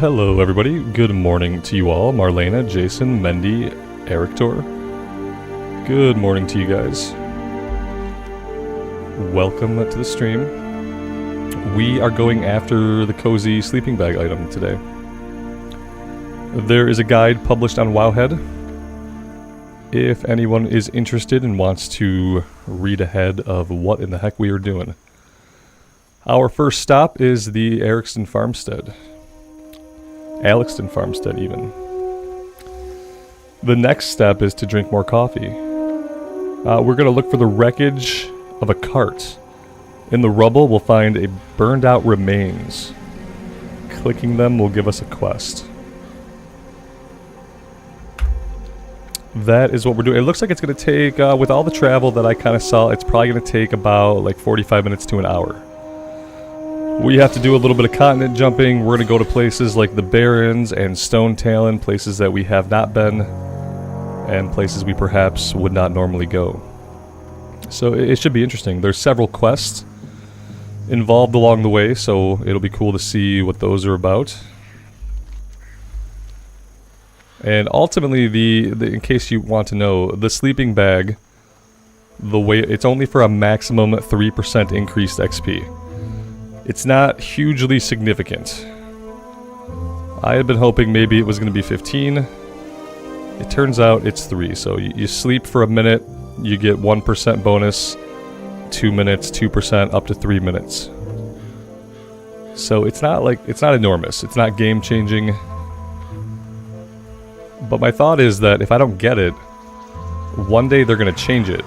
Hello everybody, good morning to you all. Marlena, Jason, Mendy, Erictor. Good morning to you guys. Welcome to the stream. We are going after the cozy sleeping bag item today. There is a guide published on Wowhead. If anyone is interested and wants to read ahead of what in the heck we are doing. Our first stop is the Alexton Farmstead, even. The next step is to drink more coffee. We're going to look for the wreckage of a cart. In the rubble, we'll find a burned out remains. Clicking them will give us a quest. That is what we're doing. It looks like it's going to take, with all the travel that I kind of saw, it's probably going to take about like 45 minutes to an hour. We have to do a little bit of continent jumping. We're going to go to places like the Barrens and Stone Talon, places that we have not been, and places we perhaps would not normally go. So it should be interesting. There's several quests involved along the way, so it'll be cool to see what those are about. And ultimately, in case you want to know, the sleeping bag, it's only for a maximum 3% increased XP. It's not hugely significant. I had been hoping maybe it was going to be 15. It turns out it's 3. So you sleep for a minute, you get 1% bonus, 2 minutes, 2%, up to 3 minutes. So it's not enormous. It's not game changing. But my thought is that if I don't get it, one day they're going to change it.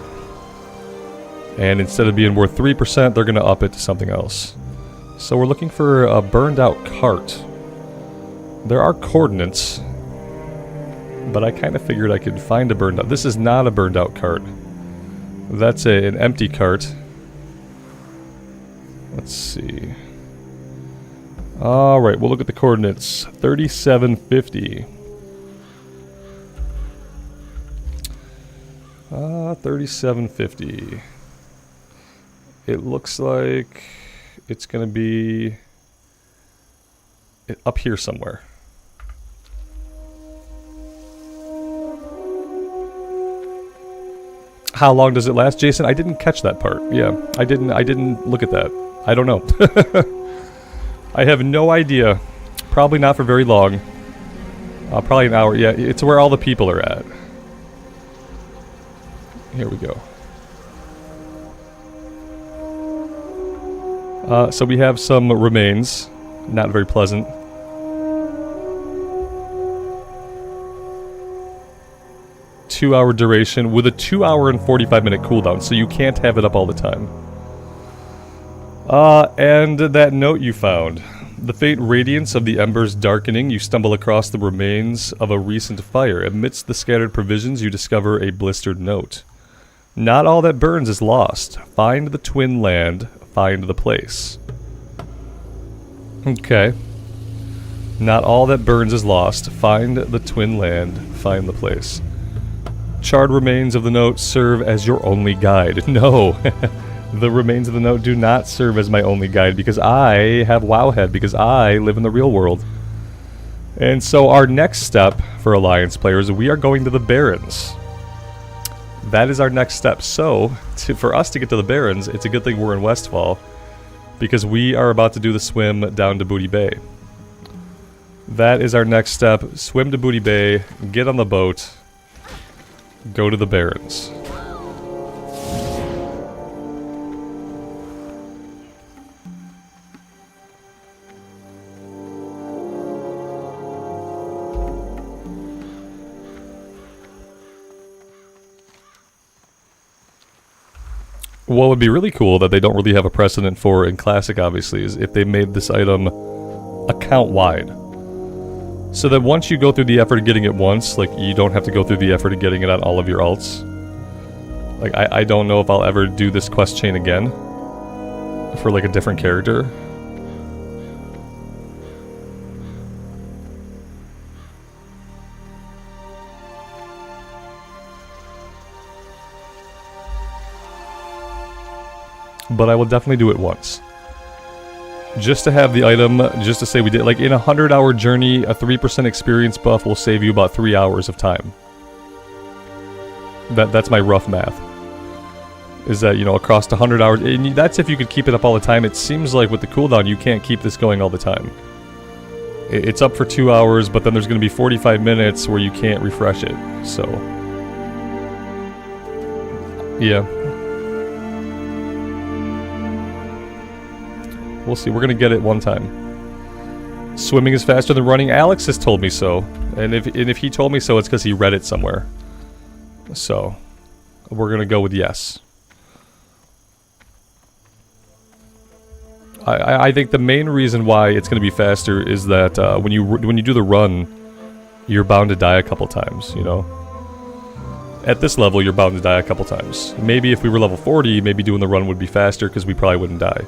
And instead of being worth 3%, they're going to up it to something else. So we're looking for a burned out cart. There are coordinates, but I kind of figured I could find a burned out. This is not a burned out cart. That's an empty cart. Let's see. Alright, we'll look at the coordinates. 3750. 3750. It looks like it's going to be up here somewhere. How long does it last, Jason? I didn't catch that part. Yeah, I didn't look at that. I don't know. I have no idea. Probably not for very long. Probably an hour. Yeah, it's where all the people are at. Here we go. So we have some remains. Not very pleasant. Two-hour duration with a 2-hour and 45-minute cooldown, so you can't have it up all the time. And that note you found. The faint radiance of the embers darkening, you stumble across the remains of a recent fire. Amidst the scattered provisions, you discover a blistered note. Not all that burns is lost. Find the twin land, find the place. Okay. Not all that burns is lost. Find the twin land, find the place. Charred remains of the note serve as your only guide. No, the remains of the note do not serve as my only guide because I have Wowhead, because I live in the real world. And so our next step for Alliance players, we are going to the Barrens. That is our next step. So, for us to get to the Barrens, it's a good thing we're in Westfall, because we are about to do the swim down to Booty Bay. That is our next step. Swim to Booty Bay, get on the boat, go to the Barrens. What would be really cool that they don't really have a precedent for in Classic, obviously, is if they made this item account-wide. So that once you go through the effort of getting it once, like, you don't have to go through the effort of getting it on all of your alts. Like, I don't know if I'll ever do this quest chain again for, like, a different character. But I will definitely do it once. Just to have the item, just to say we did, like in a 100-hour journey, a 3% experience buff will save you about 3 hours of time. That's my rough math. Is that, you know, across 100 hours, and that's if you could keep it up all the time. It seems like with the cooldown, you can't keep this going all the time. It's up for 2 hours, but then there's going to be 45 minutes where you can't refresh it, so... yeah. We'll see. We're gonna get it one time. Swimming is faster than running. Alex has told me so, and if he told me so, it's because he read it somewhere. So, we're gonna go with yes. I think the main reason why it's gonna be faster is that when you do the run, you're bound to die a couple times. You know. At this level, you're bound to die a couple times. Maybe if we were level 40, maybe doing the run would be faster because we probably wouldn't die.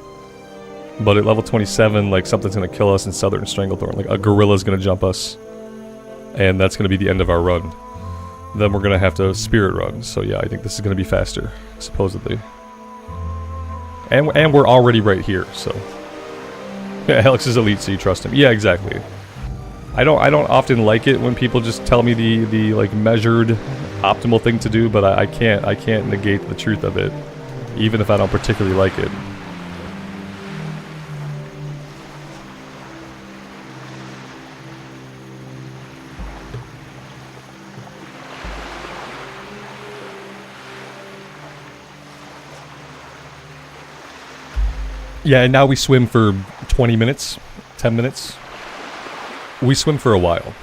But at level 27, like, something's gonna kill us in Southern Stranglethorn. Like, a gorilla's gonna jump us. And that's gonna be the end of our run. Then we're gonna have to spirit run. So yeah, I think this is gonna be faster, supposedly. And we're already right here, so... yeah, Alex is elite, so you trust him. Yeah, exactly. I don't often like it when people just tell me the like, measured, optimal thing to do, but I can't negate the truth of it. Even if I don't particularly like it. Yeah, and now we swim for 20 minutes, 10 minutes. We swim for a while.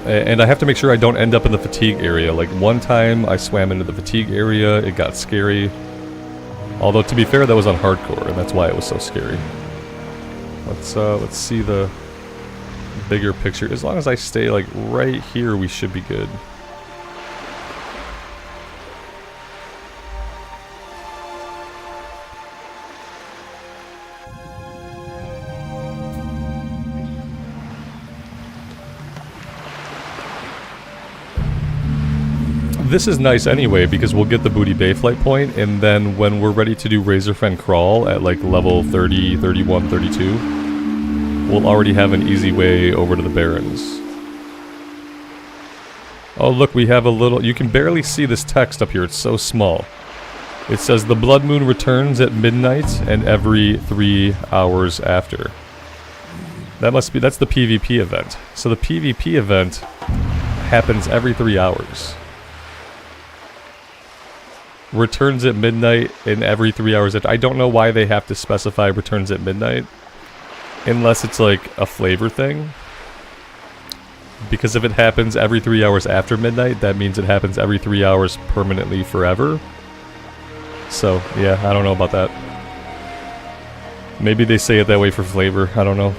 And I have to make sure I don't end up in the fatigue area. Like, one time I swam into the fatigue area, it got scary. Although, to be fair, that was on hardcore, and that's why it was so scary. Let's see the bigger picture. As long as I stay, like, right here, we should be good. This is nice anyway, because we'll get the Booty Bay flight point, and then when we're ready to do Razorfen Crawl at like level 30, 31, 32, we'll already have an easy way over to the Barrens. Oh look, we have a little... You can barely see this text up here, it's so small. It says, the Blood Moon returns at midnight and every 3 hours after. That must be... That's the PvP event. So the PvP event happens every 3 hours. Returns at midnight and every 3 hours. I don't know why they have to specify returns at midnight. Unless it's like a flavor thing. Because if it happens every 3 hours after midnight, that means it happens every 3 hours permanently forever. So, yeah, I don't know about that. Maybe they say it that way for flavor, I don't know.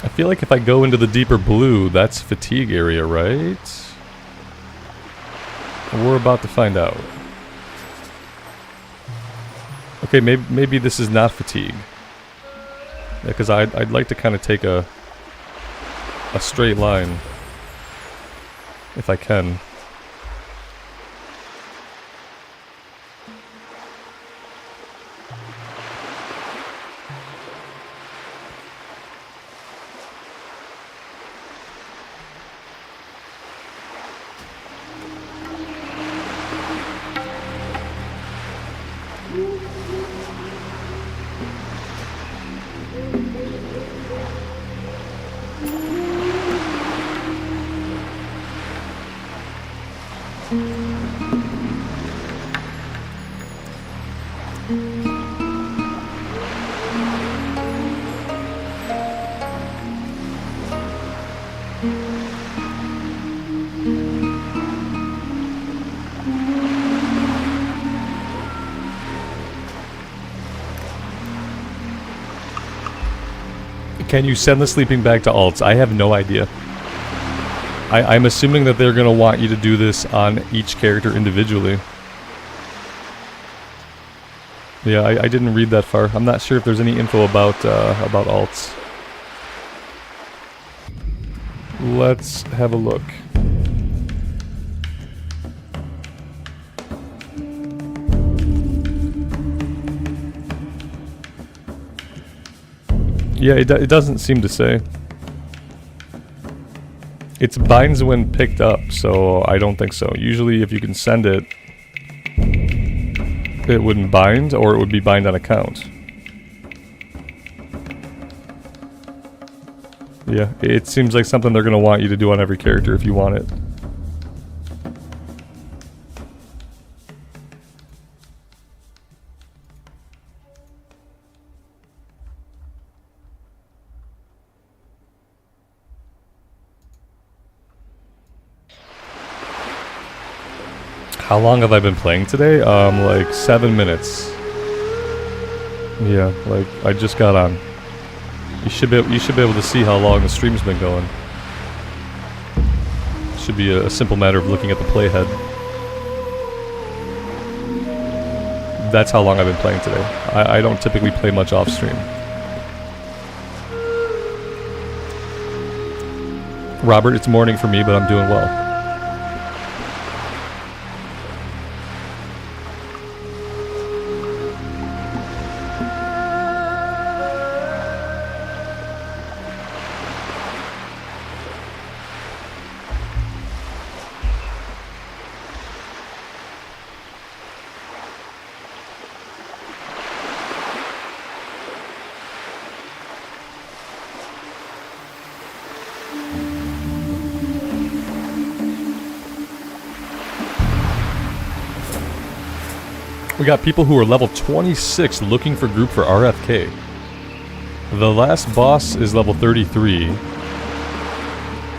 I feel like if I go into the deeper blue, that's fatigue area, right? We're about to find out. Okay, maybe this is not fatigue. Yeah, because I'd like to kind of take a straight line, if I can. Can you send the sleeping bag to alts? I have no idea. I'm assuming that they're going to want you to do this on each character individually. Yeah, I didn't read that far. I'm not sure if there's any info about alts. Let's have a look. Yeah, it doesn't seem to say. It's binds when picked up, so I don't think so. Usually if you can send it, it wouldn't bind, or it would be bind on account. Yeah, it seems like something they're going to want you to do on every character if you want it. How long have I been playing today? Like 7 minutes. Yeah, like I just got on. You should be able to see how long the stream's been going. Should be a simple matter of looking at the playhead. That's how long I've been playing today. I don't typically play much off stream. Robert, it's morning for me, but I'm doing well. We got people who are level 26 looking for group for RFK. The last boss is level 33.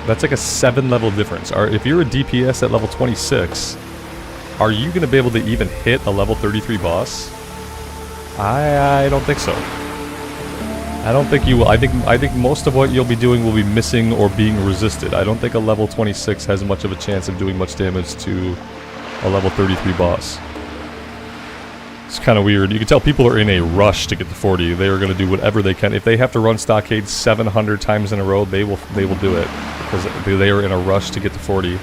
That's like a 7 level difference. If you're a DPS at level 26, are you going to be able to even hit a level 33 boss? I don't think so. I don't think you will. I think most of what you'll be doing will be missing or being resisted. I don't think a level 26 has much of a chance of doing much damage to a level 33 boss. It's kind of weird. You can tell people are in a rush to get to 40. They are going to do whatever they can. If they have to run Stockade 700 times in a row, they will do it. Because they are in a rush to get to 40.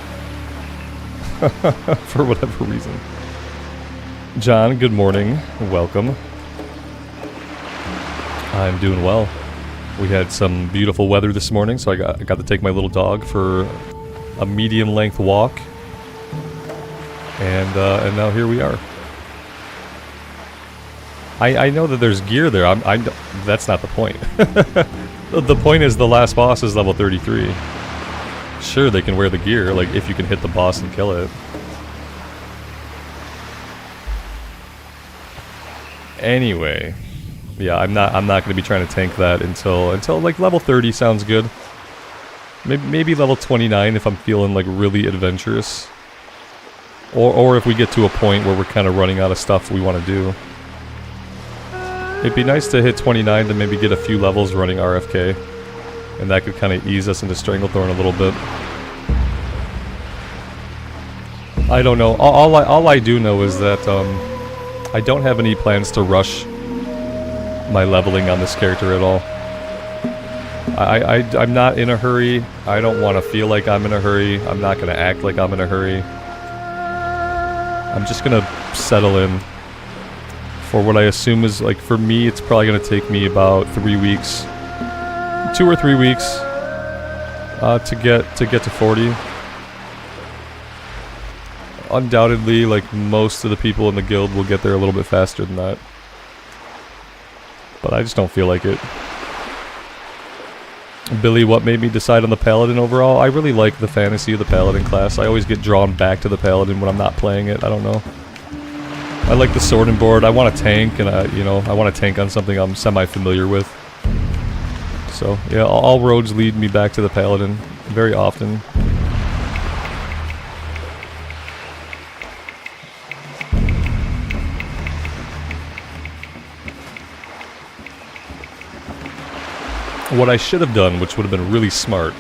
For whatever reason. John, good morning. Welcome. I'm doing well. We had some beautiful weather this morning, so I got to take my little dog for a medium-length walk. And now here we are. I know that there's gear there. That's not the point. The point is the last boss is level 33. Sure, they can wear the gear, like if you can hit the boss and kill it. Anyway, yeah, I'm not going to be trying to tank that until like level 30 sounds good. Maybe level 29 if I'm feeling like really adventurous. Or if we get to a point where we're kind of running out of stuff we want to do. It'd be nice to hit 29 to maybe get a few levels running RFK. And that could kind of ease us into Stranglethorn a little bit. I don't know. All I do know is that I don't have any plans to rush my leveling on this character at all. I'm not in a hurry. I don't want to feel like I'm in a hurry. I'm not going to act like I'm in a hurry. I'm just going to settle in for what I assume is, like, for me, it's probably going to take me about 3 weeks. 2 or 3 weeks to get to 40. Undoubtedly, like, most of the people in the guild will get there a little bit faster than that. But I just don't feel like it. Billy, what made me decide on the Paladin overall? I really like the fantasy of the Paladin class. I always get drawn back to the Paladin when I'm not playing it. I don't know. I like the sword and board. I want to tank, and I want to tank on something I'm semi-familiar with. So yeah, all roads lead me back to the Paladin very often. What I should have done, which would have been really smart,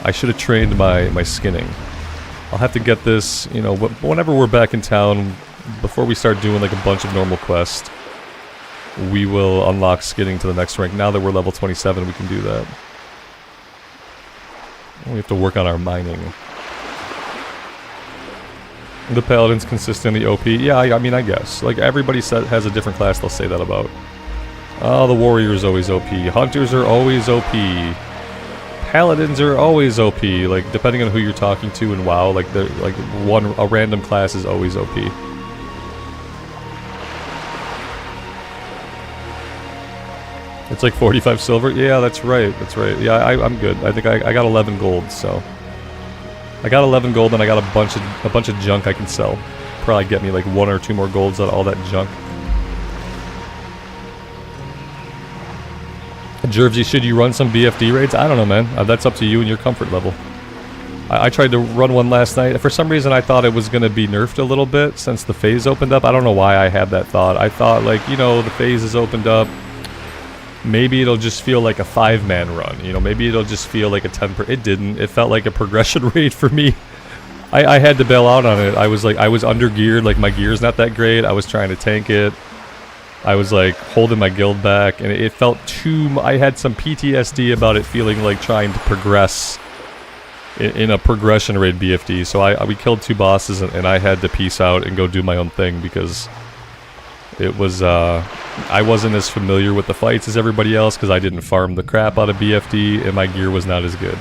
I should have trained my skinning. I'll have to get this, you know, whenever we're back in town, before we start doing like a bunch of normal quests, we will unlock skinning to the next rank. Now that we're level 27, we can do that. We have to work on our mining. The Paladin's consistently OP. Yeah, I mean, I guess. Like, everybody has a different class they'll say that about. Oh, the Warrior's always OP. Hunters are always OP. Paladins are always OP. Like, depending on who you're talking to in WoW, like, a random class is always OP. It's like 45 silver? Yeah, that's right, that's right. Yeah, I'm good. I think I got 11 gold, so... I got 11 gold and I got a bunch of junk I can sell. Probably get me like 1 or 2 more golds out of all that junk. Jervsy, should you run some BFD raids? I don't know, man. That's up to you and your comfort level. I tried to run one last night. For some reason I thought it was going to be nerfed a little bit since the phase opened up. I don't know why I had that thought. I thought, like, you know, the phase is opened up. Maybe it'll just feel like a 5-man run, you know, maybe it'll just feel like a 10 It didn't. It felt like a progression raid for me. I had to bail out on it. I was under geared, like my gear's not that great. I was trying to tank it. I was like holding my guild back and it felt I had some PTSD about it feeling like trying to progress in a progression raid BFD. So we killed 2 bosses and I had to peace out and go do my own thing because it was, I wasn't as familiar with the fights as everybody else because I didn't farm the crap out of BFD and my gear was not as good.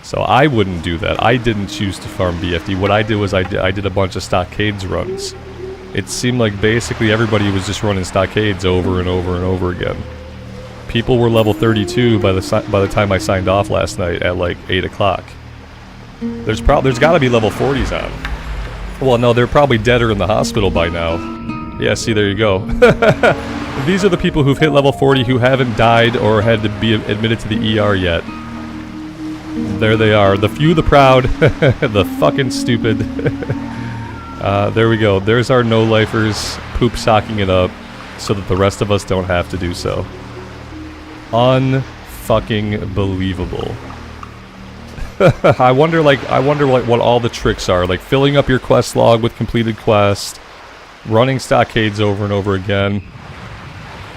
So I wouldn't do that. I didn't choose to farm BFD. What I did was I did a bunch of stockades runs. It seemed like basically everybody was just running stockades over and over and over again. People were level 32 by the time I signed off last night at like 8 o'clock. There's got to be level 40s on. Well, no, they're probably dead or in the hospital by now. Yeah, see, there you go. These are the people who've hit level 40 who haven't died or had to be admitted to the ER yet. There they are. The few, the proud, the fucking stupid. There we go. There's our no-lifers poop socking it up so that the rest of us don't have to do so. Un-fucking believable. I wonder what all the tricks are. Like filling up your quest log with completed quest. Running stockades over and over again.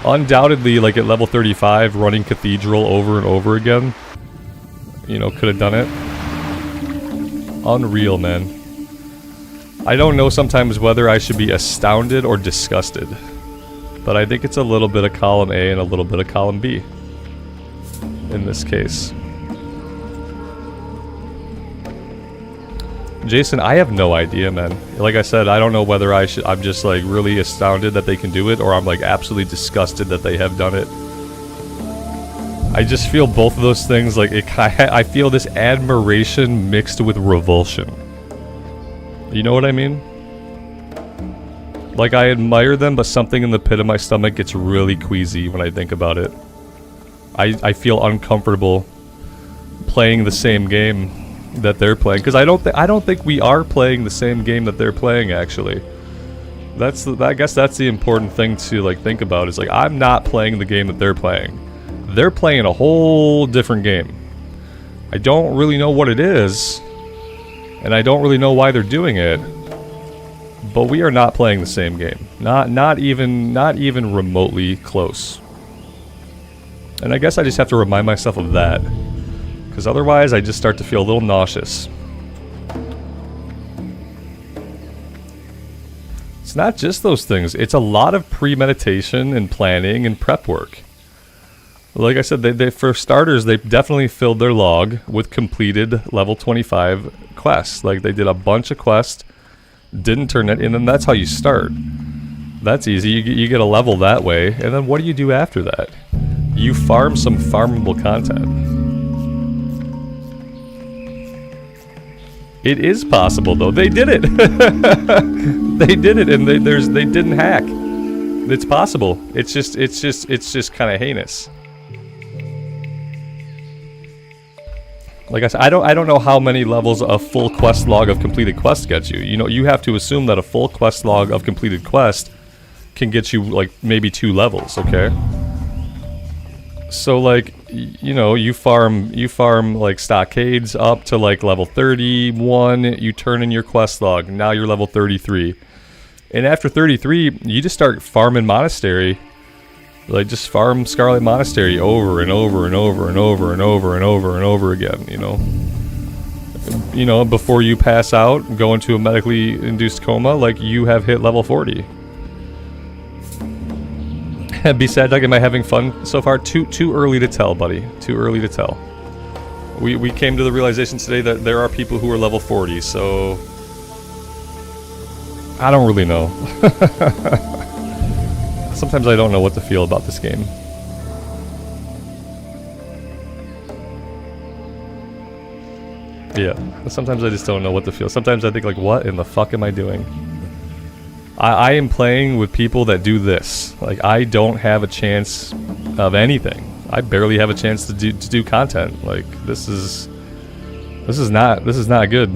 Undoubtedly, like at level 35, running Cathedral over and over again. You know, could have done it. Unreal, man. I don't know sometimes whether I should be astounded or disgusted. But I think it's a little bit of column A and a little bit of column B. In this case. Jason, I have no idea, man. Like I said, I don't know whether I'm just like really astounded that they can do it, or I'm like absolutely disgusted that they have done it. I just feel both of those things, like I feel this admiration mixed with revulsion. You know what I mean? Like I admire them, but something in the pit of my stomach gets really queasy when I think about it. I feel uncomfortable playing the same game that they're playing, because I don't think we are playing the same game that they're playing. Actually, I guess that's the important thing to like think about. Is like I'm not playing the game that they're playing. They're playing a whole different game. I don't really know what it is, and I don't really know why they're doing it. But we are not playing the same game. Not even remotely close. And I guess I just have to remind myself of that. Because otherwise, I just start to feel a little nauseous. It's not just those things. It's a lot of premeditation and planning and prep work. Like I said, they for starters, they definitely filled their log with completed level 25 quests. Like, they did a bunch of quests, didn't turn it, and then that's how you start. That's easy. You get a level that way, and then what do you do after that? You farm some farmable content. It is possible, though. They did it. They did it, and they didn't hack. It's possible. It's just kind of heinous. Like I said, I don't know how many levels a full quest log of completed quest gets you. You know, you have to assume that a full quest log of completed quest can get you like maybe 2 levels. Okay. So like, you know, you farm like stockades up to like level 31, you turn in your quest log, now you're level 33. And after 33, you just start farming monastery. Like just farm Scarlet Monastery over and over and over and over and over and over and over again, you know. You know, before you pass out, go into a medically induced coma, like you have hit level 40. Besides, like, am I having fun so far? Too early to tell, buddy. Too early to tell. We came to the realization today that there are people who are level 40, so I don't really know. Sometimes I don't know what to feel about this game. Yeah, sometimes I just don't know what to feel. Sometimes I think like, what in the fuck am I doing? I am playing with people that do this. Like, I don't have a chance of anything. I barely have a chance to do content. Like, this is not good.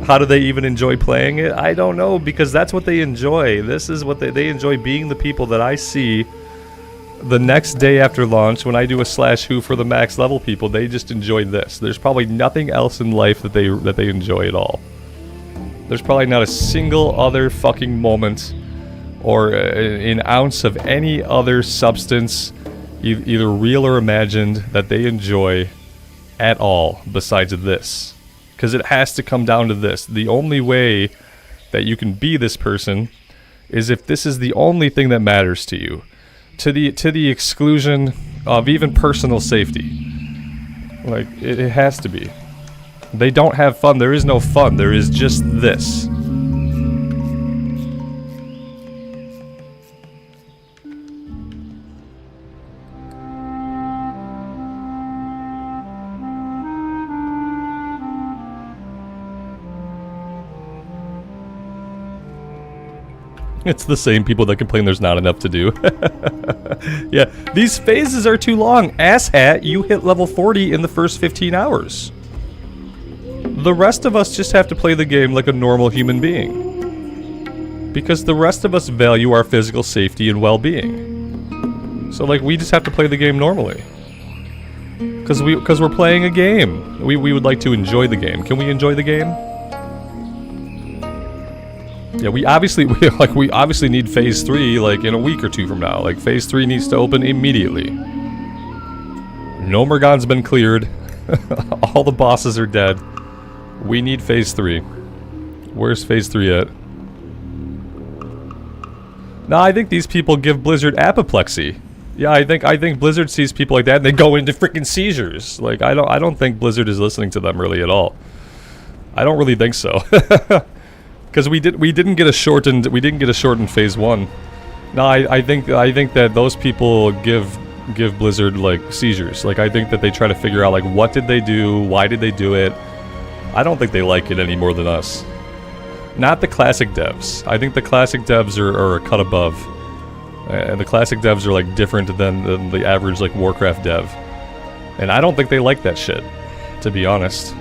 How do they even enjoy playing it? I don't know, because that's what they enjoy. This is what they enjoy, being the people that I see the next day after launch when I do a /who for the max level people. They just enjoy this. There's probably nothing else in life that they enjoy at all. There's probably not a single other fucking moment or an ounce of any other substance, either real or imagined, that they enjoy at all besides this. Because it has to come down to this. The only way that you can be this person is if this is the only thing that matters to you. To the exclusion of even personal safety. Like, it has to be. They don't have fun. There is no fun. There is just this. It's the same people that complain there's not enough to do. Yeah, these phases are too long. Asshat, you hit level 40 in the first 15 hours. The rest of us just have to play the game like a normal human being. Because the rest of us value our physical safety and well-being. So, like, we just have to play the game normally. Because we're playing a game. We would like to enjoy the game. Can we enjoy the game? Yeah, we obviously need phase 3 like in a week or two from now. Like, phase 3 needs to open immediately. Nomergon's been cleared. All the bosses are dead. We need phase 3. Where's phase 3 at? No, I think these people give Blizzard apoplexy. Yeah, I think Blizzard sees people like that and they go into freaking seizures. Like, I don't think Blizzard is listening to them really at all. I don't really think so. Because we didn't get a shortened phase 1. No, I think that those people give Blizzard like seizures. Like, I think that they try to figure out like, what did they do, why did they do it. I don't think they like it any more than us. Not the classic devs. I think the classic devs are a cut above. And the classic devs are like different than the average like Warcraft dev. And I don't think they like that shit, to be honest.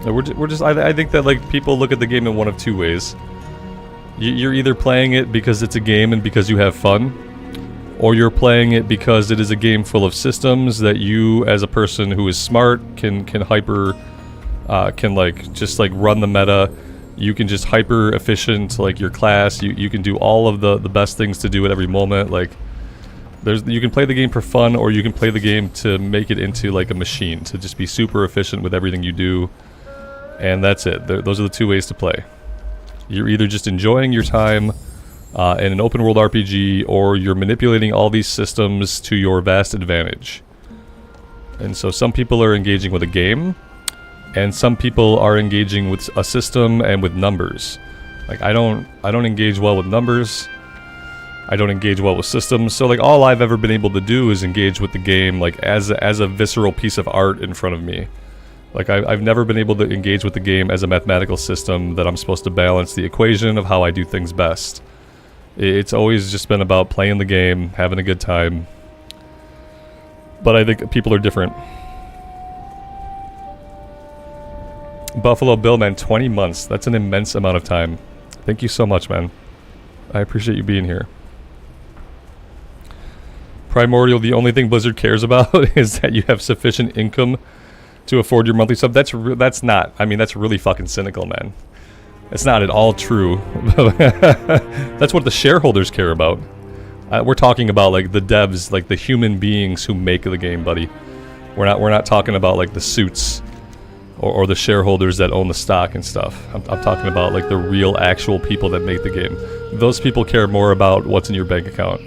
I think that like people look at the game in one of two ways. You're either playing it because it's a game and because you have fun, or you're playing it because it is a game full of systems that you, as a person who is smart, can like just like run the meta. You can just hyper efficient like your class. You can do all of the best things to do at every moment. Like, you can play the game for fun, or you can play the game to make it into like a machine, to just be super efficient with everything you do. And that's it. Those are the two ways to play. You're either just enjoying your time in an open world RPG, or you're manipulating all these systems to your vast advantage. And so some people are engaging with a game, and some people are engaging with a system and with numbers. Like, I don't engage well with numbers. I don't engage well with systems. So like, all I've ever been able to do is engage with the game like as a visceral piece of art in front of me. Like, I've never been able to engage with the game as a mathematical system that I'm supposed to balance the equation of how I do things best. It's always just been about playing the game, having a good time. But I think people are different. Buffalo Bill, man, 20 months. That's an immense amount of time. Thank you so much, man. I appreciate you being here. Primordial, the only thing Blizzard cares about is that you have sufficient income to afford your monthly sub. That's not. I mean, that's really fucking cynical, man. It's not at all true. That's what the shareholders care about. We're talking about like the devs, like the human beings who make the game, buddy. We're not talking about like the suits or the shareholders that own the stock and stuff. I'm talking about like the real actual people that make the game. Those people care more about what's in your bank account.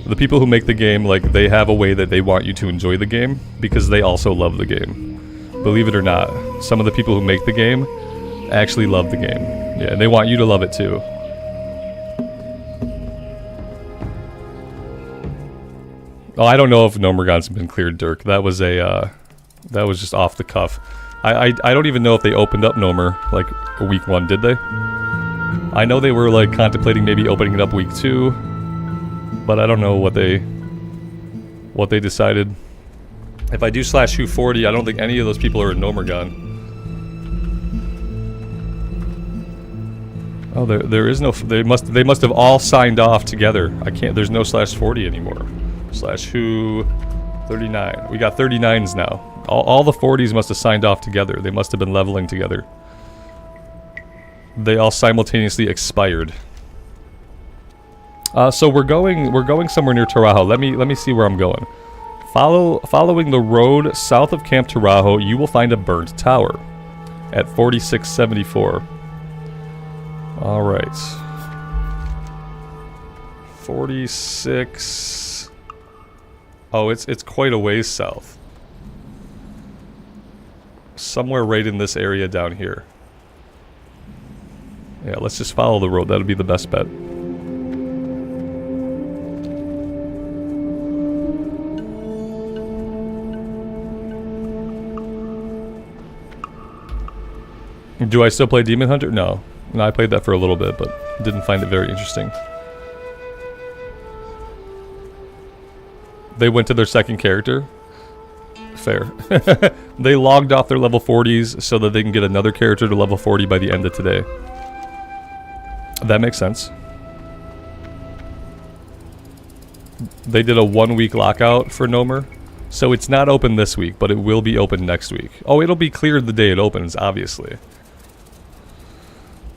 The people who make the game, like, they have a way that they want you to enjoy the game because they also love the game. Believe it or not, some of the people who make the game actually love the game. Yeah, and they want you to love it too. Oh, I don't know if Nomergon's been cleared, Dirk. That was just off the cuff. I don't even know if they opened up Nomer, like, week 1, did they? I know they were, like, contemplating maybe opening it up week 2, but I don't know what they decided. If I do /who 40, I don't think any of those people are in Nomergon. Oh, there is no. They must have all signed off together. I can't. There's no /40 anymore. /who 39. We got 39s now. All the 40s must have signed off together. They must have been leveling together. They all simultaneously expired. So we're going somewhere near Taurajo. Let me see where I'm going. Following the road south of Camp Taurajo, you will find a burnt tower at 4674. All right. 46. Oh, it's quite a ways south. Somewhere right in this area down here. Yeah, let's just follow the road. That'll be the best bet. Do I still play Demon Hunter? No. No, I played that for a little bit, but didn't find it very interesting. They went to their second character? Fair. They logged off their level 40s so that they can get another character to level 40 by the end of today. That makes sense. They did a 1-week lockout for Nomer, so it's not open this week, but it will be open next week. Oh, it'll be cleared the day it opens, obviously.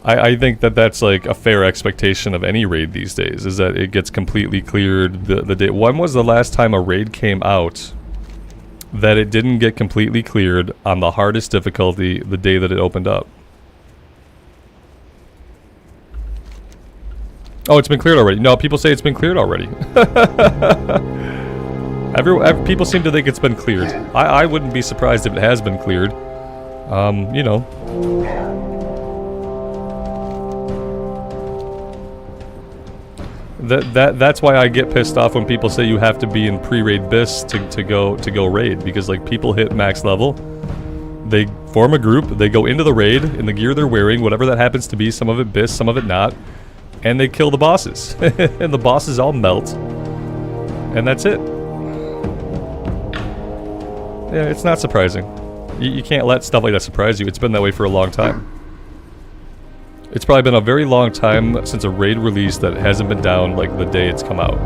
I think that that's like a fair expectation of any raid these days, is that it gets completely cleared the day. When was the last time a raid came out that it didn't get completely cleared on the hardest difficulty the day that it opened up? Oh, it's been cleared already. No, people say it's been cleared already. People seem to think it's been cleared. I wouldn't be surprised if it has been cleared. You know. That's why I get pissed off when people say you have to be in pre-raid BIS to go raid, because like people hit max level, they form a group, they go into the raid in the gear they're wearing, whatever that happens to be, some of it BIS, some of it not, and they kill the bosses. And the bosses all melt. And that's it. Yeah, it's not surprising. You can't let stuff like that surprise you. It's been that way for a long time. It's probably been a very long time since a raid release that hasn't been down like the day it's come out.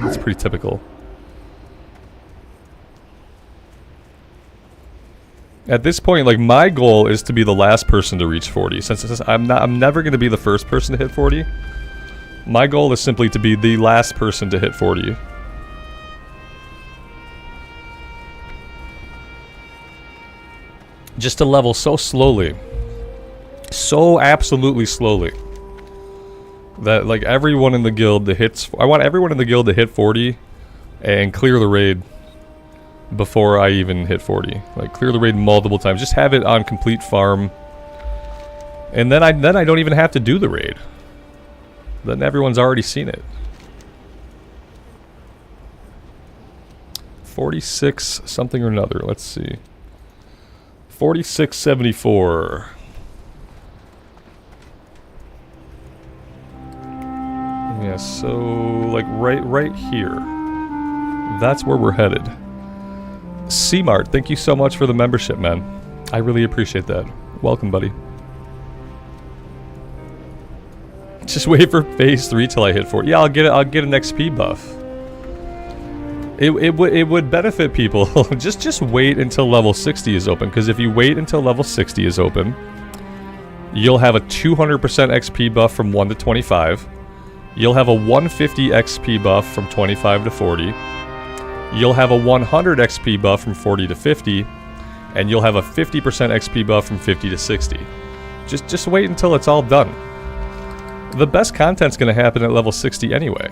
It's pretty typical. At this point, like, my goal is to be the last person to reach 40. Since I'm never going to be the first person to hit 40. My goal is simply to be the last person to hit 40. Just to level so slowly. So absolutely slowly that like everyone in the guild that hits, I want everyone in the guild to hit 40 and clear the raid before I even hit 40. Like clear the raid multiple times, just have it on complete farm, and then I don't even have to do the raid. Then everyone's already seen it. 46 something or another, let's see. 4674. Yeah, so like right here. That's where we're headed. C-Mart, thank you so much for the membership, man. I really appreciate that. Welcome, buddy. Just wait for phase 3 till I hit 4. Yeah, I'll get an XP buff. It would benefit people. just wait until level 60 is open, because if you wait until level 60 is open, you'll have a 200% XP buff from 1 to 25. You'll have a 150 XP buff from 25 to 40. You'll have a 100 XP buff from 40 to 50, and you'll have a 50% XP buff from 50 to 60. Just wait until it's all done. The best content's gonna happen at level 60 anyway.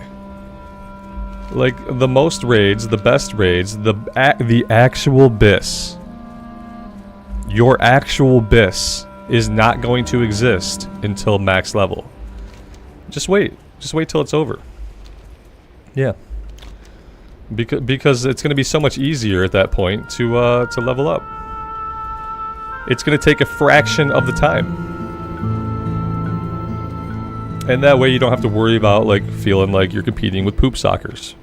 Like, the most raids, the best raids, the actual BIS. Your actual BIS is not going to exist until max level. Just wait. Just wait till it's over. Yeah. Because it's going to be so much easier at that point to level up. It's going to take a fraction of the time. And that way you don't have to worry about, like, feeling like you're competing with poop sockers.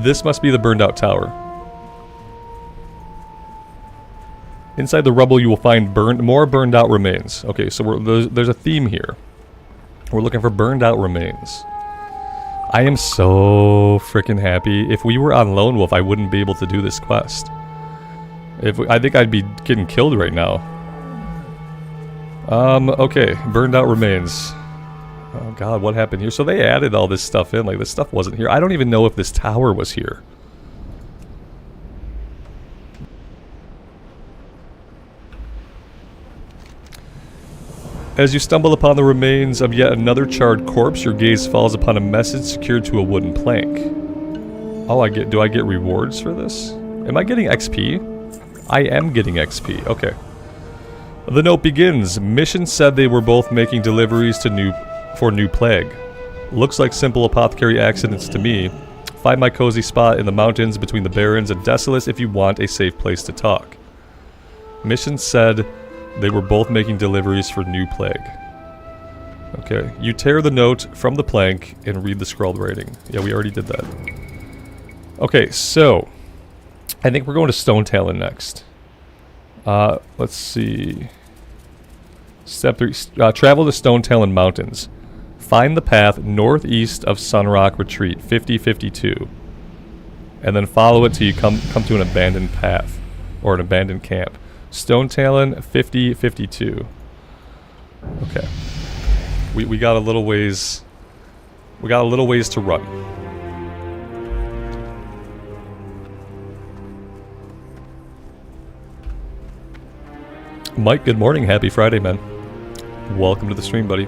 This must be the burned out tower. Inside the rubble you will find more burned out remains. Okay, so there's a theme here. We're looking for burned out remains. I am so freaking happy. If we were on Lone Wolf, I wouldn't be able to do this quest. I think I'd be getting killed right now. Okay, burned out remains. Oh god, what happened here? So they added all this stuff in, like this stuff wasn't here. I don't even know if this tower was here. As you stumble upon the remains of yet another charred corpse, your gaze falls upon a message secured to a wooden plank. Oh, do I get rewards for this? Am I getting XP? I am getting XP, okay. The note begins. Mission said they were both making deliveries for new plague. Looks like simple apothecary accidents to me. Find my cozy spot in the mountains between the Barrens and Desolace if you want a safe place to talk. Mission said they were both making deliveries for new plague. Okay, you tear the note from the plank and read the scrawled writing. Yeah, we already did that. Okay, so I think we're going to Stone Talon next. Let's see. Step 3, travel to Stone Talon Mountains. Find the path northeast of Sunrock Retreat, 5052. And then follow it till you come to an abandoned path. Or an abandoned camp. Stone Talon, 5052. Okay. We got a little ways... We got a little ways to run. Mike, good morning. Happy Friday, man. Welcome to the stream, buddy.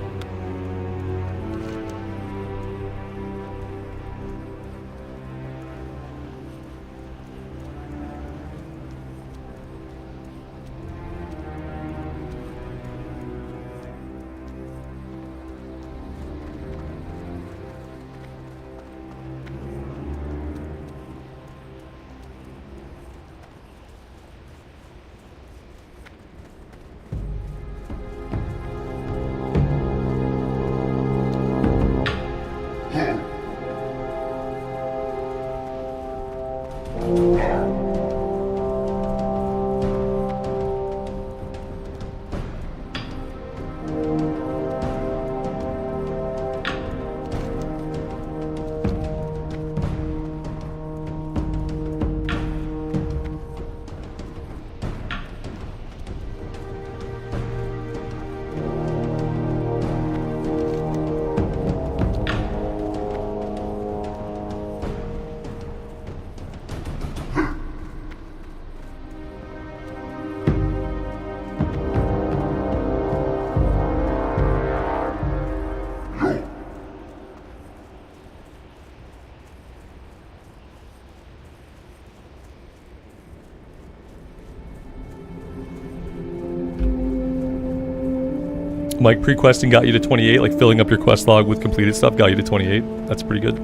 Mike, pre-questing got you to 28, like filling up your quest log with completed stuff got you to 28. That's pretty good.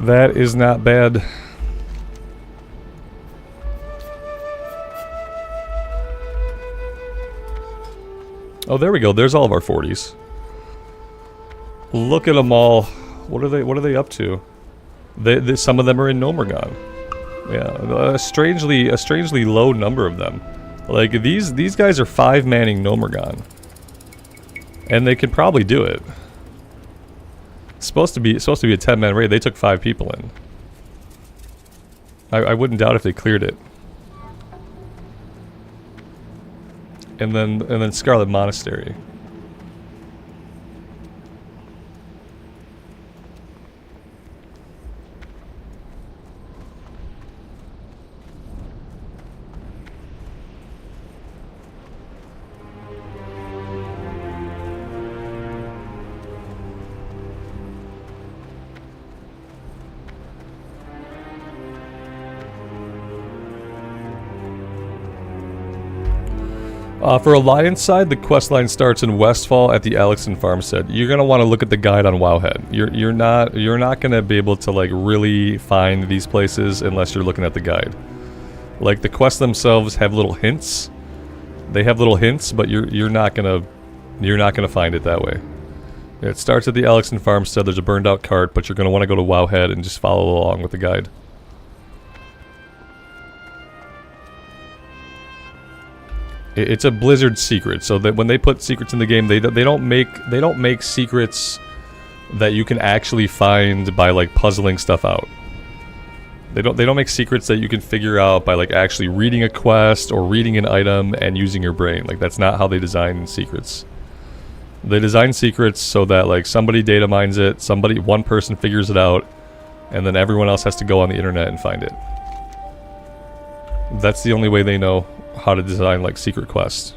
That is not bad. Oh, there we go. There's all of our 40s. Look at them all. What are they up to? Some of them are in Nomergon. Yeah, a strangely low number of them. Like these guys are 5-manning Nomergon. And they could probably do it. It's supposed to be a 10-man raid. They took 5 people in. I wouldn't doubt if they cleared it. And then Scarlet Monastery. For Alliance side, the quest line starts in Westfall at the Alexon Farmstead. You're gonna want to look at the guide on Wowhead. You're not gonna be able to like really find these places unless you're looking at the guide. Like the quests themselves have little hints. They have little hints, but you're not gonna find it that way. It starts at the Alexon Farmstead. There's a burned out cart, but you're gonna want to go to Wowhead and just follow along with the guide. It's a Blizzard secret, so that when they put secrets in the game, they don't make secrets that you can actually find by like puzzling stuff out. They don't make secrets that you can figure out by like actually reading a quest or reading an item and using your brain. Like that's not how they design secrets. They design secrets so that like somebody data mines it, one person figures it out, and then everyone else has to go on the internet and find it. That's the only way they know how to design like secret quests.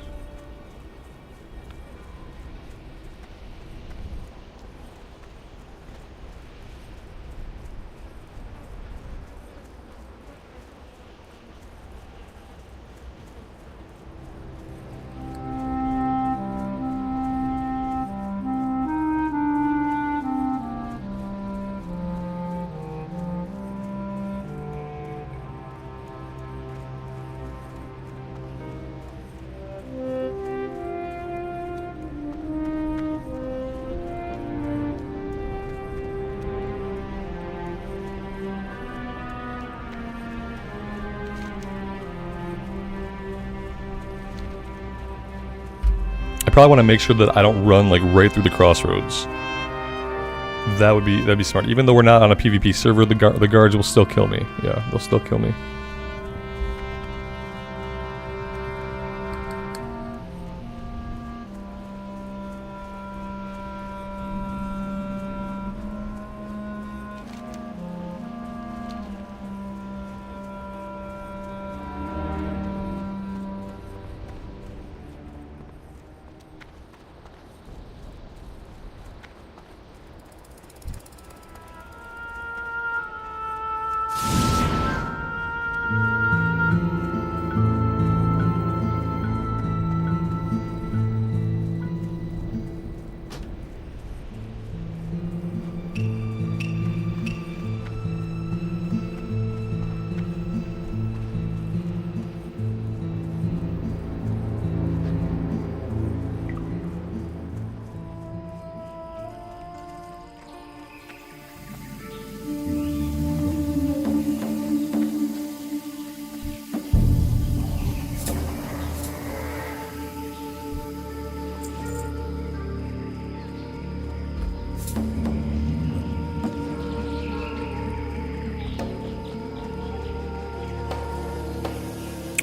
I probably want to make sure that I don't run like right through the crossroads. That'd be smart. Even though we're not on a PvP server, the guards will still kill me. Yeah, they'll still kill me.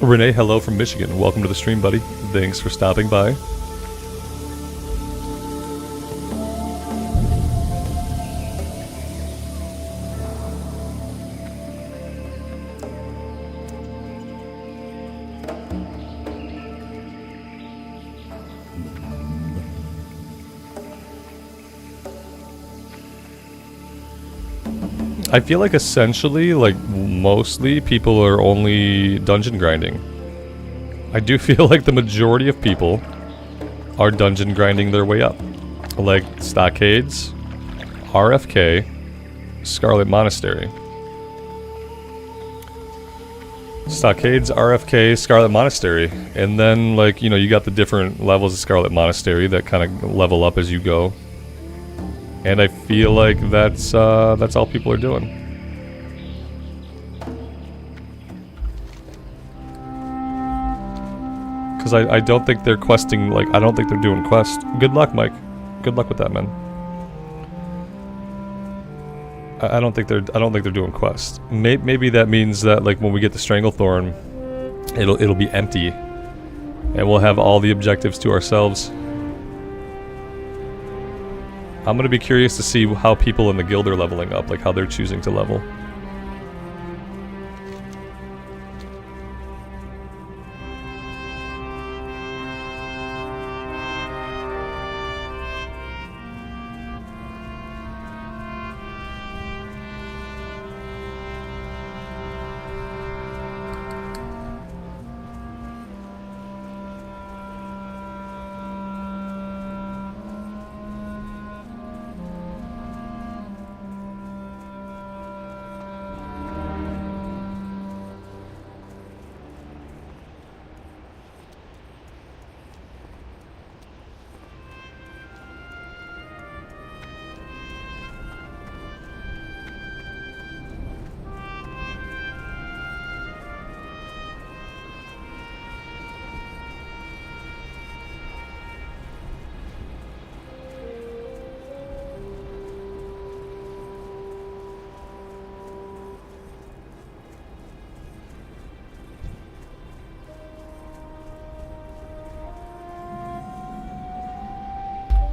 Renee, hello from Michigan. Welcome to the stream, buddy. Thanks for stopping by. I feel like essentially, like mostly people are only dungeon grinding. I do feel like the majority of people are dungeon grinding their way up. Like Stockades, RFK, Scarlet Monastery. Stockades, RFK, Scarlet Monastery. And then, like, you know, you got the different levels of Scarlet Monastery that kind of level up as you go. And I feel like that's all people are doing. Because I don't think they're questing, like, I don't think they're doing quests. Good luck, Mike. Good luck with that, man. I don't think they're doing quests. Maybe that means that, like, when we get the Stranglethorn, it'll be empty, and we'll have all the objectives to ourselves. I'm gonna be curious to see how people in the guild are leveling up, like how they're choosing to level.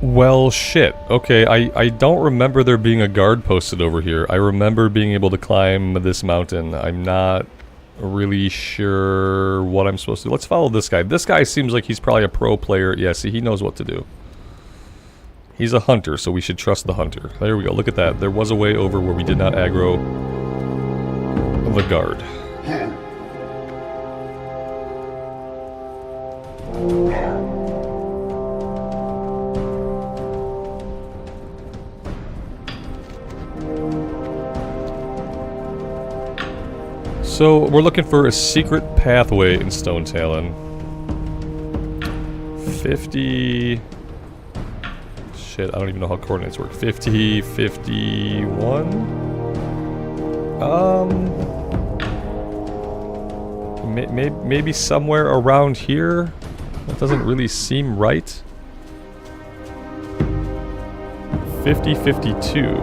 Well, shit. Okay, I don't remember there being a guard posted over here. I remember being able to climb this mountain. I'm not really sure what I'm supposed to do. Let's follow this guy. This guy seems like he's probably a pro player. Yeah, see, he knows what to do. He's a hunter, so we should trust the hunter. There we go. Look at that. There was a way over where we did not aggro the guard. So, we're looking for a secret pathway in Stone Talon. 50... Shit, I don't even know how coordinates work. 50, 51? Maybe somewhere around here? That doesn't really seem right. 50, 52.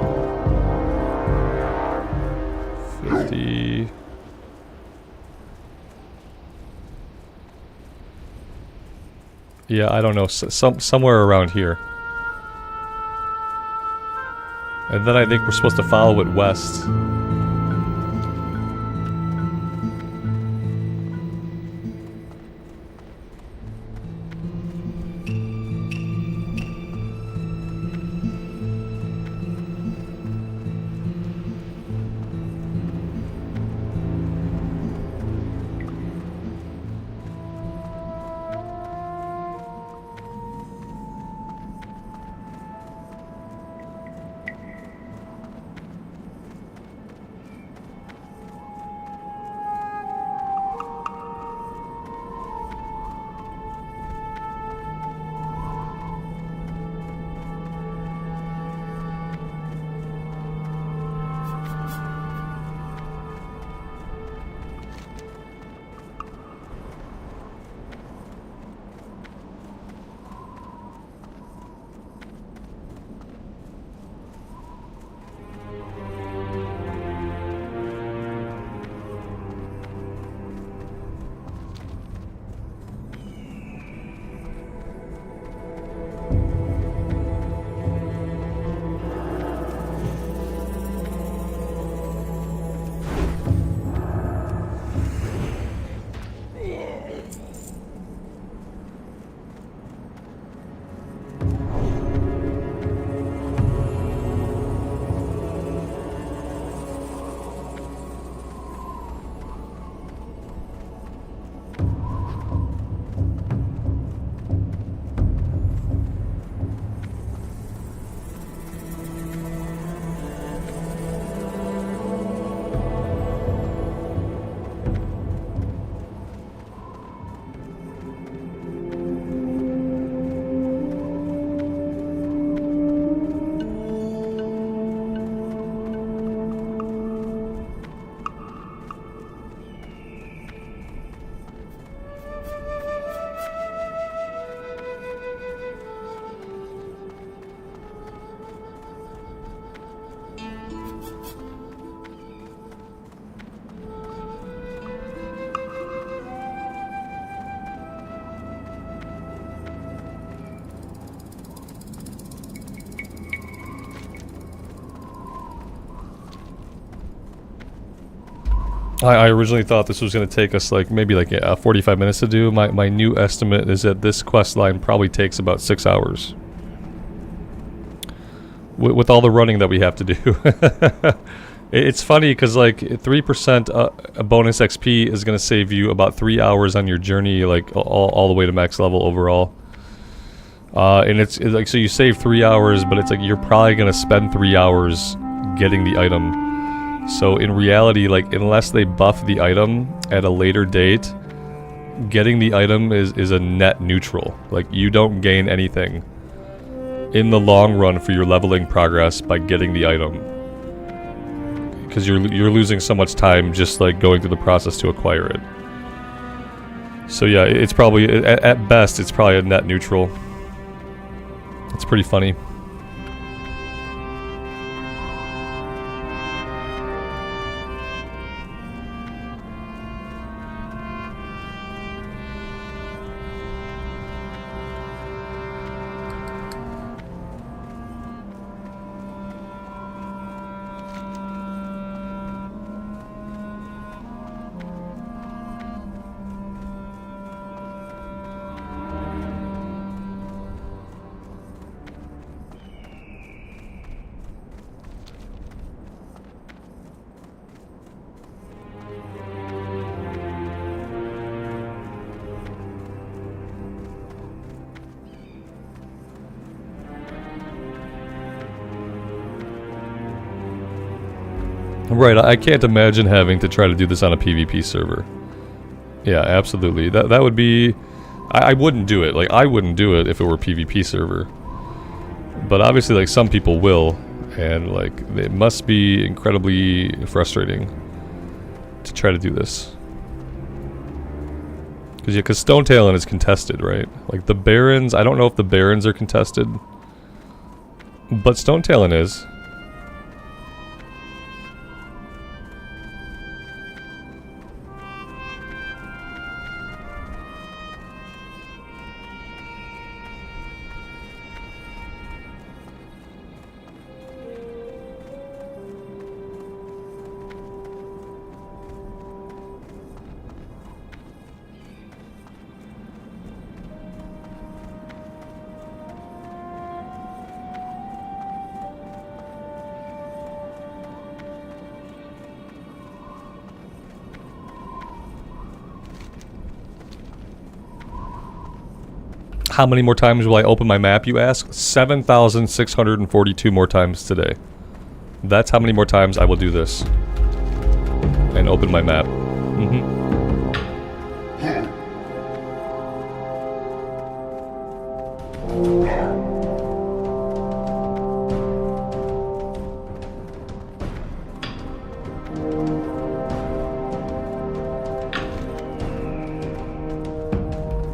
50... Yeah, I don't know. Somewhere around here. And then I think we're supposed to follow it west. I originally thought this was going to take us like maybe like 45 minutes to do. My new estimate is that this quest line probably takes about 6 hours. With all the running that we have to do. It's funny because like 3% bonus XP is going to save you about 3 hours on your journey, like all the way to max level overall. And it's like, so you save 3 hours, but it's like you're probably going to spend 3 hours getting the item. So in reality, like unless they buff the item at a later date, getting the item is a net neutral. Like you don't gain anything in the long run for your leveling progress by getting the item. Because you're losing so much time just like going through the process to acquire it. So yeah, it's probably, at best, it's probably a net neutral. It's pretty funny. Right, I can't imagine having to try to do this on a PvP server. Yeah, absolutely. That would be... I wouldn't do it. Like, I wouldn't do it if it were a PvP server. But obviously, like, some people will. And, like, it must be incredibly frustrating to try to do this. Because Stone Talon is contested, right? Like, the Barrens... I don't know if the Barrens are contested. But Stone Talon is. How many more times will I open my map, you ask? 7,642 more times today. That's how many more times I will do this. And open my map.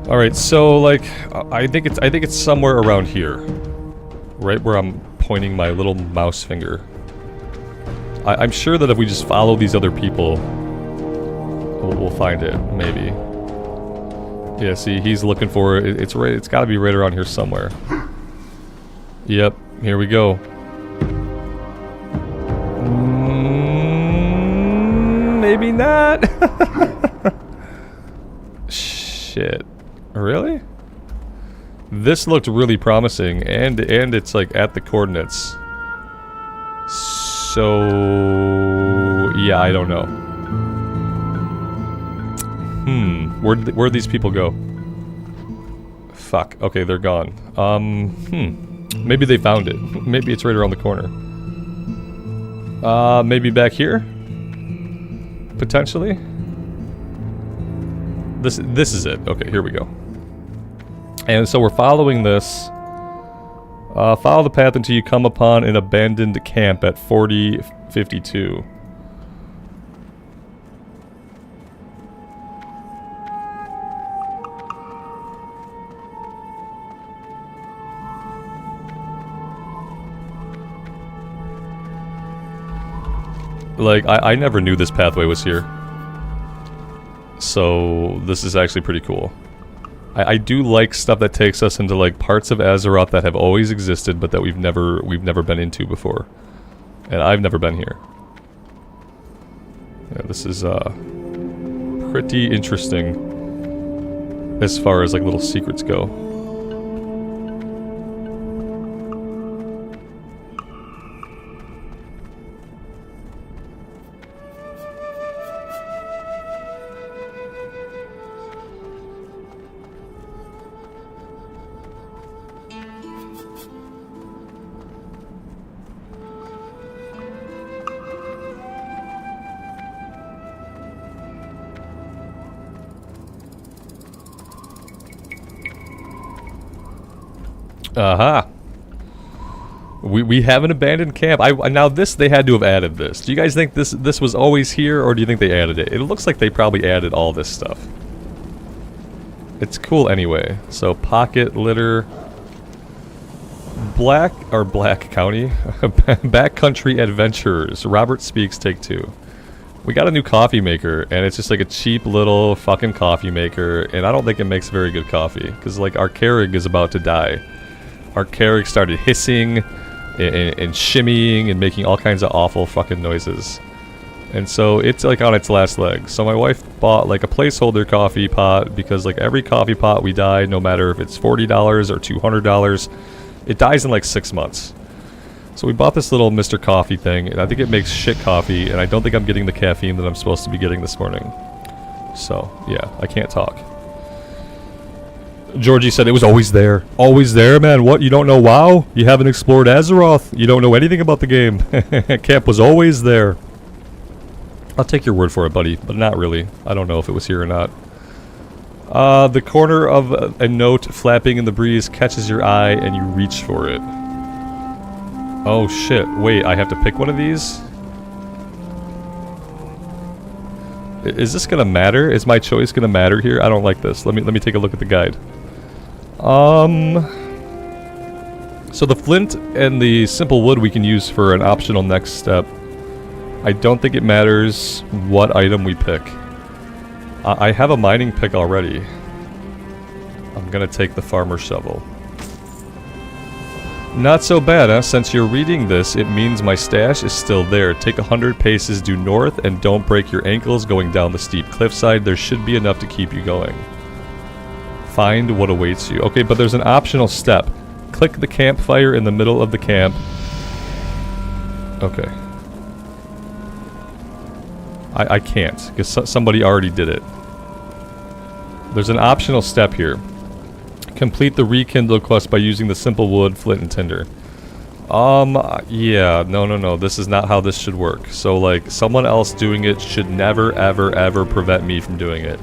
Alright, so like I think it's somewhere around here. Right where I'm pointing my little mouse finger. I'm sure that if we just follow these other people, we'll find it, maybe. Yeah, see, he's looking for it. It's gotta be right around here somewhere. Yep, here we go. Maybe not. Shit. Really? This looked really promising, and it's like at the coordinates. So yeah, I don't know. Where'd these people go? Fuck. Okay, they're gone. Maybe they found it. Maybe it's right around the corner. Maybe back here? Potentially? This is it. Okay, here we go. And so we're following this. Follow the path until you come upon an abandoned camp at 4052. Like, I never knew this pathway was here. So, this is actually pretty cool. I do like stuff that takes us into like parts of Azeroth that have always existed but that we've never been into before. And I've never been here. Yeah, this is pretty interesting as far as like little secrets go. Aha. We have an abandoned camp. Now this, they had to have added this. Do you guys think this was always here, or do you think they added it? It looks like they probably added all this stuff. It's cool anyway. So pocket litter, Black County, Backcountry Adventurers. Robert Speaks, take 2. We got a new coffee maker, and it's just like a cheap little fucking coffee maker, and I don't think it makes very good coffee, because like our Keurig is about to die. Our Keurig started hissing and shimmying and making all kinds of awful fucking noises. And so it's like on its last leg. So my wife bought like a placeholder coffee pot, because like every coffee pot we die, no matter if it's $40 or $200, it dies in like 6 months. So we bought this little Mr. Coffee thing, and I think it makes shit coffee, and I don't think I'm getting the caffeine that I'm supposed to be getting this morning. So, yeah, I can't talk. Georgie said it was always there. Always there, man. What? You don't know WoW? You haven't explored Azeroth? You don't know anything about the game? Camp was always there. I'll take your word for it, buddy, but not really. I don't know if it was here or not. The corner of a note flapping in the breeze catches your eye, and you reach for it. Oh shit, wait, I have to pick one of these? Is this gonna matter? Is my choice gonna matter here? I don't like this. Let me take a look at the guide. So the flint and the simple wood we can use for an optional next step. I don't think it matters what item we pick. I have a mining pick already. I'm gonna take the farmer shovel. Not so bad, huh? Since you're reading this, it means my stash is still there. Take 100 paces due north and don't break your ankles going down the steep cliffside. There should be enough to keep you going. Find what awaits you. Okay, but there's an optional step. Click the campfire in the middle of the camp. Okay. I can't, because somebody already did it. There's an optional step here. Complete the rekindle quest by using the simple wood, flint, and tinder. Yeah, no. This is not how this should work. So, like, someone else doing it should never, ever prevent me from doing it.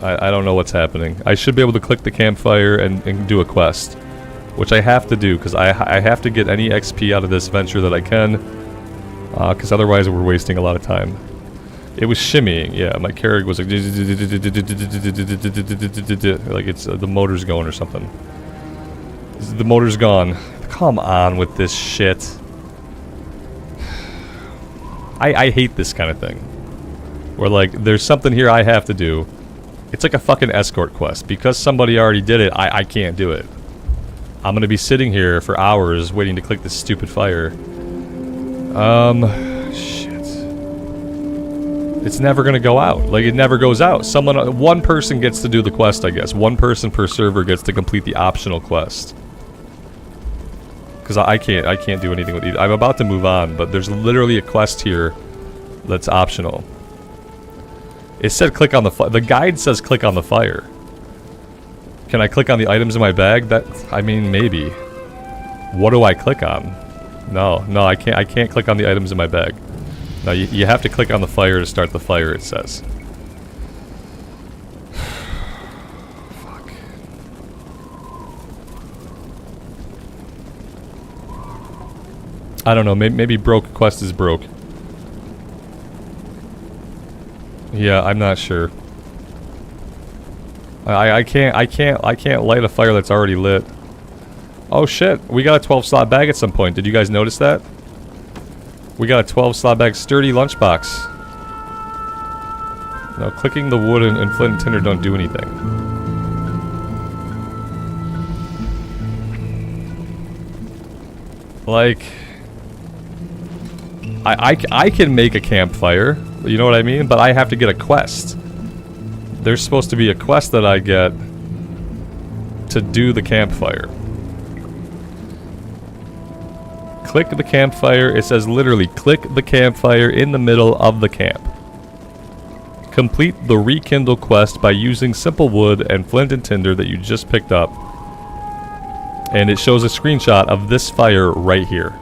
I don't know what's happening. I should be able to click the campfire and do a quest. Which I have to do, because I have to get any XP out of this venture that I can. Because otherwise we're wasting a lot of time. It was shimmying, yeah, my Keurig was like... Like it's, the motor's going or something. The motor's gone. Come on with this shit. I hate this kind of thing. Where like, there's something here I have to do. It's like a fucking escort quest. Because somebody already did it, I can't do it. I'm gonna be sitting here for hours waiting to click this stupid fire. Shit. It's never gonna go out. Like, it never goes out. One person gets to do the quest, I guess. One person per server gets to complete the optional quest. Because I can't do anything with either. I'm about to move on, but there's literally a quest here that's optional. It said click on the guide says click on the fire. Can I click on the items in my bag? I mean, maybe. What do I click on? No, I can't click on the items in my bag. No, you have to click on the fire to start the fire, it says. Fuck. I don't know, maybe broke quest is broke. Yeah, I'm not sure. I can't light a fire that's already lit. Oh shit, we got a 12 slot bag at some point. Did you guys notice that? We got a 12 slot bag sturdy lunchbox. No, clicking the wood and flint and tinder don't do anything. Like... I can make a campfire, you know what I mean? But I have to get a quest. There's supposed to be a quest that I get to do the campfire. Click the campfire. It says literally, click the campfire in the middle of the camp. Complete the rekindle quest by using simple wood and flint and tinder that you just picked up. And it shows a screenshot of this fire right here.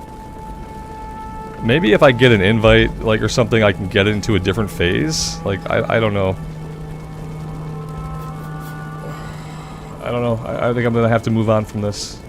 Maybe if I get an invite, like, or something, I can get into a different phase? Like, I don't know. I don't know. I think I'm gonna have to move on from this.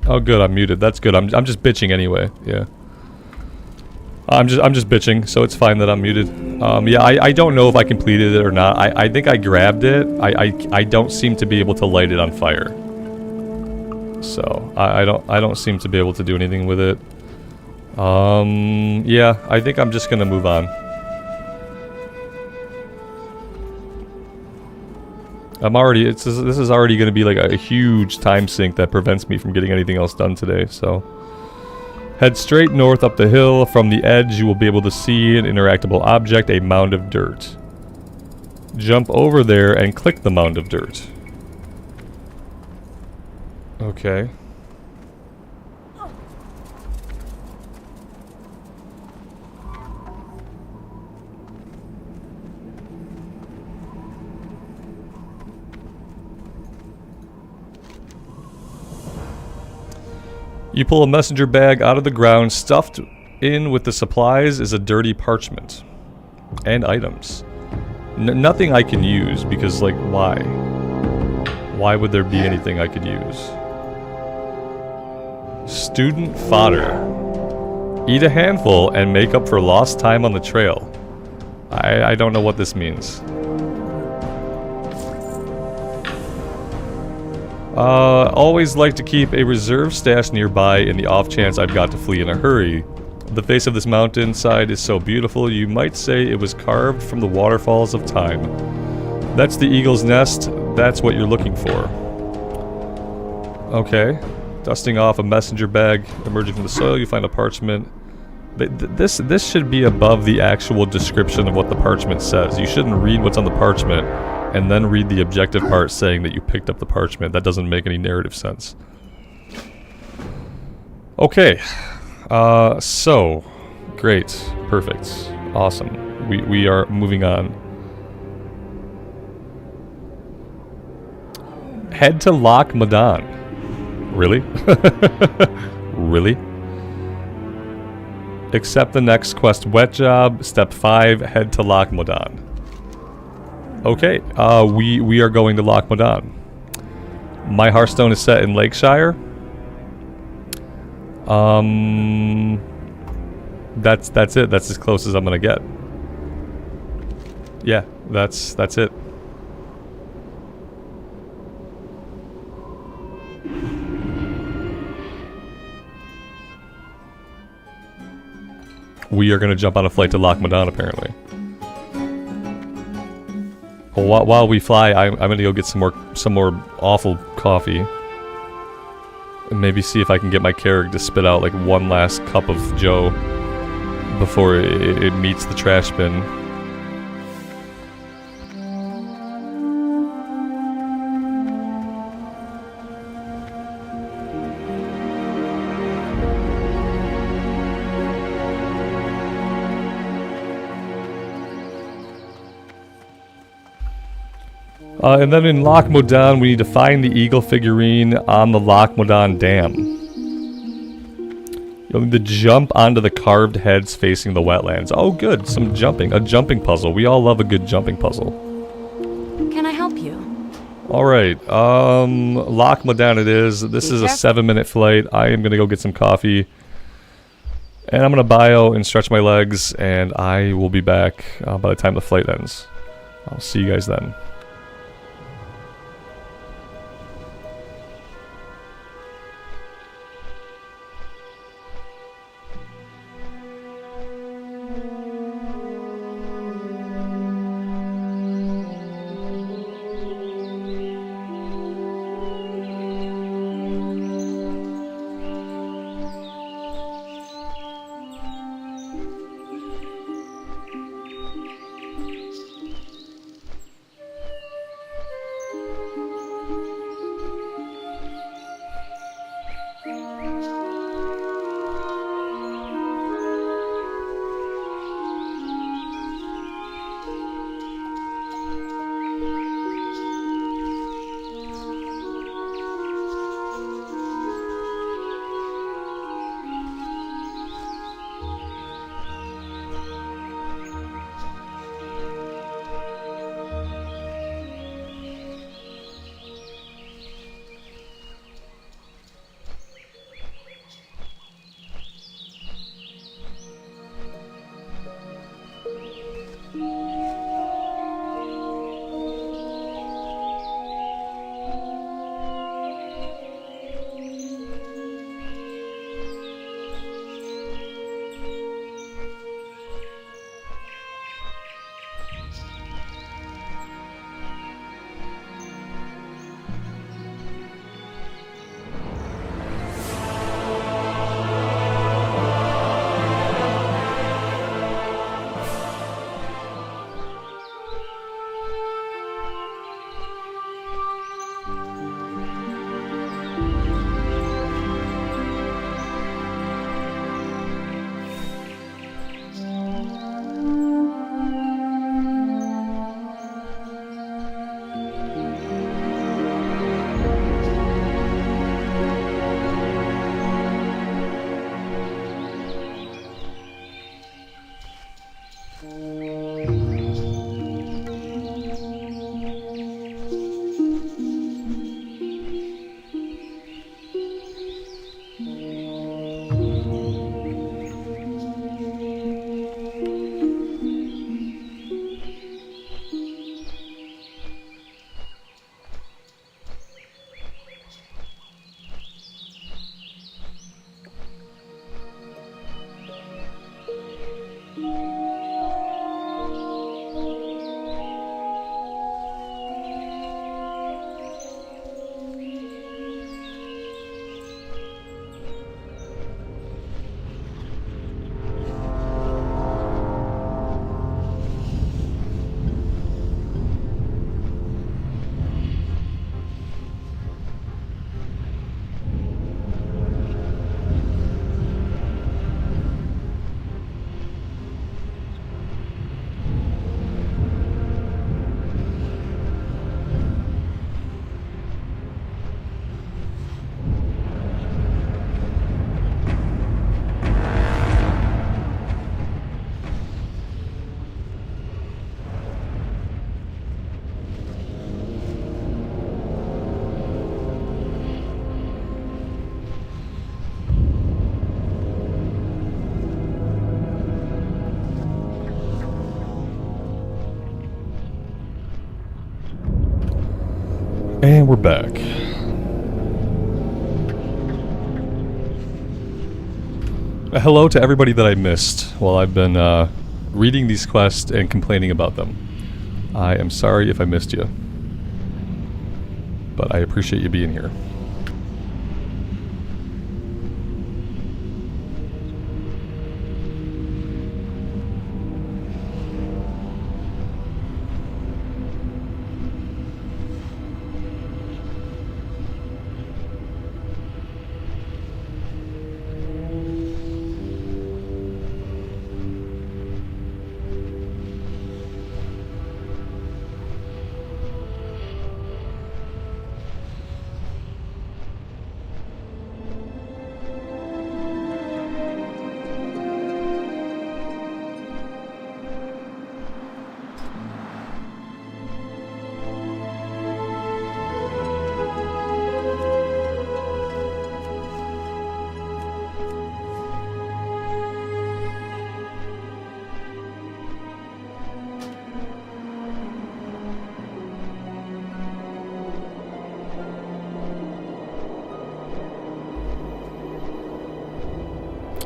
Oh, good. I'm muted. That's good. I'm just bitching anyway. Yeah. I'm just bitching, so it's fine that I'm muted. Yeah, I don't know if I completed it or not. I think I grabbed it. I don't seem to be able to light it on fire. So I don't seem to be able to do anything with it. Yeah, I think I'm just gonna move on. This is already going to be like a huge time sink that prevents me from getting anything else done today, so. Head straight north up the hill. From the edge, you will be able to see an interactable object, a mound of dirt. Jump over there and click the mound of dirt. Okay. You pull a messenger bag out of the ground. Stuffed in with the supplies is a dirty parchment. And items. Nothing I can use, because, like, why? Why would there be anything I could use? Student fodder. Eat a handful and make up for lost time on the trail. I don't know what this means. Always like to keep a reserve stash nearby in the off chance I've got to flee in a hurry. The face of this mountainside is so beautiful, you might say it was carved from the waterfalls of time. That's the eagle's nest. That's what you're looking for. Okay. Dusting off a messenger bag, emerging from the soil, you find a parchment. This should be above the actual description of what the parchment says. You shouldn't read what's on the parchment and then read the objective part saying that you picked up the parchment. That doesn't make any narrative sense. Okay. So. Great. Perfect. Awesome. We are moving on. Head to Loch Modan. Really? Really? Accept the next quest. Wet job. Step 5. Head to Loch Modan. Okay, we are going to Loch Modan. My Hearthstone is set in Lakeshire. That's it. That's as close as I'm gonna get. Yeah, that's it. We are gonna jump on a flight to Loch Modan, apparently. While we fly, I'm gonna go get some more awful coffee, and maybe see if I can get my character to spit out like one last cup of Joe before it meets the trash bin. And then in Loch Modan, we need to find the eagle figurine on the Loch Modan Dam. You'll need to jump onto the carved heads facing the wetlands. Oh good, some jumping. A jumping puzzle. We all love a good jumping puzzle. Can I help you? Alright, Loch Modan it is. This is a 7-minute flight. I am gonna go get some coffee. And I'm gonna bio and stretch my legs, and I will be back by the time the flight ends. I'll see you guys then. And we're back. Hello to everybody that I missed while I've been reading these quests and complaining about them. I am sorry if I missed you, but I appreciate you being here.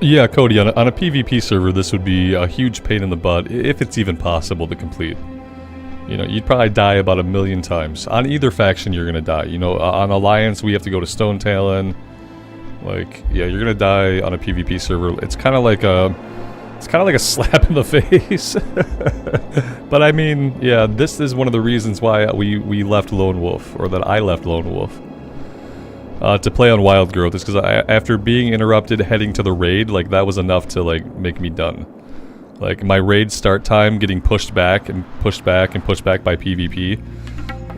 Yeah, Cody, on a PvP server, this would be a huge pain in the butt, if it's even possible to complete. You know, you'd probably die about 1,000,000 times. On either faction, you're gonna die. You know, on Alliance, we have to go to Stone Talon. Like, yeah, you're gonna die on a PvP server. It's kind of like a slap in the face. But I mean, yeah, this is one of the reasons why we left Lone Wolf, or that I left Lone Wolf. To play on Wildgrowth is because after being interrupted heading to the raid, like, that was enough to, like, make me done. Like, my raid start time getting pushed back and pushed back and pushed back by PvP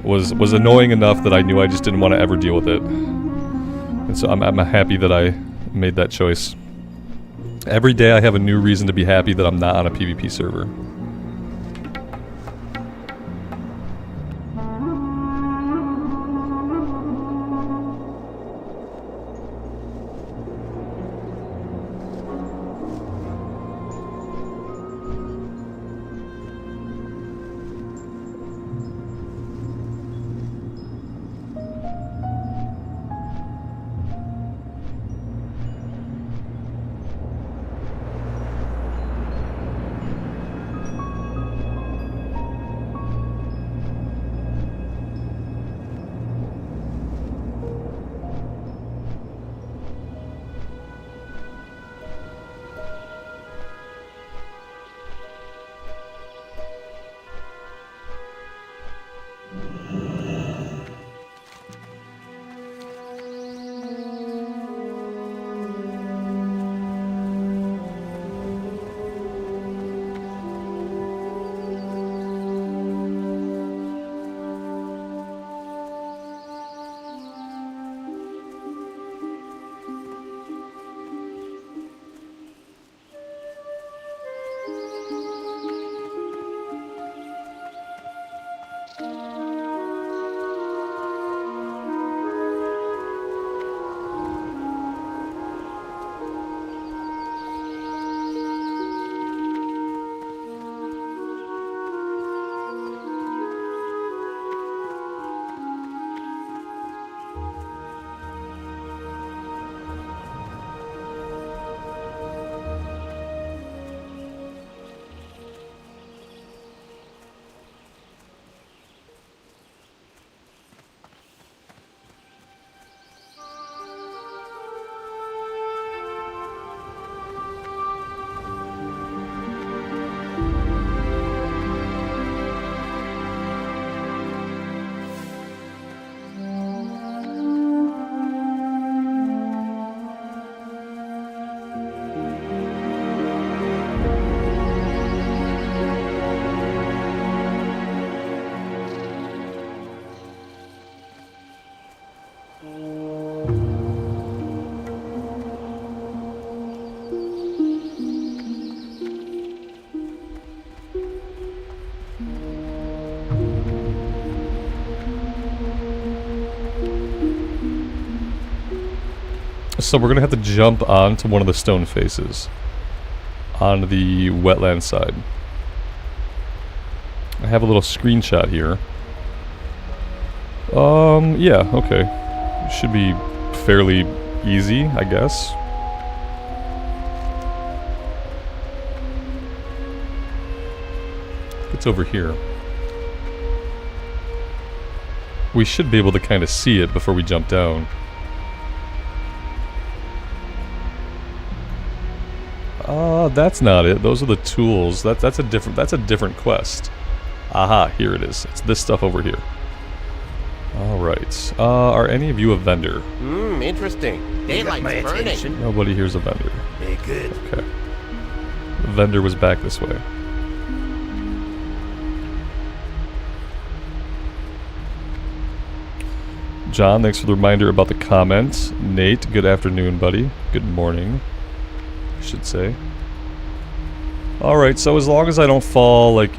was annoying enough that I knew I just didn't want to ever deal with it. And so I'm happy that I made that choice. Every day I have a new reason to be happy that I'm not on a PvP server. So we're gonna have to jump onto one of the stone faces on the wetland side. I have a little screenshot here. Yeah, okay. Should be fairly easy, I guess. It's over here. We should be able to kind of see it before we jump down. That's not it. Those are the tools. That's a different quest. Aha, here it is. It's this stuff over here. Alright. Are any of you a vendor? Interesting. Daylight's burning. Nobody here's a vendor. Very good. Okay. The vendor was back this way. John, thanks for the reminder about the comment. Nate, good afternoon, buddy. Good morning, I should say. Alright, so as long as I don't fall, like,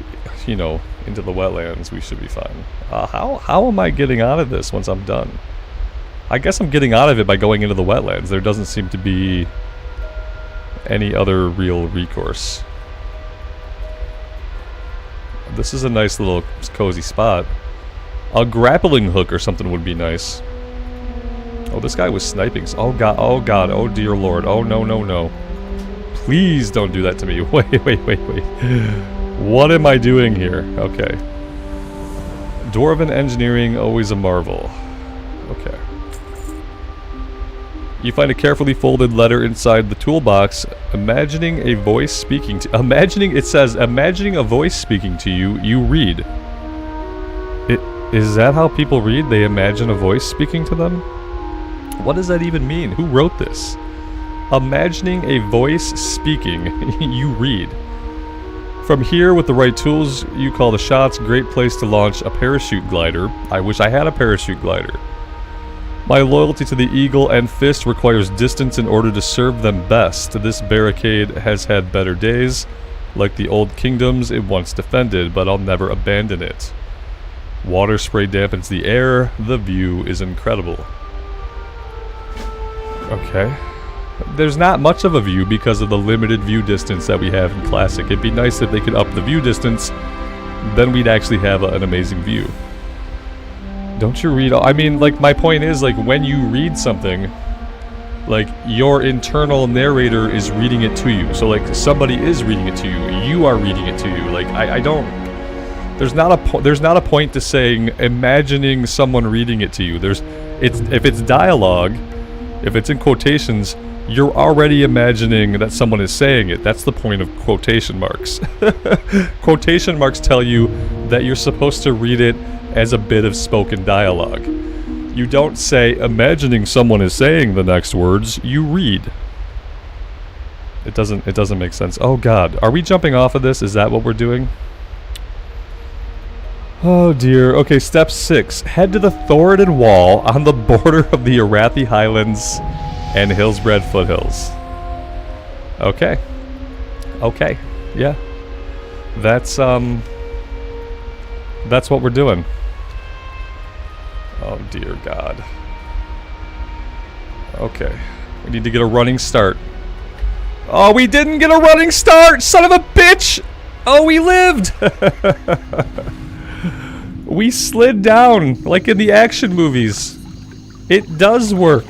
you know, into the wetlands, we should be fine. How am I getting out of this once I'm done? I guess I'm getting out of it by going into the wetlands. There doesn't seem to be any other real recourse. This is a nice little cozy spot. A grappling hook or something would be nice. Oh, this guy was sniping. Oh god, oh god, oh dear lord. Oh no, no, no. Please don't do that to me. Wait. What am I doing here? Okay. Dwarven engineering, always a marvel. Okay. You find a carefully folded letter inside the toolbox. Imagining a voice speaking to... it says, imagining a voice speaking to you, you read. Is that how people read? They imagine a voice speaking to them? What does that even mean? Who wrote this? Imagining a voice speaking, you read. From here, with the right tools, you call the shots. Great place to launch a parachute glider. I wish I had a parachute glider. My loyalty to the eagle and fist requires distance in order to serve them best. This barricade has had better days. Like the old kingdoms it once defended, but I'll never abandon it. Water spray dampens the air. The view is incredible. Okay. There's not much of a view because of the limited view distance that we have in Classic. It'd be nice if they could up the view distance, then we'd actually have an amazing view. Don't you read all... I mean, like, my point is, like, when you read something, like, your internal narrator is reading it to you. So, like, somebody is reading it to you. You are reading it to you. Like, I don't... There's not a point to saying, imagining someone reading it to you. If it's dialogue, if it's in quotations, you're already imagining that someone is saying it. That's the point of quotation marks. Quotation marks tell you that you're supposed to read it as a bit of spoken dialogue. You don't say, imagining someone is saying the next words, you read. It doesn't make sense. Oh god, are we jumping off of this? Is that what we're doing? Oh dear. Okay, step 6. Head to the Thoradin Wall on the border of the Arathi Highlands and Hillsbred Foothills. Okay. Okay. Yeah. That's what we're doing. Oh dear god. Okay. We need to get a running start. Oh, we didn't get a running start! Son of a bitch! Oh, we lived! We slid down, like in the action movies. It does work.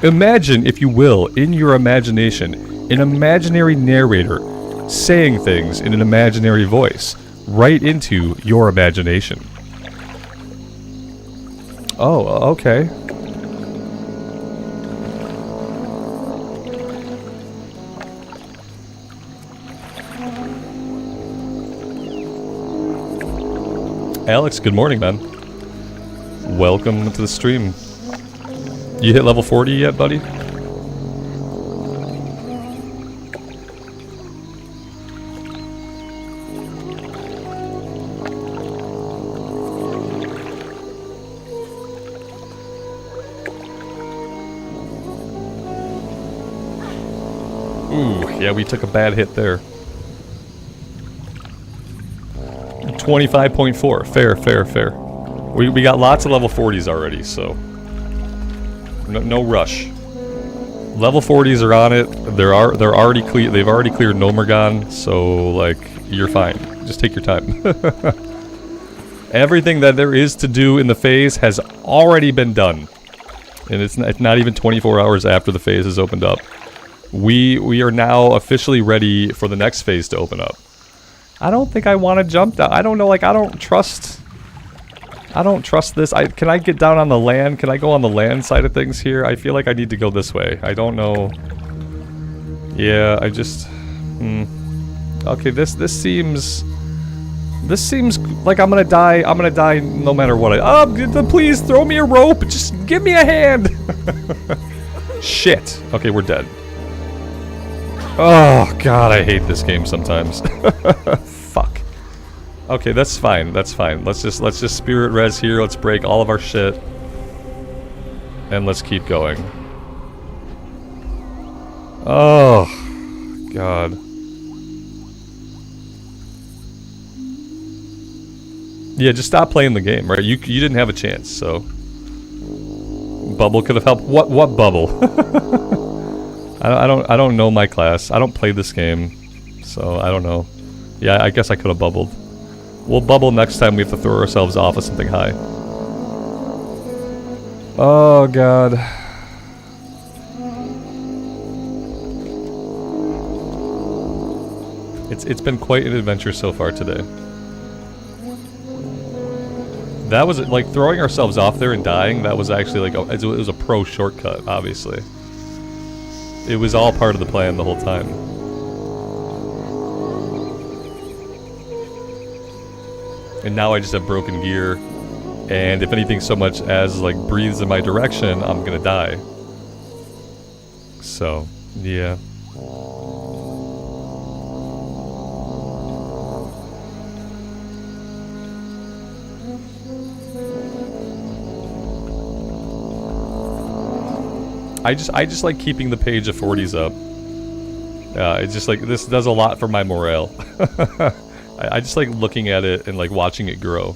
Imagine, if you will, in your imagination, an imaginary narrator saying things in an imaginary voice, right into your imagination. Oh, okay. Alex, good morning, man. Welcome to the stream. You hit level 40 yet, buddy? Ooh, yeah, we took a bad hit there. 25.4. Fair. We got lots of level 40s already, so no rush. Level 40s are on it. They're already clear. They've already cleared Nomergon, so like you're fine. Just take your time. Everything that there is to do in the phase has already been done, and it's not even 24 hours after the phase has opened up. We are now officially ready for the next phase to open up. I don't think I want to jump down. I don't know, like, I don't trust this. Can I get down on the land? Can I go on the land side of things here? I feel like I need to go this way. I don't know. Yeah, I just... Okay, this seems like I'm gonna die. I'm gonna die no matter what. Please throw me a rope. Just give me a hand. Shit. Okay, we're dead. Oh god, I hate this game sometimes. Fuck. Okay, that's fine. That's fine. Let's just spirit res here. Let's break all of our shit, and let's keep going. Oh god. Yeah, just stop playing the game, right? You didn't have a chance, so bubble could have helped. What bubble? I don't know my class. I don't play this game, so I don't know. Yeah, I guess I could have bubbled. We'll bubble next time we have to throw ourselves off of something high. Oh god. It's been quite an adventure so far today. That was like throwing ourselves off there and dying. That was actually like it was a pro shortcut. Obviously, it was all part of the plan the whole time. And now I just have broken gear, and if anything so much as like breathes in my direction, I'm gonna die. So, yeah. I just like keeping the page of 40s up. It's just like, this does a lot for my morale. I just like looking at it and like watching it grow.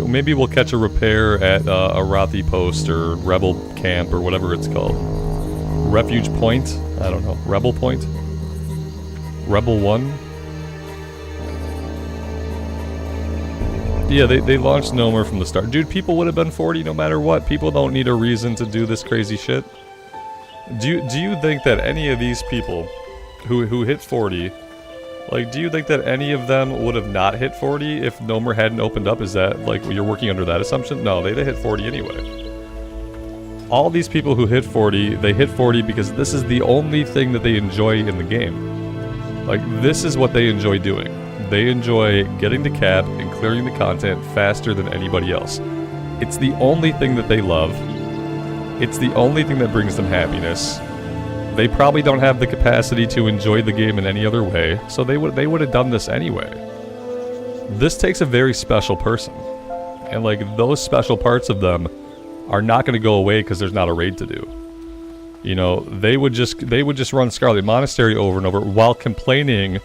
Maybe we'll catch a repair at a Rothi post or Rebel camp or whatever it's called. Refuge Point? I don't know. Rebel Point? Rebel 1? Yeah, they launched Nomer from the start. Dude, people would have been 40 no matter what. People don't need a reason to do this crazy shit. Do you think that any of these people who hit 40... Like, do you think that any of them would have not hit 40 if Nomer hadn't opened up? Is that, like, you're working under that assumption? No, they hit 40 anyway. All these people who hit 40, they hit 40 because this is the only thing that they enjoy in the game. Like, this is what they enjoy doing. They enjoy getting to cap and clearing the content faster than anybody else. It's the only thing that they love. It's the only thing that brings them happiness. They probably don't have the capacity to enjoy the game in any other way, so they would have done this anyway. This takes a very special person, and like those special parts of them are not going to go away because there's not a raid to do. You know, they would just run Scarlet Monastery over and over while complaining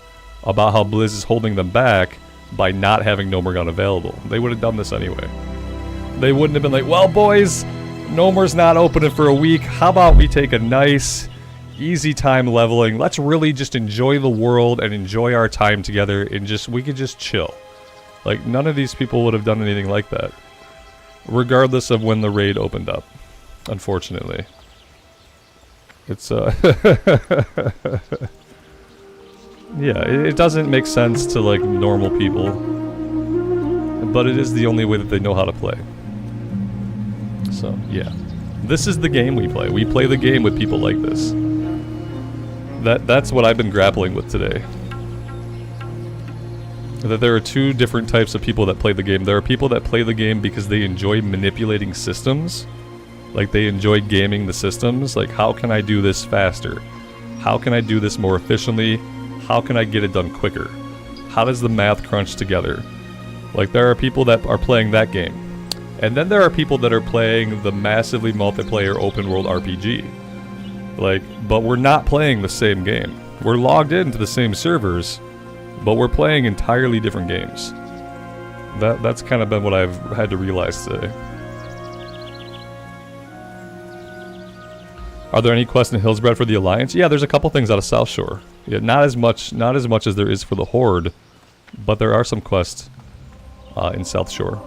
about how Blizz is holding them back by not having Nomer Gun available. They would have done this anyway. They wouldn't have been like, well boys, Nomer's not opening for a week, how about we take a nice easy time leveling. Let's really just enjoy the world and enjoy our time together and we could just chill. Like, none of these people would have done anything like that. Regardless of when the raid opened up. Unfortunately. It's, yeah, it doesn't make sense to, like, normal people. But it is the only way that they know how to play. So, yeah. This is the game we play. We play the game with people like this. That's what I've been grappling with today. That there are two different types of people that play the game. There are people that play the game because they enjoy manipulating systems. Like, they enjoy gaming the systems. Like, how can I do this faster? How can I do this more efficiently? How can I get it done quicker? How does the math crunch together? Like, there are people that are playing that game. And then there are people that are playing the massively multiplayer open world RPG. Like, but we're not playing the same game. We're logged into the same servers, but we're playing entirely different games. That's kind of been what I've had to realize today. Are there any quests in Hillsbred for the Alliance? Yeah, there's a couple things out of South Shore. Yeah, not as much as there is for the Horde, but there are some quests in South Shore.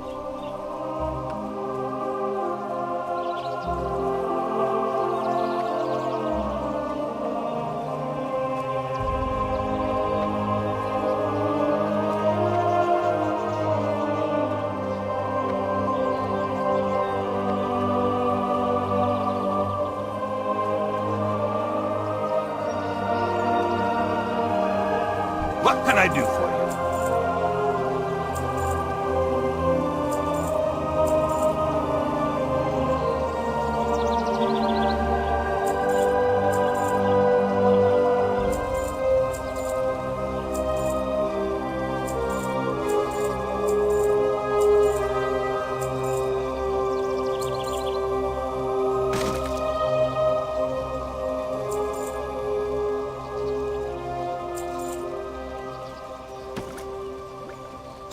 What can I do for you?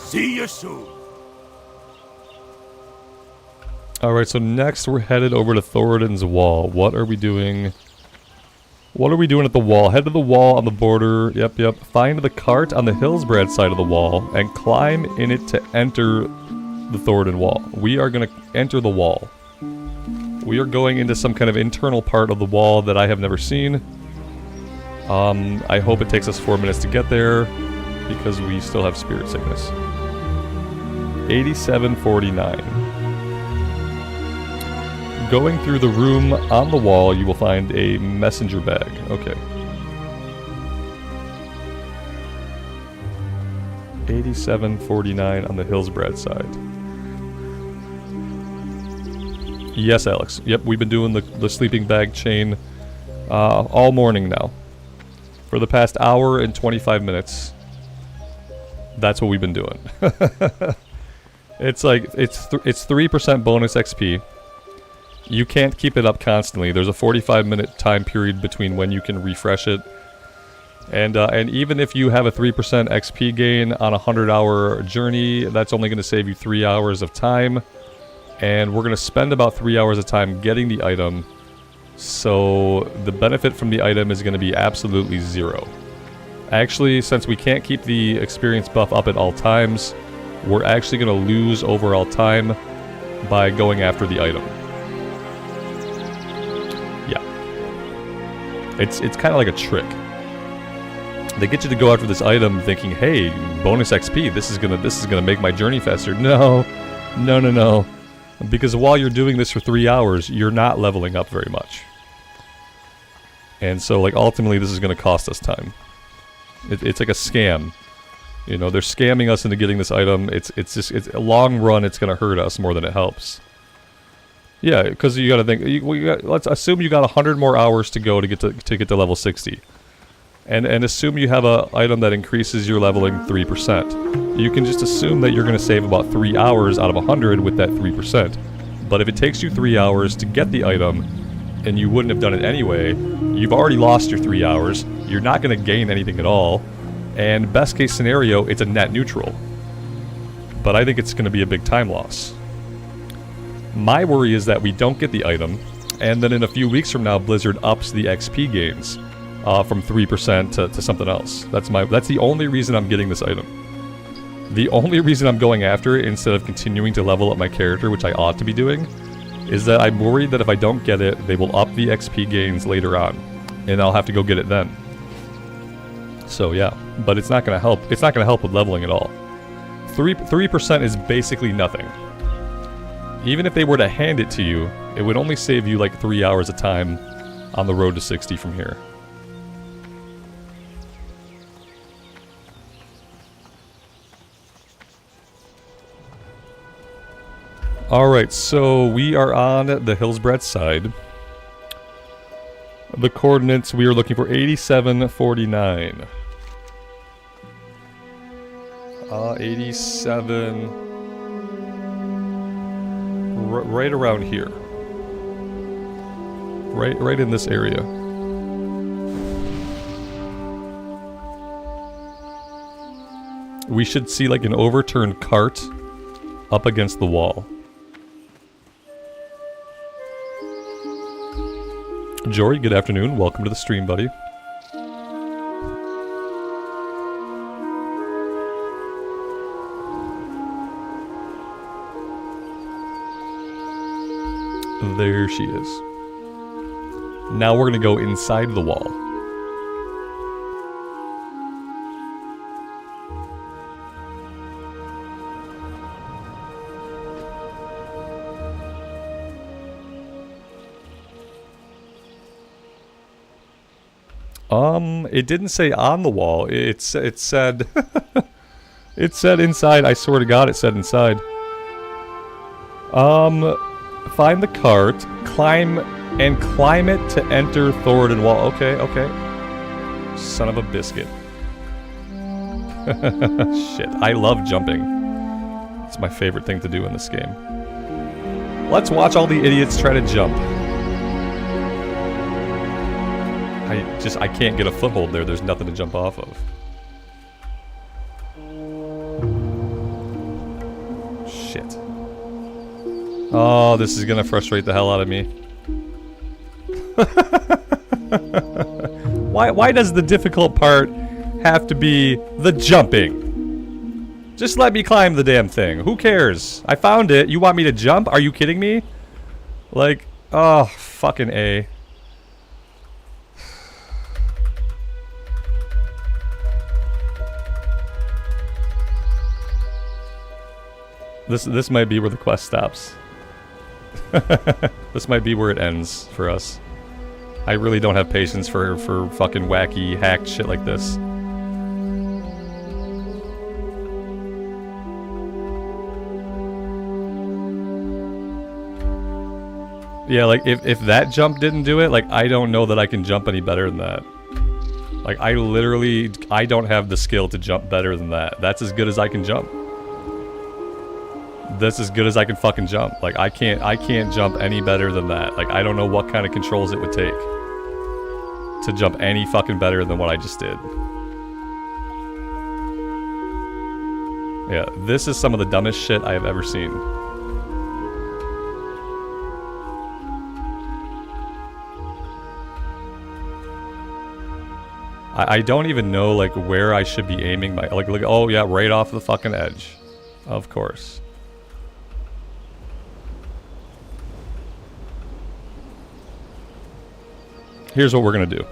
See you soon. Alright, so next we're headed over to Thoradin's wall. What are we doing? What are we doing at the wall? Head to the wall on the border. Yep. Find the cart on the Hillsbrad side of the wall and climb in it to enter the Thoradin wall. We are going to enter the wall. We are going into some kind of internal part of the wall that I have never seen. I hope it takes us 4 minutes to get there because we still have spirit sickness. 8749. Going through the room on the wall, you will find a messenger bag. Okay. 8749 on the Hillsbrad side. Yes, Alex. Yep, we've been doing the sleeping bag chain all morning now. For the past hour and 25 minutes. That's what we've been doing. It's like, it's 3% bonus XP. You can't keep it up constantly. There's a 45-minute time period between when you can refresh it. And even if you have a 3% XP gain on a 100-hour journey, that's only going to save you 3 hours of time. And we're going to spend about 3 hours of time getting the item. So the benefit from the item is going to be absolutely zero. Actually, since we can't keep the experience buff up at all times, we're actually going to lose overall time by going after the item. It's kind of like a trick. They get you to go after this item thinking, hey, bonus XP, this is gonna make my journey faster. No. Because while you're doing this for 3 hours, you're not leveling up very much. And so, like, ultimately this is gonna cost us time. It's like a scam. You know, they're scamming us into getting this item. It's a long run, it's gonna hurt us more than it helps. Yeah, because you gotta think. Let's assume you got 100 more hours to go to get to level 60, and assume you have a item that increases your leveling 3%. You can just assume that you're gonna save about 3 hours out of 100 with that 3%. But if it takes you 3 hours to get the item, and you wouldn't have done it anyway, you've already lost your 3 hours. You're not gonna gain anything at all, and best case scenario, it's a net neutral. But I think it's gonna be a big time loss. My worry is that we don't get the item, and then in a few weeks from now, Blizzard ups the XP gains from 3% to something else. That's the only reason I'm getting this item. The only reason I'm going after it instead of continuing to level up my character, which I ought to be doing, is that I'm worried that if I don't get it, they will up the XP gains later on, and I'll have to go get it then. So yeah, but it's not going to help. It's not going to help with leveling at all. 3% is basically nothing. Even if they were to hand it to you, it would only save you like 3 hours of time on the road to 60 from here. Alright, so we are on the Hillsbrad side. The coordinates, we are looking for 8749. 87... right around here. Right in this area. We should see like an overturned cart up against the wall. Jory, good afternoon. Welcome to the stream, buddy. There she is. Now we're gonna go inside the wall. It didn't say on the wall. It said it said inside. I swear to God, it said inside. Find the cart, climb it to enter Thoradin wall. Okay. Son of a biscuit. Shit, I love jumping. It's my favorite thing to do in this game. Let's watch all the idiots try to jump. I can't get a foothold there. There's nothing to jump off of. shit. Oh, this is gonna frustrate the hell out of me. Why does the difficult part have to be the jumping? Just let me climb the damn thing. Who cares? I found it. You want me to jump? Are you kidding me? Like, oh, fucking A. This might be where the quest stops. This might be where it ends for us. I really don't have patience for fucking wacky hacked shit like this. Yeah, like if that jump didn't do it, like I don't know that I can jump any better than that. Like I don't have the skill to jump better than that. That's as good as I can jump. That's as good as I can fucking jump. Like I can't jump any better than that. Like I don't know what kind of controls it would take to jump any fucking better than what I just did. Yeah, this is some of the dumbest shit I have ever seen. I don't even know like where I should be aiming my like oh yeah, right off the fucking edge. Of course. Here's what we're gonna do.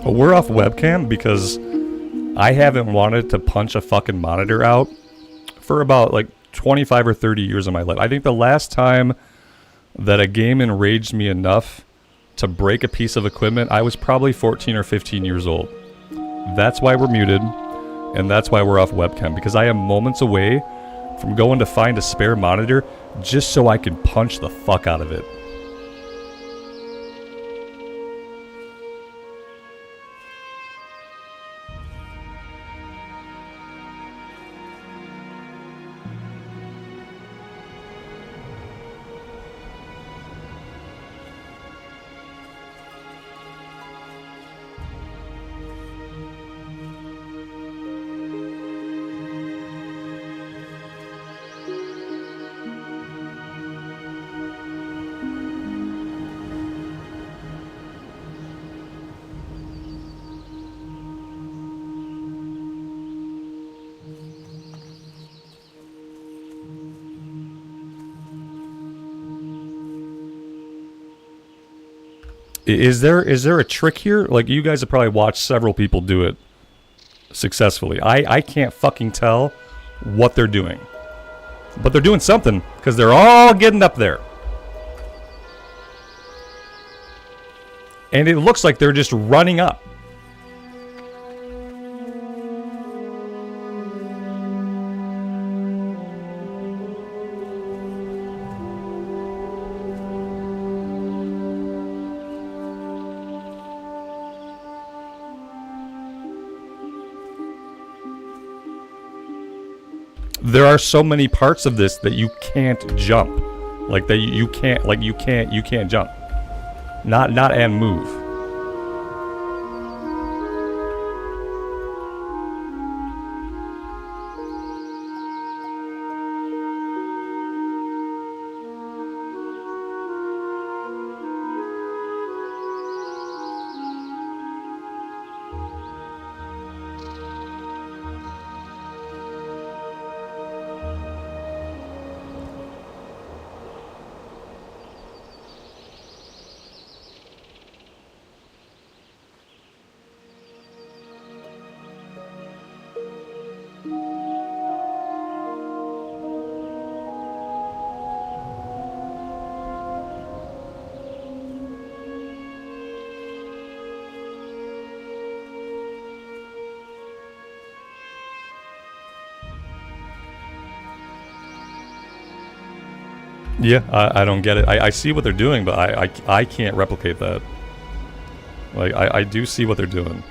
We're off webcam because I haven't wanted to punch a fucking monitor out for about like 25 or 30 years of my life. I think the last time that a game enraged me enough to break a piece of equipment, I was probably 14 or 15 years old. That's why we're muted, and that's why we're off webcam, because I am moments away from going to find a spare monitor just so I can punch the fuck out of it. Is there a trick here? Like, you guys have probably watched several people do it successfully. I can't fucking tell what they're doing. But they're doing something, because they're all getting up there. And it looks like they're just running up. There are so many parts of this that you can't jump. Like that you can't jump. Not and move. Yeah, I don't get it. I see what they're doing, but I can't replicate that. Like, I do see what they're doing.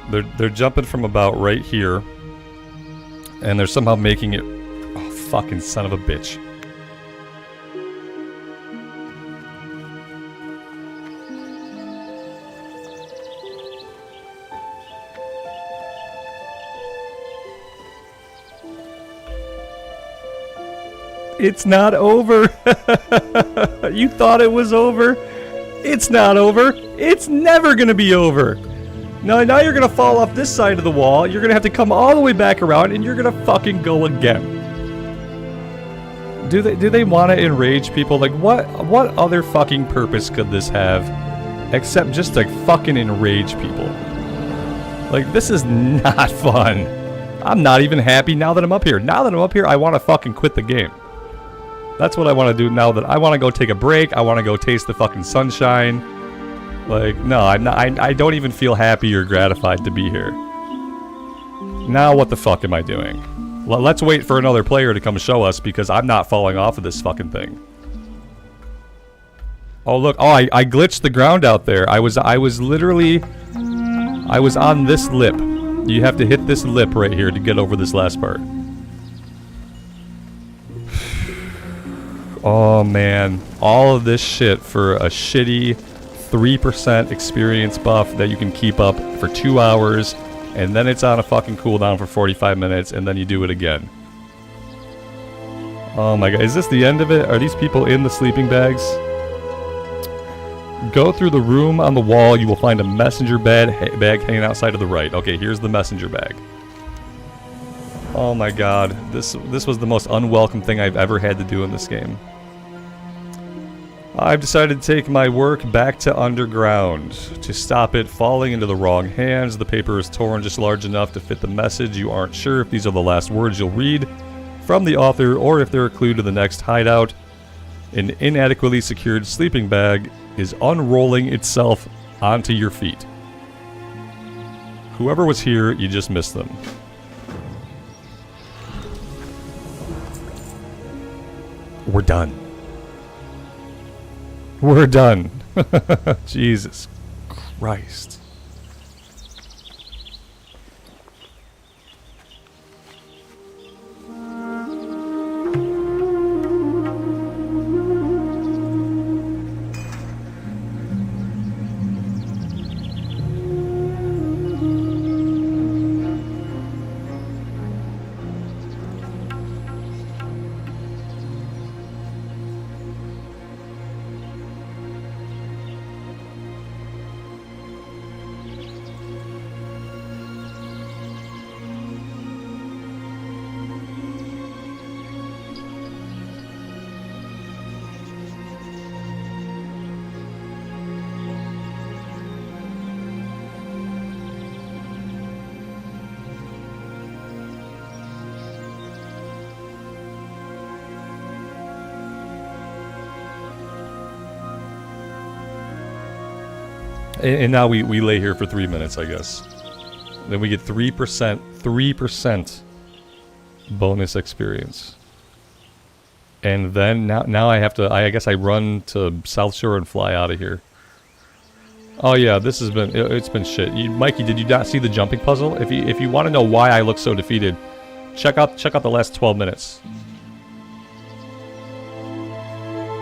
They're jumping from about right here, and they're somehow making it... Oh, fucking son of a bitch. It's not over. You thought it was over? It's not over. It's never gonna be over. Now you're gonna fall off this side of the wall. You're gonna have to come all the way back around, and you're gonna fucking go again. Do they want to enrage people? Like, what other fucking purpose could this have, except just to fucking enrage people? Like, this is not fun. I'm not even happy now that I'm up here. Now that I'm up here, I want to fucking quit the game. That's what I want to do now. That I want to go take a break. I want to go taste the fucking sunshine. Like, no, I don't even feel happy or gratified to be here. Now what the fuck am I doing? Let's wait for another player to come show us, because I'm not falling off of this fucking thing. Oh look, oh I glitched the ground out there. I was literally on this lip. You have to hit this lip right here to get over this last part. Oh man, all of this shit for a shitty 3% experience buff that you can keep up for 2 hours, and then it's on a fucking cooldown for 45 minutes, and then you do it again. Oh my god, is this the end of it? Are these people in the sleeping bags? Go through the room on the wall, you will find a messenger bag hanging outside to the right. Okay, here's the messenger bag. Oh my god, this was the most unwelcome thing I've ever had to do in this game. I've decided to take my work back to underground. To stop it falling into the wrong hands, the paper is torn just large enough to fit the message. You aren't sure if these are the last words you'll read from the author, or if they're a clue to the next hideout. An inadequately secured sleeping bag is unrolling itself onto your feet. Whoever was here, you just missed them. We're done. We're done. Jesus Christ. And now we lay here for 3 minutes, I guess. Then we get 3% bonus experience. And then now I have to, I guess I run to South Shore and fly out of here. Oh yeah, this has been, it's been shit. Mikey, did you not see the jumping puzzle? If you want to know why I look so defeated, check out the last 12 minutes.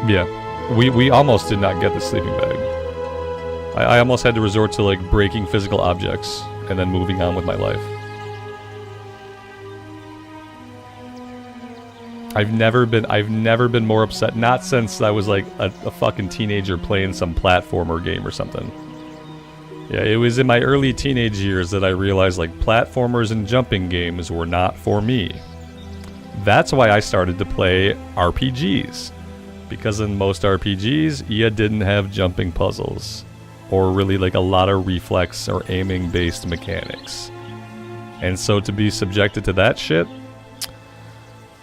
Yeah, we almost did not get the sleeping bag. I almost had to resort to like breaking physical objects and then moving on with my life. I've never been more upset. Not since I was like a fucking teenager playing some platformer game or something. Yeah, it was in my early teenage years that I realized like platformers and jumping games were not for me. That's why I started to play RPGs. Because in most RPGs, you didn't have jumping puzzles. Or really like a lot of reflex or aiming based mechanics. And so to be subjected to that shit,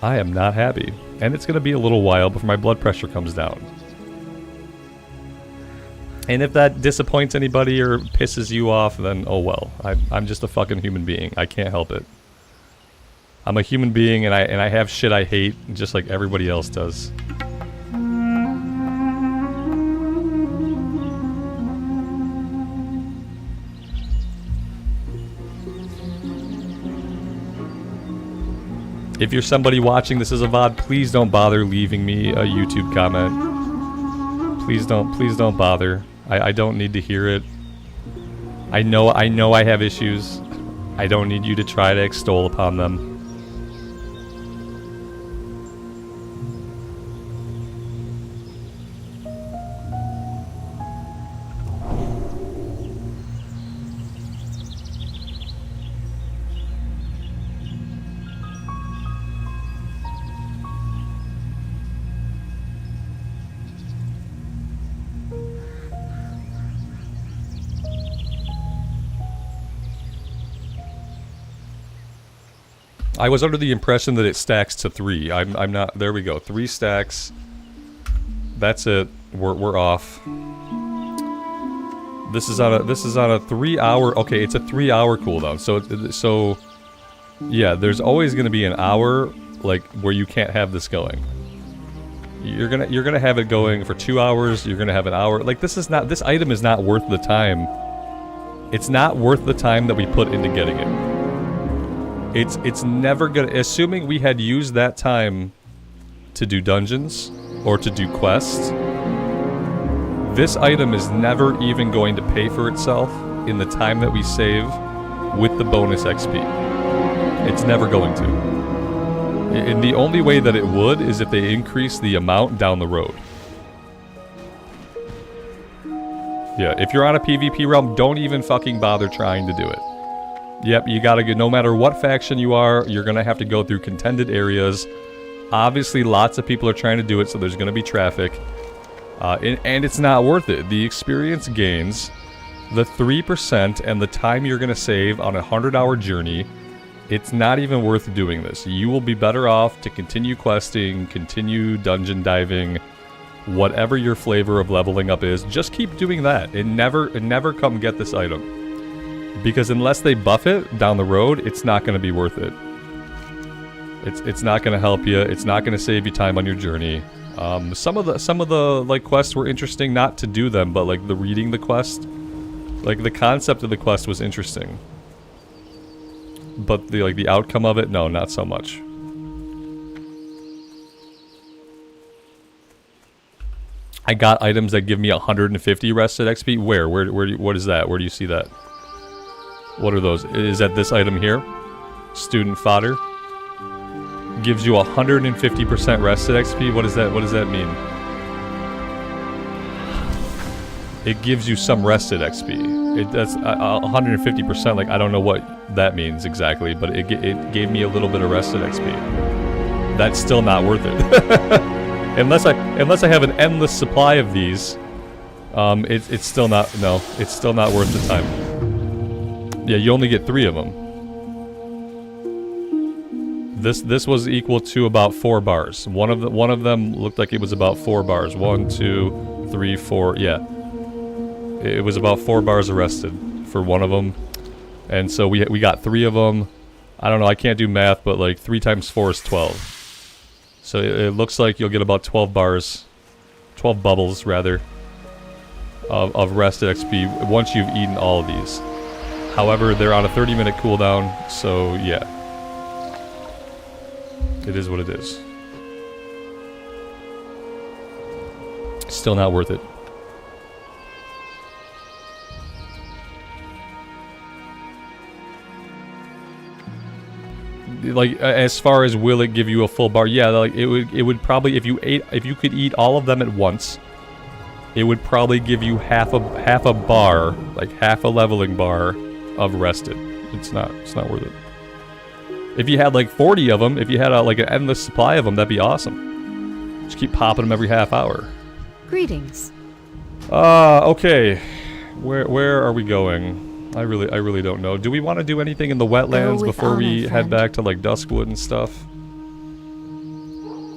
I am not happy. And it's going to be a little while before my blood pressure comes down. And if that disappoints anybody or pisses you off, then oh well. I'm just a fucking human being. I can't help it. I'm a human being and I have shit I hate just like everybody else does. If you're somebody watching this as a VOD, please don't bother leaving me a YouTube comment. Please don't bother. I don't need to hear it. I know I have issues. I don't need you to try to extol upon them. I was under the impression that it stacks to 3. I'm not. There we go. 3 stacks. That's it. We're off. This is on a 3-hour. Okay, it's a 3-hour cooldown. So yeah, there's always going to be an hour like where you can't have this going. You're gonna have it going for 2 hours. You're gonna have an hour. Like this item is not worth the time. It's not worth the time that we put into getting it. It's never gonna, assuming we had used that time to do dungeons or to do quests, this item is never even going to pay for itself in the time that we save with the bonus XP. It's never going to. And the only way that it would is if they increase the amount down the road. Yeah, if you're on a PvP realm, don't even fucking bother trying to do it. Yep, you gotta go, no matter what faction you are, you're gonna have to go through contended areas. Obviously, lots of people are trying to do it, so there's gonna be traffic. And it's not worth it. The experience gains, the 3%, and the time you're gonna save on a 100-hour journey, it's not even worth doing this. You will be better off to continue questing, continue dungeon diving, whatever your flavor of leveling up is, just keep doing that, and never come get this item. Because unless they buff it down the road, it's not going to be worth it. It's not gonna help you. It's not gonna save you time on your journey. Some of the like quests were interesting, not to do them, but like the reading the quest, like the concept of the quest was interesting. But the outcome of it, no, not so much. I got items that give me 150 rested XP. Where? What is that? Where do you see that? What are those? Is that this item here? Student fodder. Gives you 150% rested XP. What does that mean? It gives you some rested XP. That's 150%. Like, I don't know what that means exactly, but it gave me a little bit of rested XP. That's still not worth it. Unless I have an endless supply of these, it's still not, no, it's still not worth the time. Yeah, you only get 3 of them. This was equal to about 4 bars. One of them looked like it was about 4 bars. 1, 2, 3, 4. Yeah, it was about 4 bars arrested for one of them, and so we got 3 of them. I don't know. I can't do math, but like 3 times 4 is 12. So it looks like you'll get about 12 bars, 12 bubbles rather, of rested XP once you've eaten all of these. However, they're on a 30-minute cooldown, so yeah. It is what it is. Still not worth it. Like, as far as will it give you a full bar, yeah, like it would probably, if you could eat all of them at once, it would probably give you half a bar, like half a leveling bar of rested. It's not worth it. If you had like 40 of them, if you had like an endless supply of them, that'd be awesome. Just keep popping them every half hour. Greetings. Okay. Where are we going? I really don't know. Do we want to do anything in the wetlands before we head back to like Duskwood and stuff?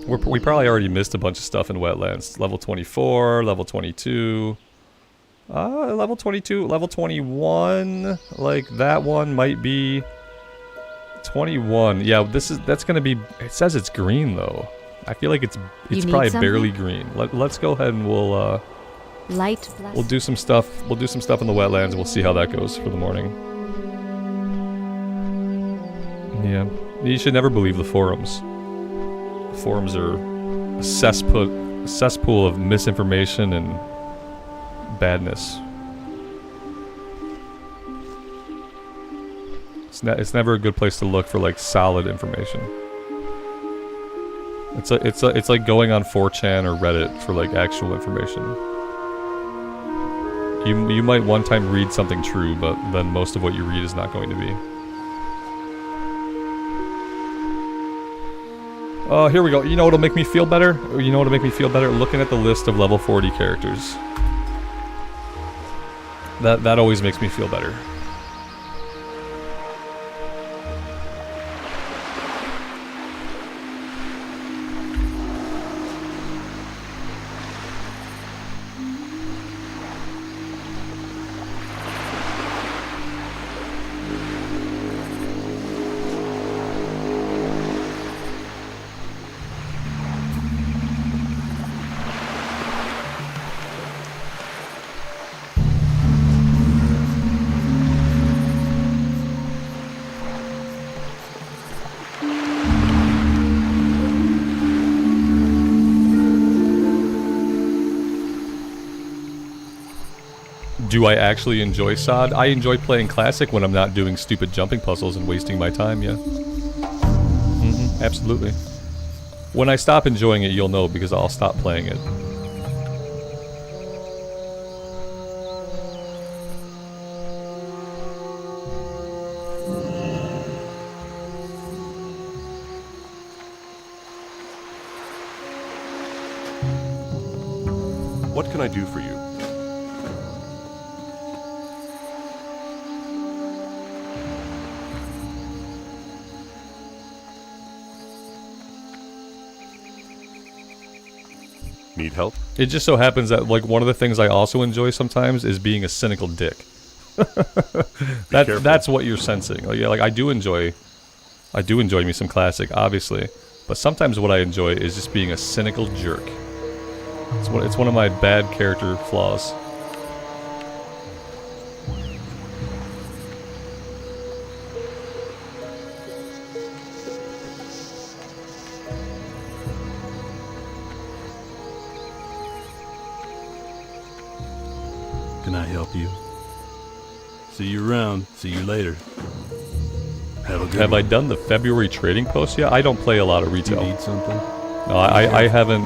We probably already missed a bunch of stuff in wetlands. Level 24, level 22. Level 22, level 21. Like that one might be 21. Yeah, that's gonna be. It says it's green though. I feel like it's probably barely green. Let's go ahead and we'll we'll do some stuff. We'll do some stuff in the wetlands. We'll see how that goes for the morning. Yeah, you should never believe the forums. The forums are a cesspool of misinformation and badness. It's never a good place to look for like solid information. It's like going on 4chan or Reddit for like actual information. You might one time read something true, but then most of what you read is not going to be. Here we go. You know what'll make me feel better? You know what'll make me feel better? Looking at the list of level 40 characters. That always makes me feel better. Do I actually enjoy SOD? I enjoy playing Classic when I'm not doing stupid jumping puzzles and wasting my time, yeah. Absolutely. When I stop enjoying it, you'll know because I'll stop playing it. What can I do for you? Need help? It just so happens that like one of the things I also enjoy sometimes is being a cynical dick. That's what you're sensing. Like, yeah, like I do enjoy I do enjoy me some classic, obviously. But sometimes what I enjoy is just being a cynical jerk. It's one of my bad character flaws. Can I help you? See you around. See you later. Have a good Have one. I done the February trading post yet? I don't play a lot of You retail. need something? No, I haven't.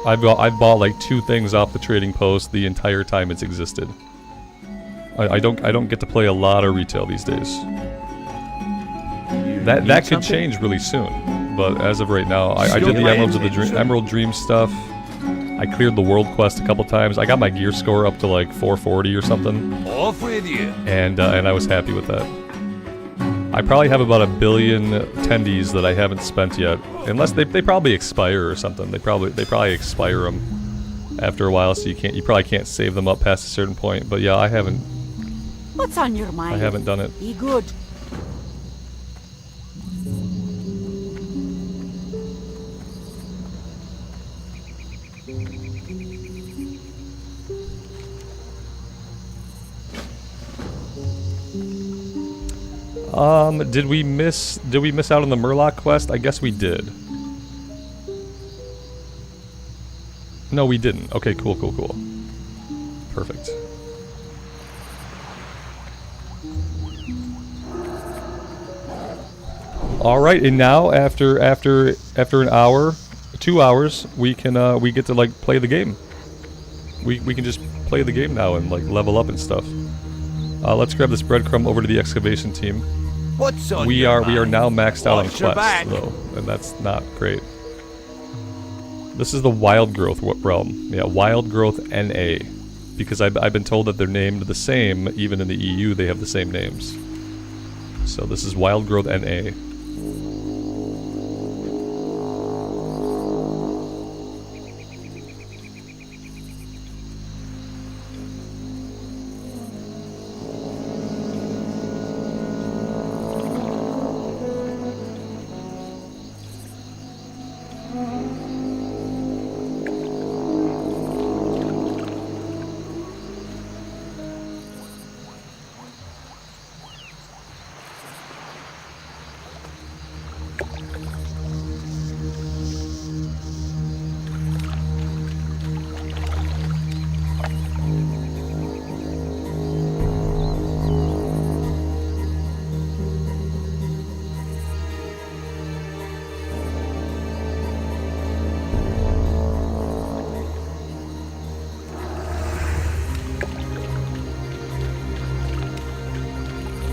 I've bought like 2 things off the trading post the entire time it's existed. I don't get to play a lot of retail these days. That could something? change really soon, but as of right now, I Still did the playing Emeralds of the it, sure. Emerald Dream stuff. I cleared the world quest a couple times. I got my gear score up to like 440 or something, Off with you. and I was happy with that. I probably have about 1 billion tendies that I haven't spent yet, unless they probably expire or something. They probably expire them after a while, so you probably can't save them up past a certain point. But yeah, I haven't What's on your mind? done it. Be good. Did we miss out on the Murloc quest? I guess we did. No, we didn't. Okay, cool. Perfect. All right, and now after an hour, 2 hours, we get to like play the game. We can just play the game now and like level up and stuff. Let's grab this breadcrumb over to the excavation team. What's on We your are mind? now maxed out on Watch your back. quests though, and that's not great. This is the Wildgrowth realm. Yeah, Wildgrowth NA, because I've been told that they're named the same. Even in the EU, they have the same names. So this is Wildgrowth NA.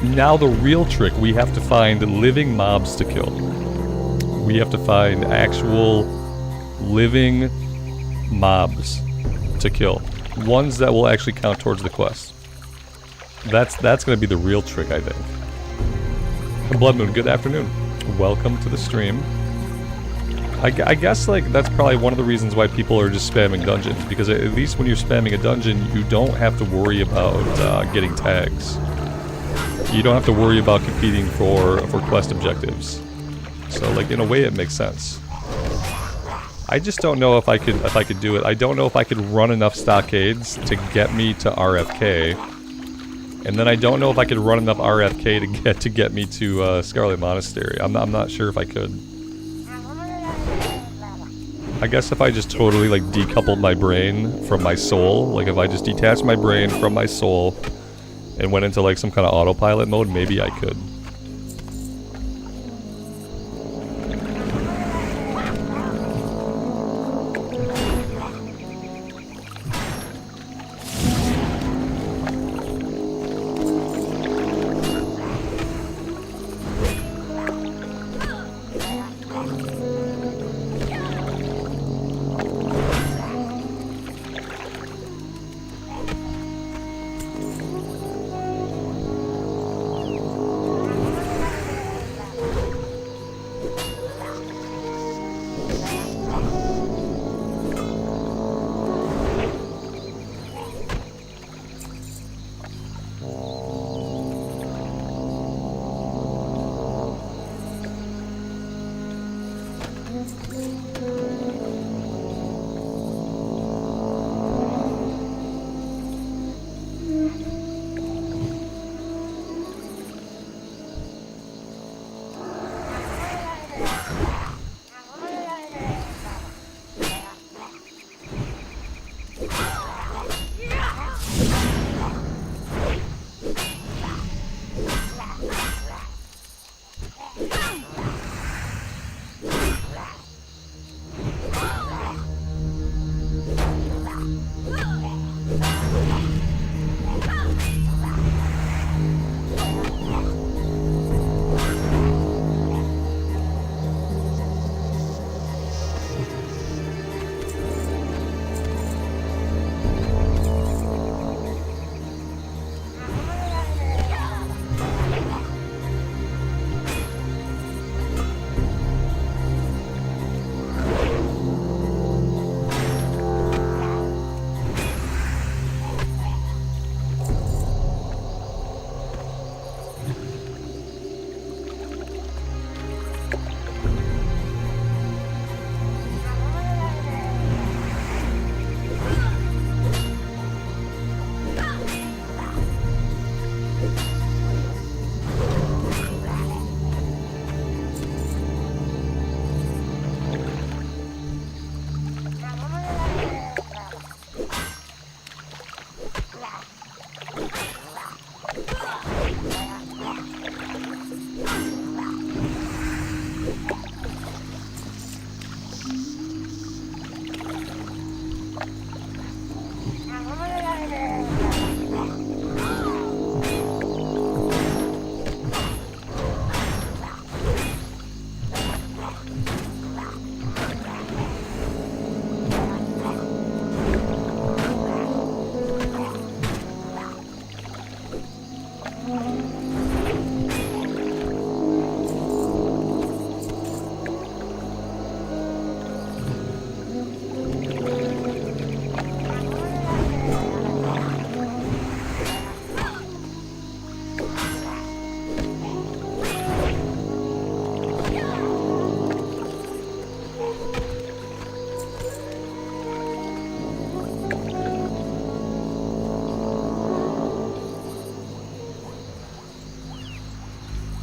Now the real trick, we have to find living mobs to kill. We have to find actual living mobs to kill. Ones that will actually count towards the quest. That's going to be the real trick, I think. Blood Moon, good afternoon. Welcome to the stream. I guess like that's probably one of the reasons why people are just spamming dungeons, because at least when you're spamming a dungeon, you don't have to worry about getting tags. You don't have to worry about competing for quest objectives. So like in a way it makes sense. I just don't know if I could do it. I don't know if I could run enough stockades to get me to RFK. And then I don't know if I could run enough RFK to get me to Scarlet Monastery. I'm not sure if I could. I guess if I just totally like decoupled my brain from my soul, like if I just detached my brain from my soul and went into like some kind of autopilot mode, maybe I could.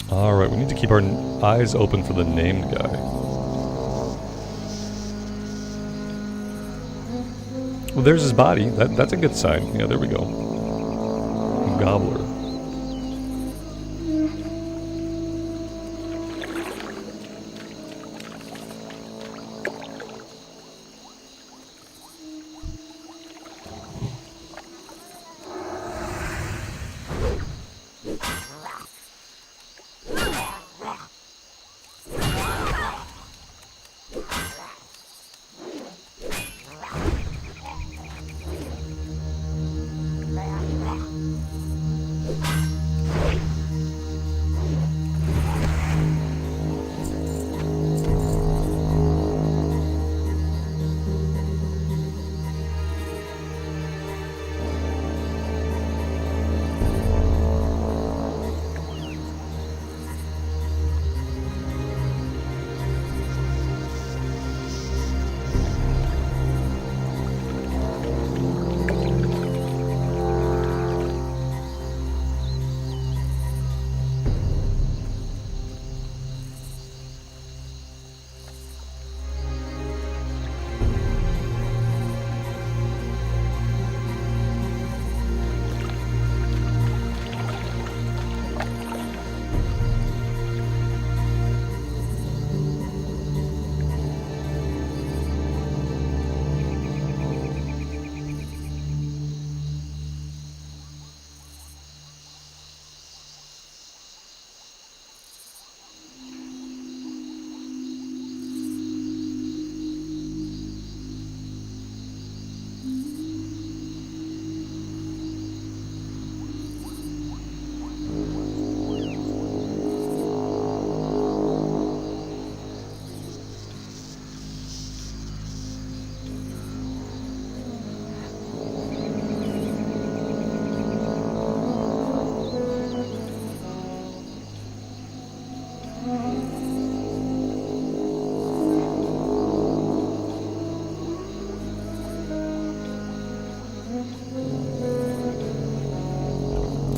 Alright, we need to keep our eyes open for the named guy. Well, there's his body. That's a good sign. Yeah, there we go. Gobbler.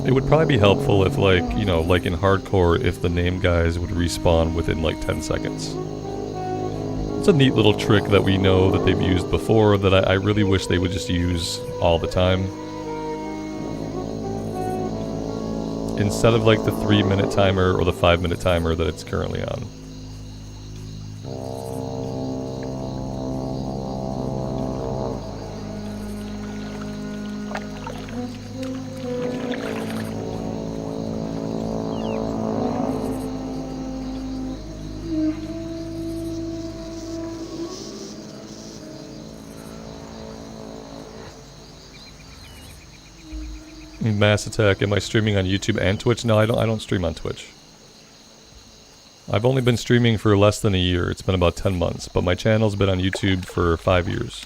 It would probably be helpful if, like, you know, like in hardcore, if the name guys would respawn within like 10 seconds. It's a neat little trick that we know that they've used before that I really wish they would just use all the time. Instead of like the 3-minute timer or the 5-minute timer that it's currently on. Mass Attack, am I streaming on YouTube and Twitch? No, I don't stream on Twitch. I've only been streaming for less than a year. It's been about 10 months, but my channel's been on YouTube for 5 years.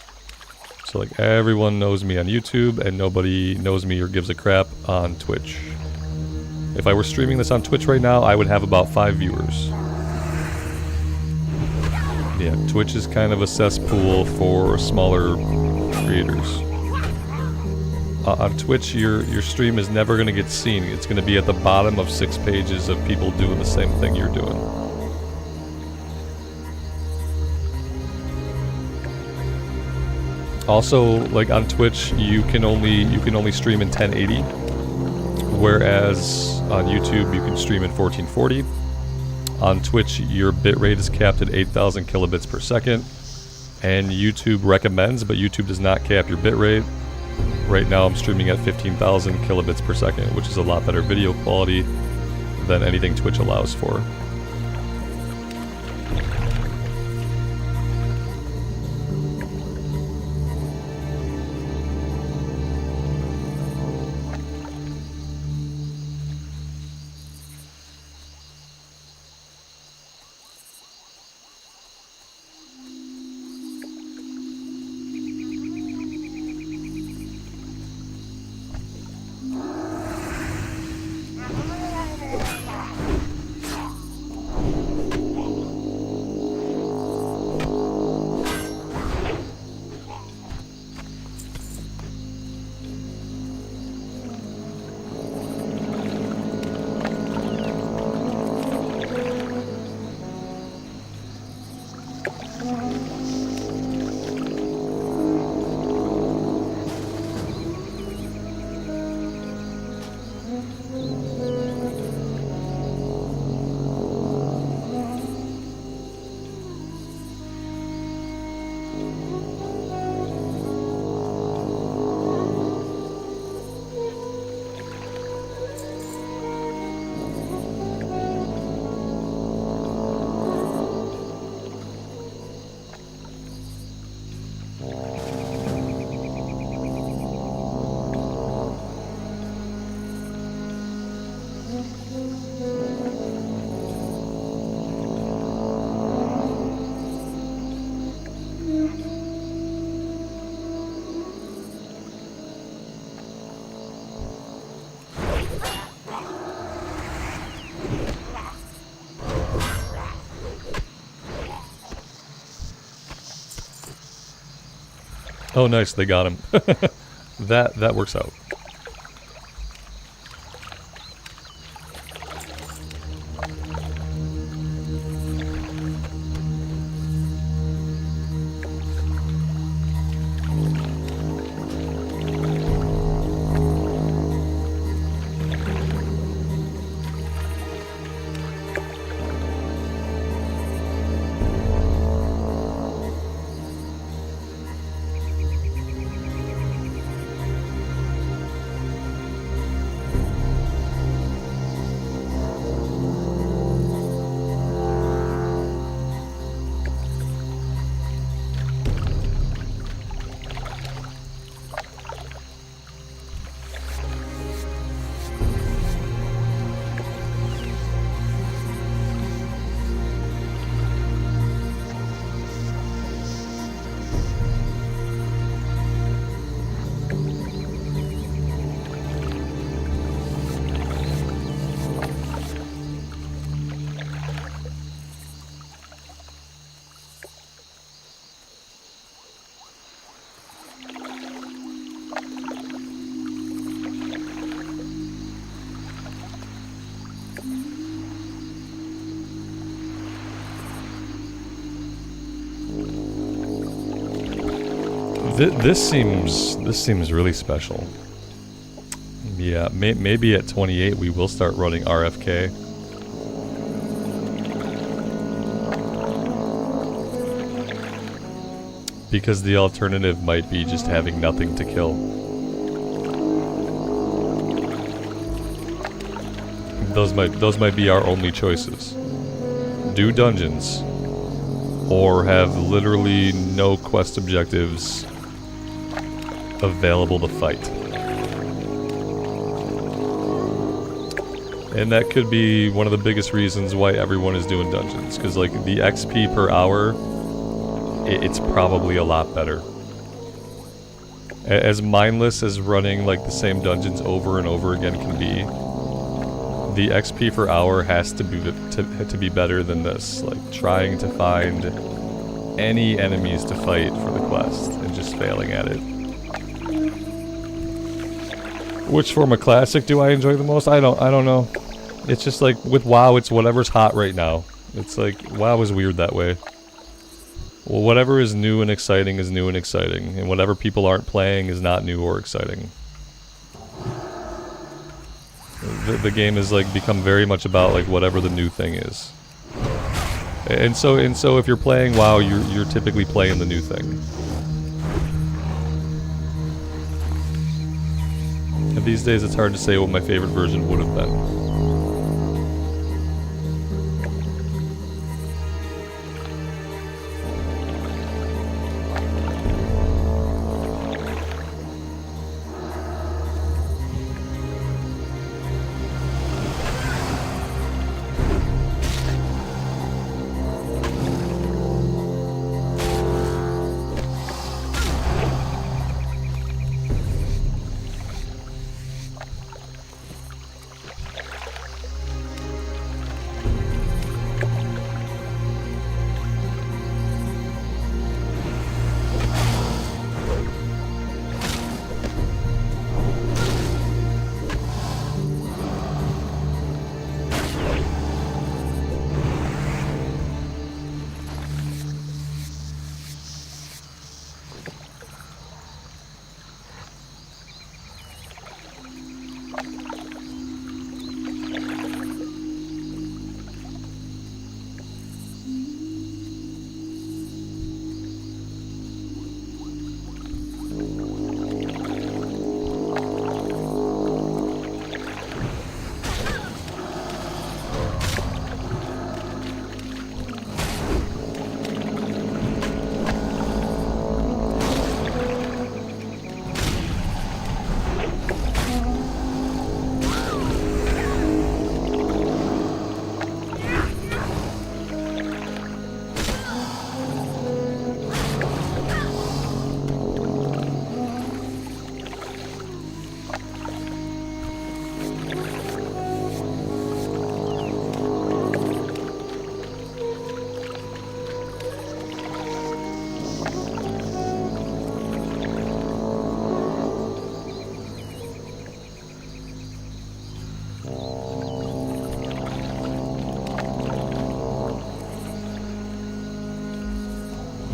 So like everyone knows me on YouTube and nobody knows me or gives a crap on Twitch. If I were streaming this on Twitch right now, I would have about 5 viewers. Yeah, Twitch is kind of a cesspool for smaller creators. On Twitch, your stream is never going to get seen. It's going to be at the bottom of 6 pages of people doing the same thing you're doing. Also, like on Twitch, you can only stream in 1080, whereas on YouTube you can stream in 1440. On Twitch, your bitrate is capped at 8,000 kilobits per second, and YouTube recommends, but YouTube does not cap your bitrate. Right now I'm streaming at 15,000 kilobits per second, which is a lot better video quality than anything Twitch allows for. Oh nice, they got him. That works out. This seems really special. Yeah, maybe at 28 we will start running RFK. Because the alternative might be just having nothing to kill. Those might be our only choices. Do dungeons, or have literally no quest objectives available to fight. And that could be one of the biggest reasons why everyone is doing dungeons, because like the XP per hour, it's probably a lot better. As mindless as running like the same dungeons over and over again can be, the XP per hour has to be better than this. Like trying to find any enemies to fight for the quest and just failing at it. Which form of classic do I enjoy the most? I don't know. It's just like with WoW, it's whatever's hot right now. It's like WoW is weird that way. Well, whatever is new and exciting is new and exciting, and whatever people aren't playing is not new or exciting. The game has like become very much about like whatever the new thing is. And so if you're playing WoW, you're typically playing the new thing. And these days it's hard to say what my favorite version would have been.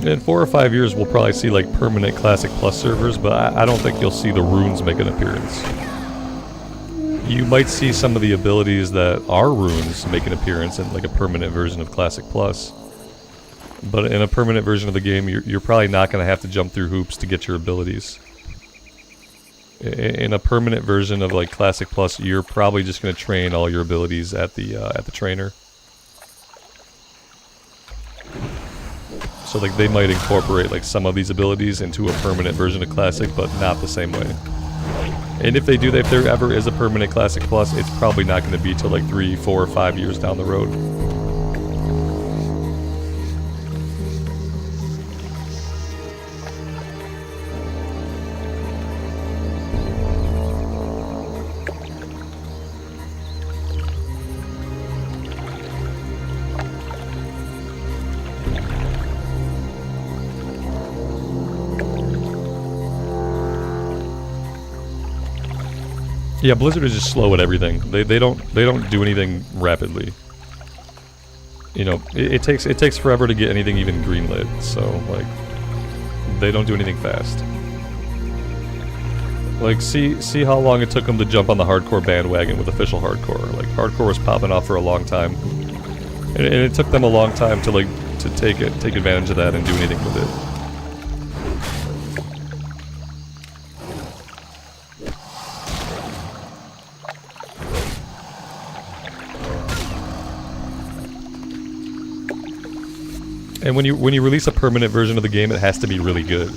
In 4 or 5 years, we'll probably see like permanent Classic Plus servers, but I don't think you'll see the runes make an appearance. You might see some of the abilities that are runes make an appearance in like a permanent version of Classic Plus. But in a permanent version of the game, you're probably not going to have to jump through hoops to get your abilities. In a permanent version of like Classic Plus, you're probably just going to train all your abilities at the trainer. So like they might incorporate like some of these abilities into a permanent version of Classic, but not the same way. And if they do that, if there ever is a permanent Classic Plus, it's probably not going to be till like 3, 4, or 5 years down the road. Yeah, Blizzard is just slow at everything. They don't do anything rapidly. You know, it takes forever to get anything even greenlit. So like, They don't do anything fast. Like, see how long it took them to jump on the hardcore bandwagon with official hardcore. Like, hardcore was popping off for a long time, and it took them a long time to take advantage of that and do anything with it. And when you release a permanent version of the game, it has to be really good.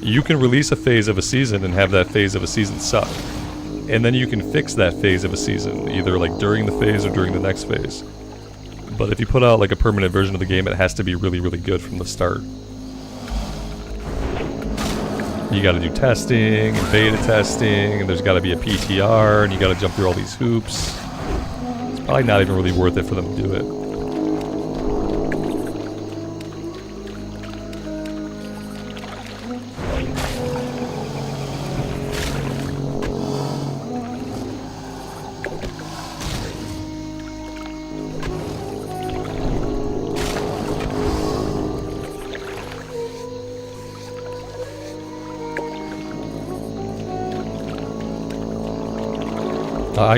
You can release a phase of a season and have that phase of a season suck. And then you can fix that phase of a season, either like during the phase or during the next phase. But if you put out like a permanent version of the game, it has to be really, really good from the start. You gotta do testing and beta testing, and there's gotta be a PTR, and you gotta jump through all these hoops. It's probably not even really worth it for them to do it.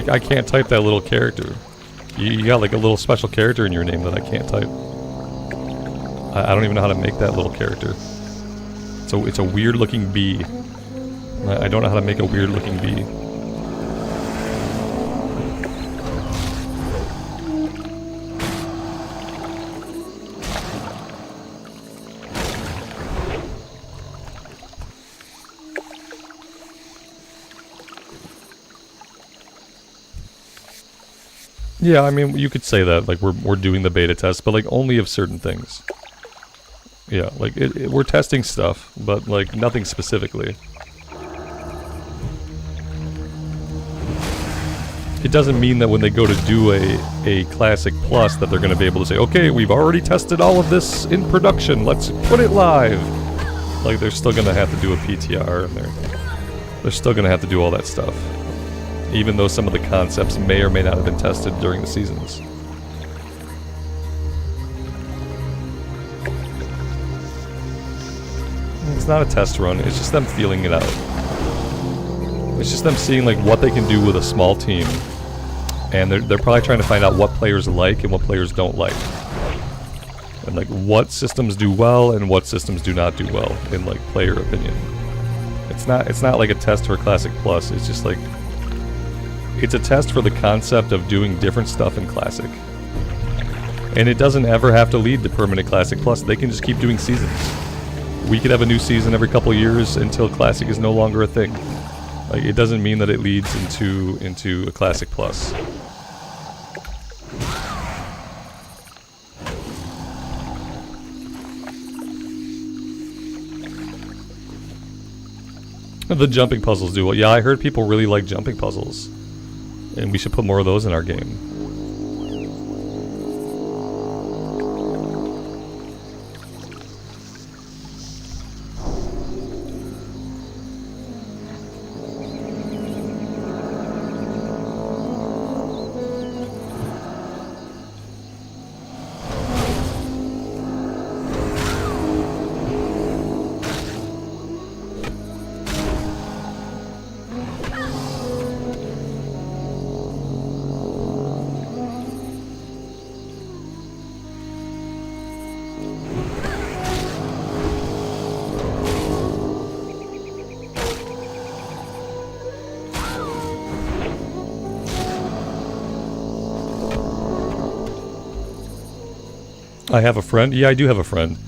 I can't type that little character. You got like a little special character in your name that I can't type. I don't even know how to make that little character. So it's a weird looking bee. I don't know how to make a weird looking bee. Yeah, I mean, you could say that, like, we're doing the beta test, but, like, only of certain things. Yeah, like, we're testing stuff, but, like, nothing specifically. It doesn't mean that when they go to do a Classic Plus that they're going to be able to say, okay, we've already tested all of this in production, let's put it live! Like, they're still going to have to do a PTR, and they're still going to have to do all that stuff. Even though some of the concepts may or may not have been tested during the seasons. It's not a test run, it's just them feeling it out. It's just them seeing like what they can do with a small team. And they're probably trying to find out what players like and what players don't like. And like what systems do well and what systems do not do well in like player opinion. It's not like a test for Classic Plus, it's just like it's a test for the concept of doing different stuff in Classic. And it doesn't ever have to lead to permanent Classic Plus, they can just keep doing seasons. We could have a new season every couple of years until Classic is no longer a thing. Like, it doesn't mean that it leads into a Classic Plus. The jumping puzzles do well. Yeah, I heard people really like jumping puzzles. And we should put more of those in our game. I have a friend? Yeah, I do have a friend.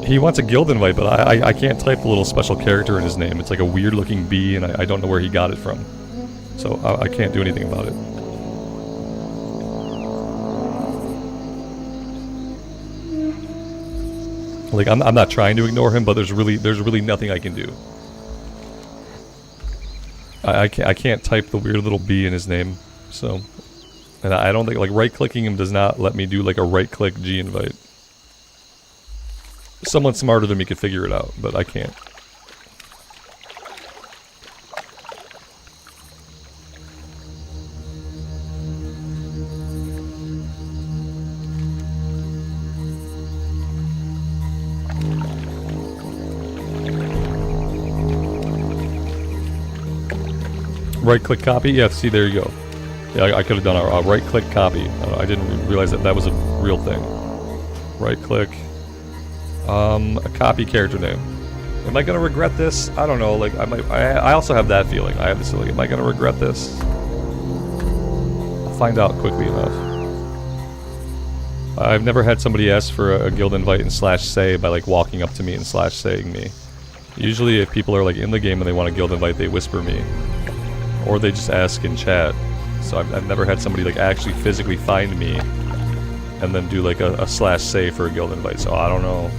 He wants a guild invite, but I can't type the little special character in his name. It's like a weird looking bee, and I don't know where he got it from. So I can't do anything about it. Like, I'm not trying to ignore him, but there's really nothing I can do. I can't type the weird little bee in his name, so... And I don't think, like, right-clicking him does not let me do, like, a right-click G-invite. Someone smarter than me could figure it out, but I can't. Right-click copy? Yeah, see, there you go. Yeah, I could have done a right-click copy. I didn't realize that was a real thing. Right-click. A copy character name. Am I gonna regret this? I don't know. Like, I also have that feeling. I have this feeling. Am I gonna regret this? I'll find out quickly enough. I've never had somebody ask for a guild invite and /say by like walking up to me and /saying me. Usually, if people are like in the game and they want a guild invite, they whisper me, or they just ask in chat. So I've never had somebody like actually physically find me and then do like a /say for a guild invite. So I don't know.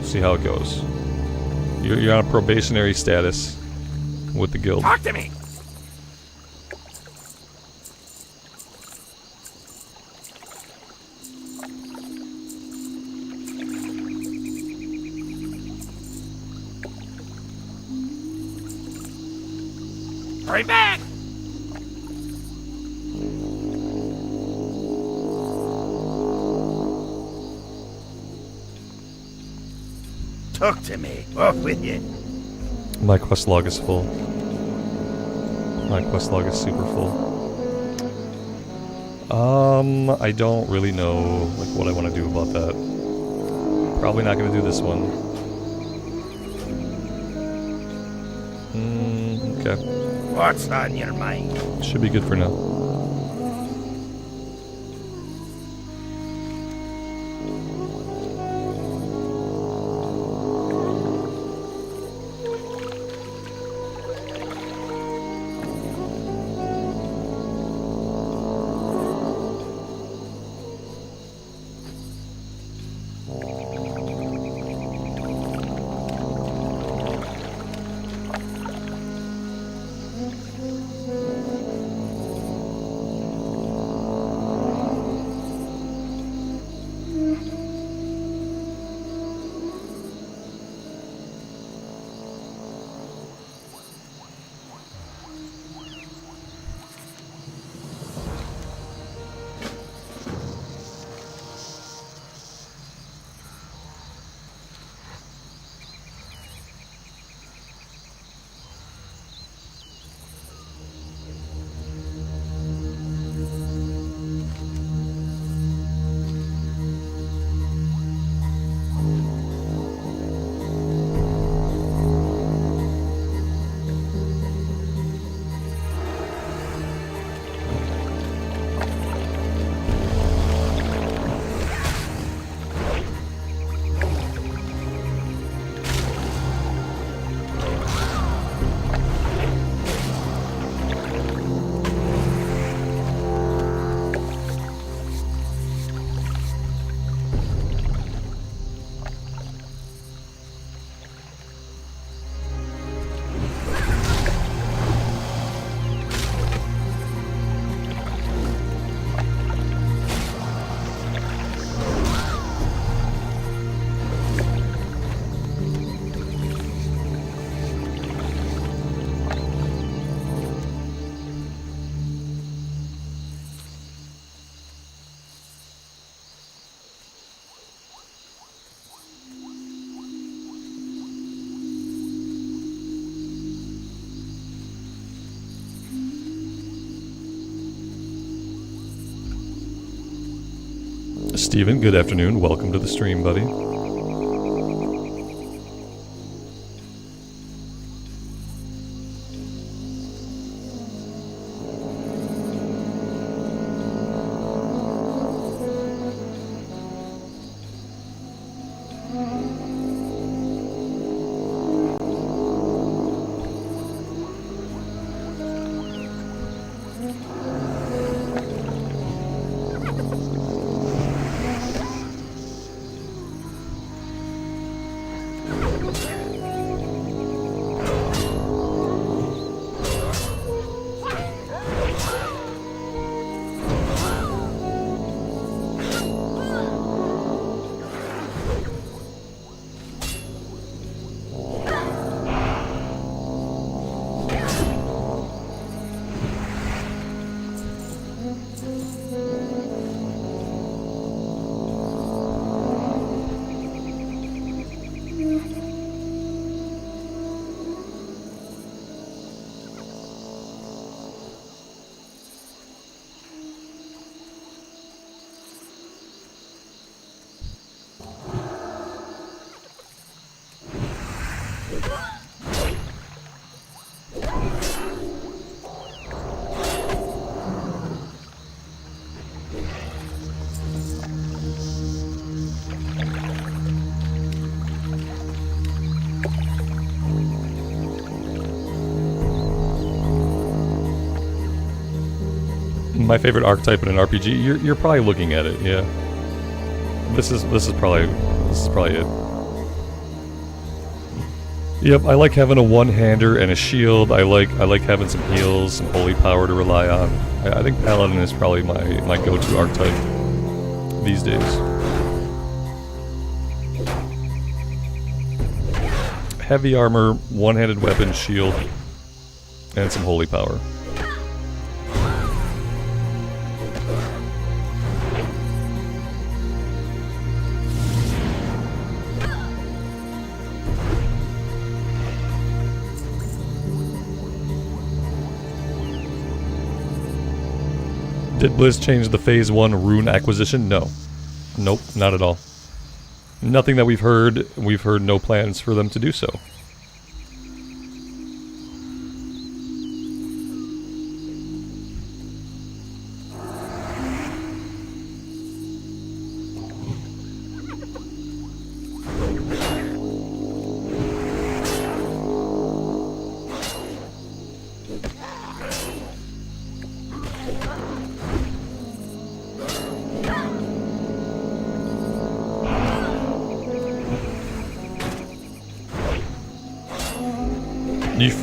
See how it goes. You're on a probationary status with the guild. Talk to me! Hurry back! Talk to me. Off with you. My quest log is full. My quest log is super full. I don't really know like what I want to do about that. Probably not going to do this one. Okay. What's on your mind? Should be good for now. Steven, good afternoon. Welcome to the stream, buddy. my favorite archetype in an RPG, you're probably looking at it, yeah. This is probably it. Yep, I like having a one-hander and a shield. I like having some heals, some holy power to rely on. I think Paladin is probably my go-to archetype these days. Heavy armor, one-handed weapon, shield, and some holy power. Did Blizz change the Phase 1 rune acquisition? No. Nope, not at all. Nothing that we've heard no plans for them to do so.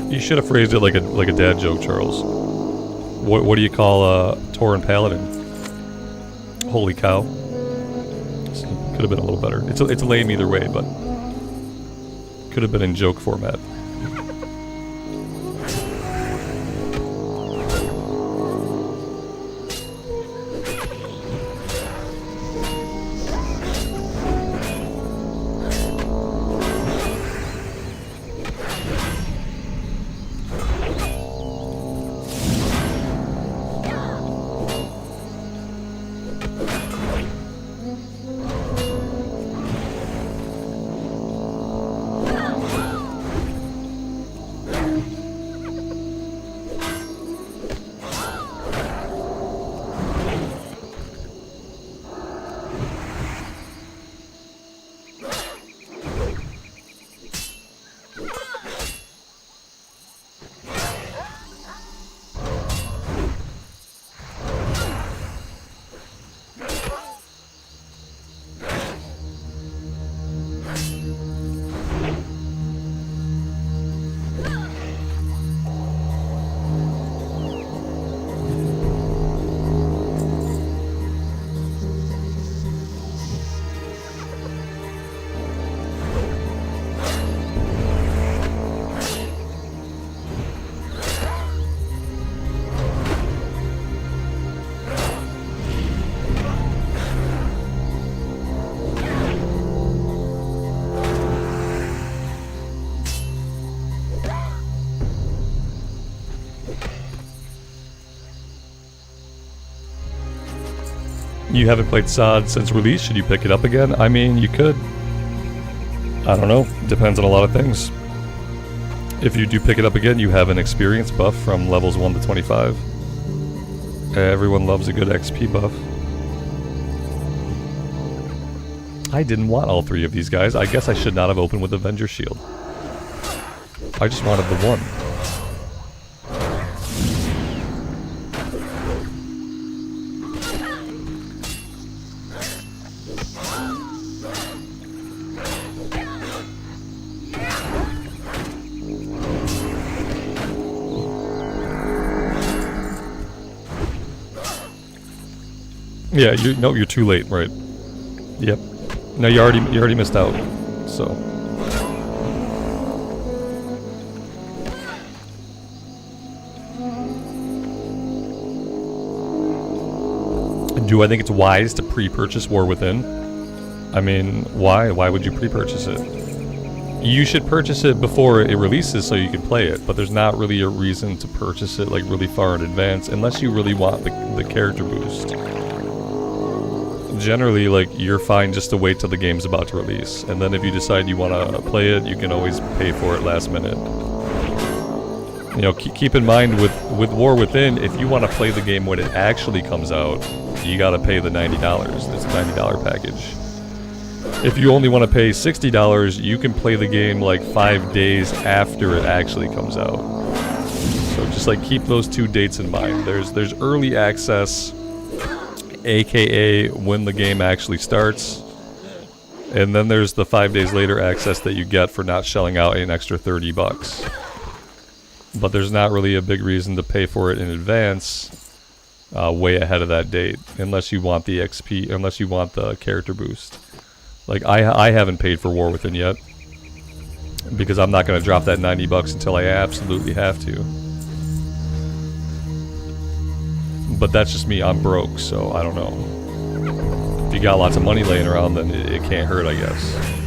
You should have phrased it like a dad joke, Charles. What do you call Tauren Paladin? Holy cow. Could have been a little better. It's lame either way, but could have been in joke format. You haven't played SOD since release, should you pick it up again? I mean, you could. I don't know, depends on a lot of things. If you do pick it up again, you have an experience buff from levels 1 to 25. Everyone loves a good XP buff. I didn't want all three of these guys. I guess I should not have opened with Avenger Shield. I just wanted the one. Yeah, you're too late, right? Yep. No, you already missed out. So. Do I think it's wise to pre-purchase War Within? I mean, why? Why would you pre-purchase it? You should purchase it before it releases so you can play it, but there's not really a reason to purchase it like really far in advance unless you really want the character boost. Generally, like, you're fine just to wait till the game's about to release, and then if you decide you want to play it, you can always pay for it last minute. You know, keep in mind with War Within, if you want to play the game when it actually comes out, you gotta pay the $90. It's a $90 package. If you only want to pay $60, you can play the game like 5 days after it actually comes out. So So just like keep those 2 dates in mind. There's early access, aka when the game actually starts, and then there's the 5 days later access that you get for not shelling out an extra $30. But there's not really a big reason to pay for it in advance, way ahead of that date, unless you want the XP, unless you want the character boost. Like I haven't paid for War Within yet, because I'm not going to drop that $90 until I absolutely have to. But that's just me, I'm broke, so I don't know. If you got lots of money laying around, then it can't hurt, I guess.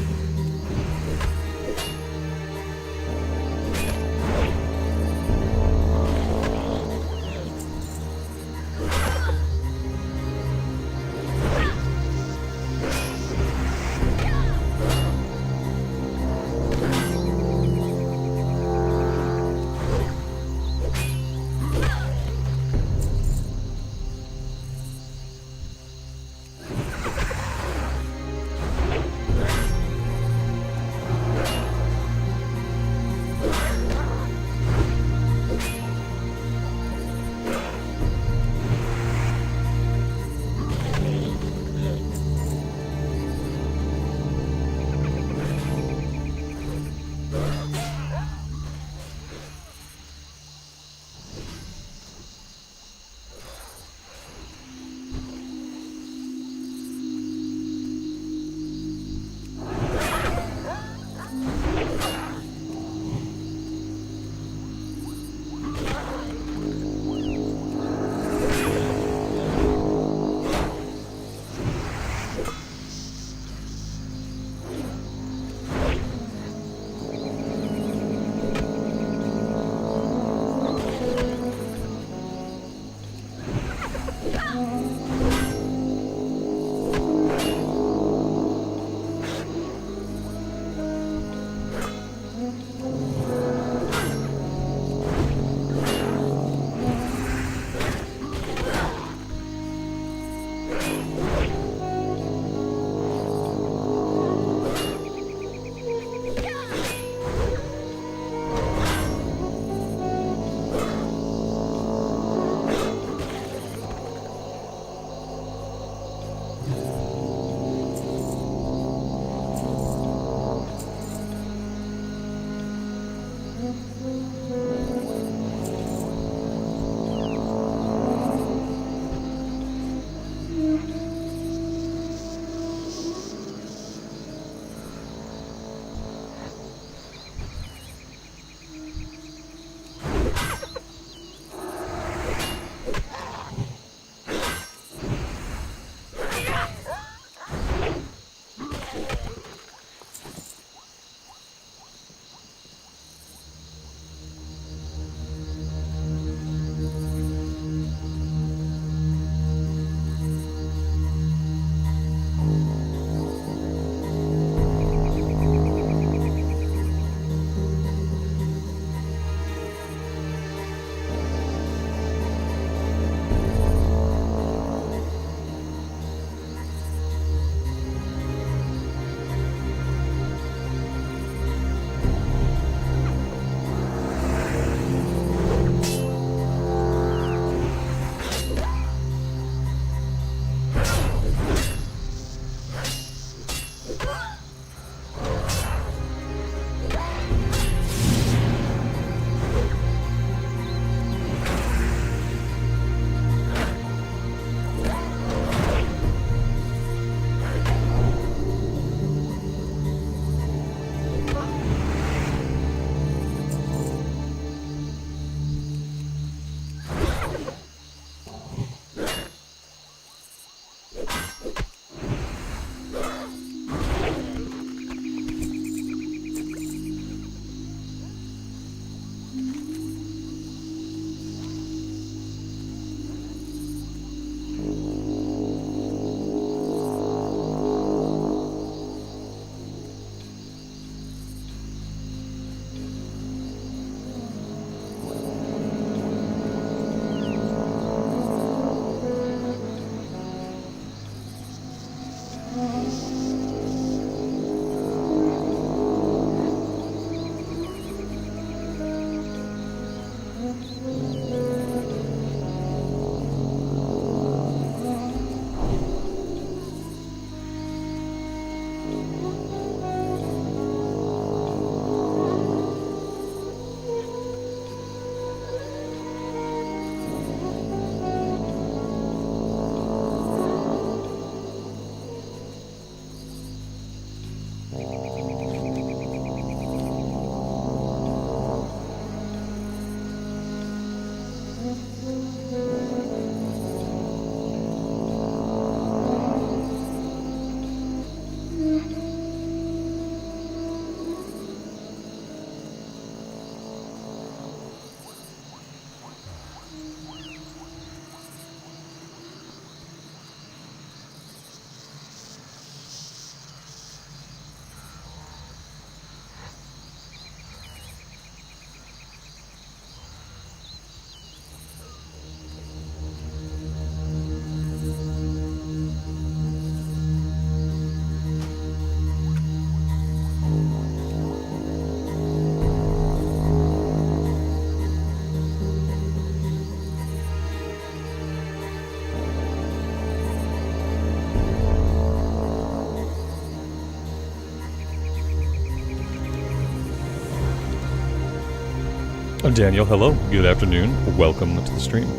Daniel, hello. Good afternoon. Welcome to the stream.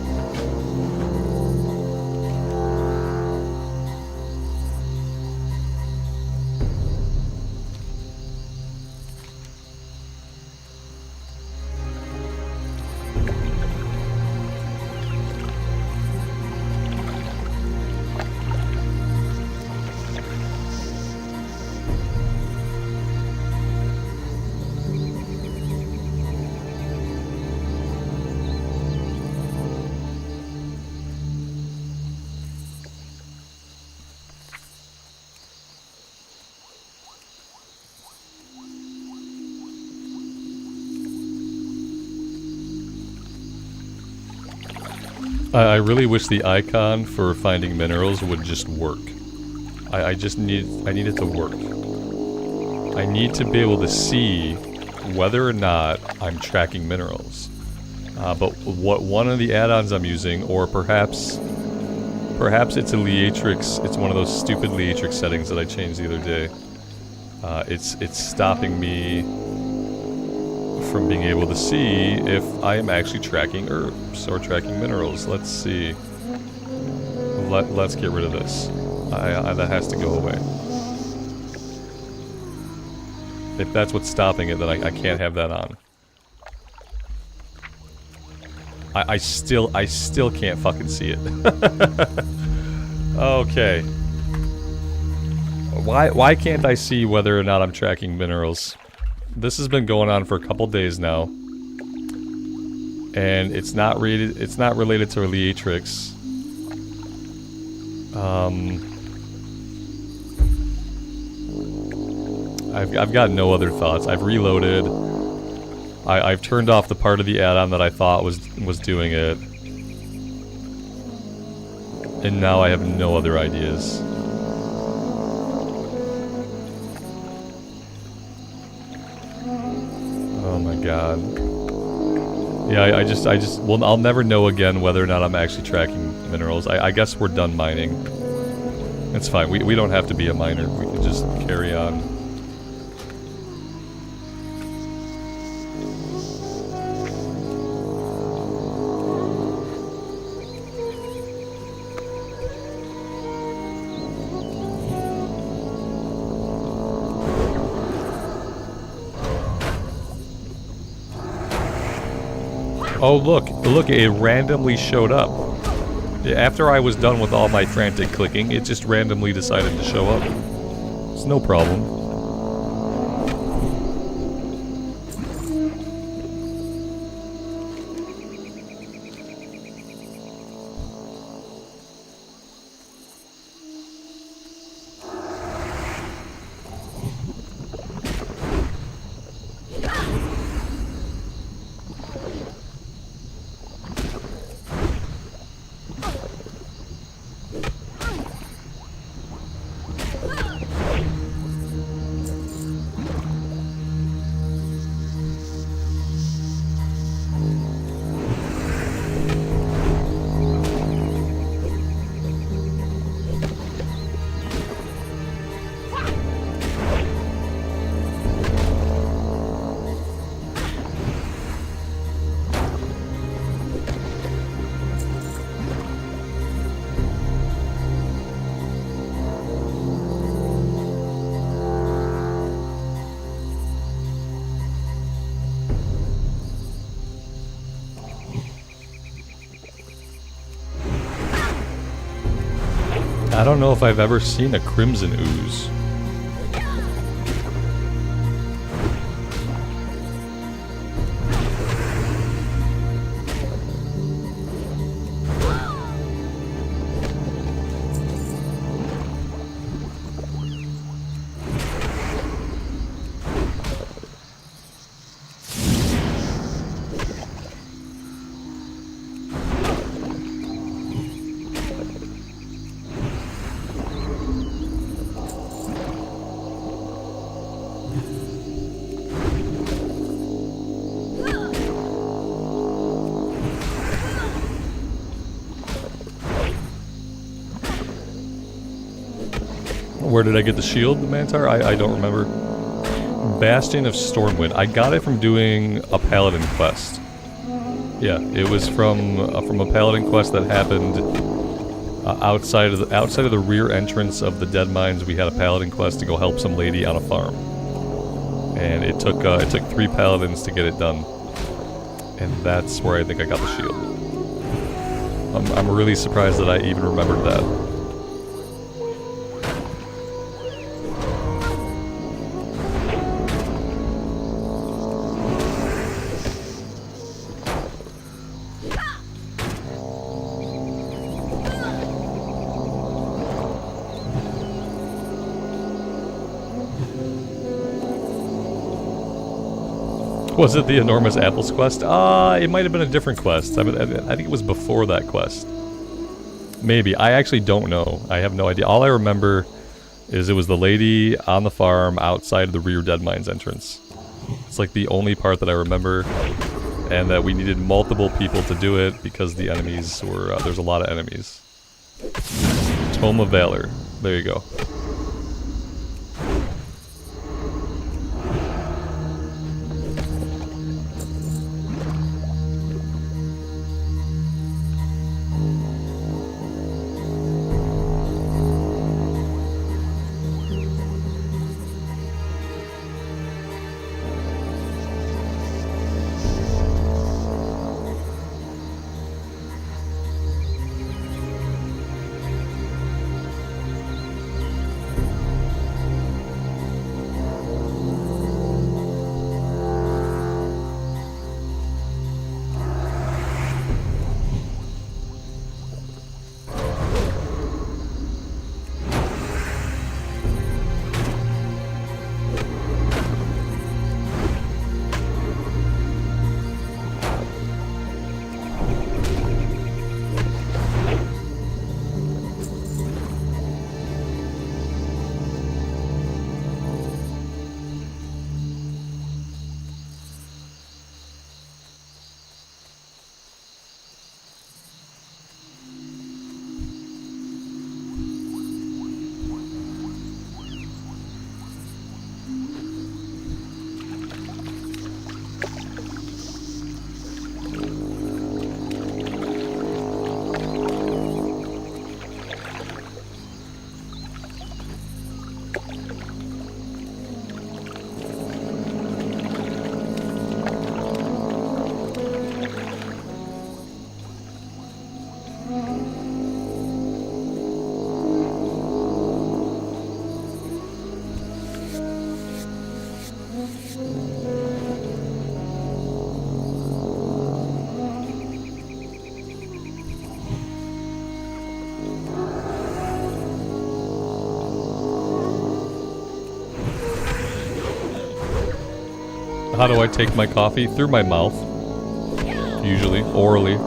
I really wish the icon for finding minerals would just work. I need it to work. I need to be able to see whether or not I'm tracking minerals. But what one of the add-ons I'm using, or perhaps it's a Leatrix, it's one of those stupid Leatrix settings that I changed the other day. It's stopping me from being able to see if I am actually tracking herbs or tracking minerals. Let's see. Let's get rid of this. That has to go away. If that's what's stopping it, then I can't have that on. I still can't fucking see it. Okay. Why can't I see whether or not I'm tracking minerals? This has been going on for a couple days now, and it's not related to Leatrix. I've got no other thoughts. I've reloaded. I've turned off the part of the add-on that I thought was doing it, and now I have no other ideas. Oh my god. Yeah, well, I'll never know again whether or not I'm actually tracking minerals. I guess we're done mining. It's fine, we don't have to be a miner, we can just carry on. Oh look, it randomly showed up. After I was done with all my frantic clicking, it just randomly decided to show up. It's no problem. I don't know if I've ever seen a crimson ooze. Where did I get the shield, the Mantar? I don't remember. Bastion of Stormwind. I got it from doing a Paladin quest. Yeah, it was from a Paladin quest that happened outside of the rear entrance of the Dead Mines. We had a Paladin quest to go help some lady on a farm, and it took 3 Paladins to get it done, and that's where I think I got the shield. I'm really surprised that I even remembered that. Was it the Enormous Apples quest? It might have been a different quest. I think it was before that quest. Maybe. I actually don't know. I have no idea. All I remember is it was the lady on the farm outside of the rear Dead Mines entrance. It's like the only part that I remember, and that we needed multiple people to do it because the enemies were, there's a lot of enemies. Tome of Valor. There you go. How do I take my coffee? Through my mouth. Usually. Orally.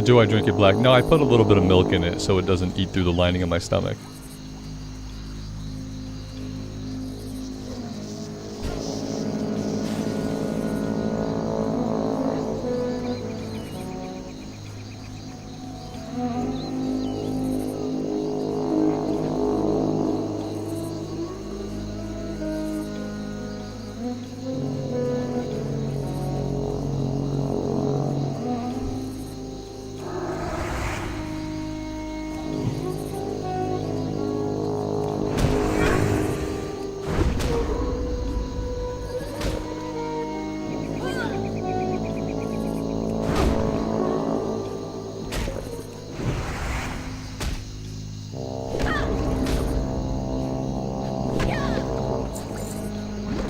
Do I drink it black? No, I put a little bit of milk in it so it doesn't eat through the lining of my stomach.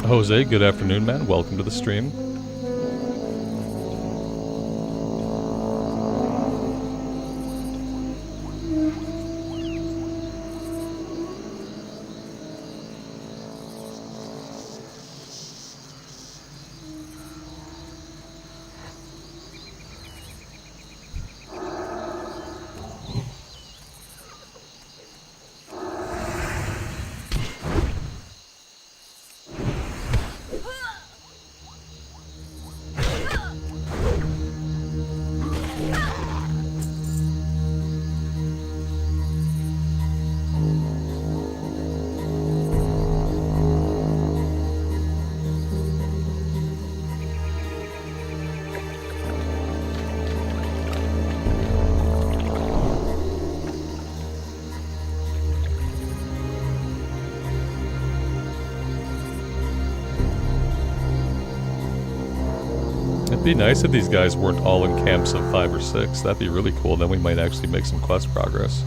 Jose, good afternoon, man. Welcome to the stream. It'd be nice if these guys weren't all in camps of 5 or 6. That'd be really cool. Then we might actually make some quest progress.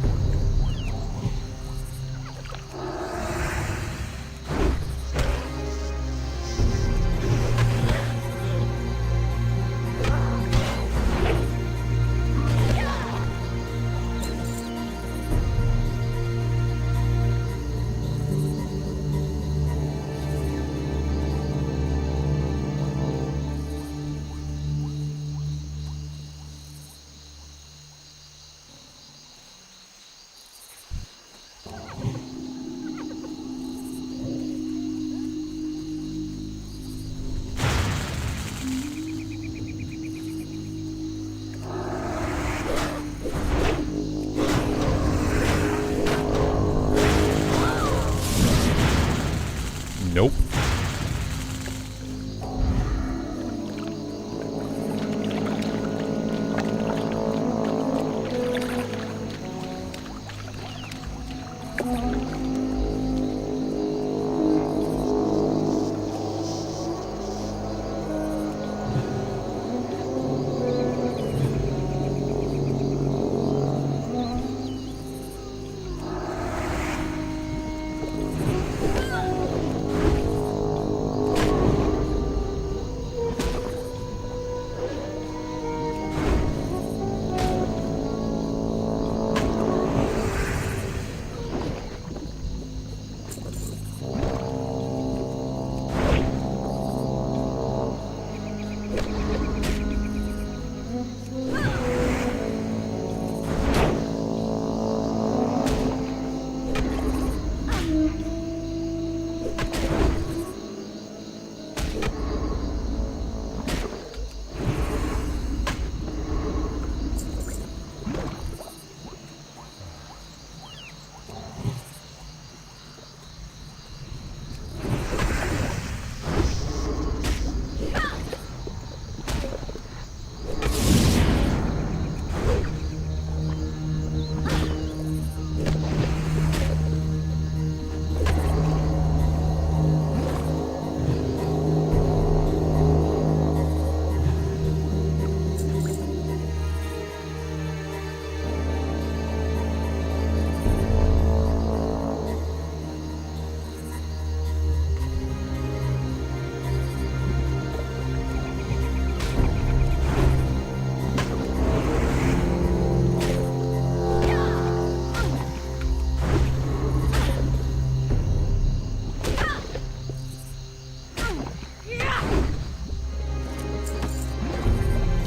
Nope.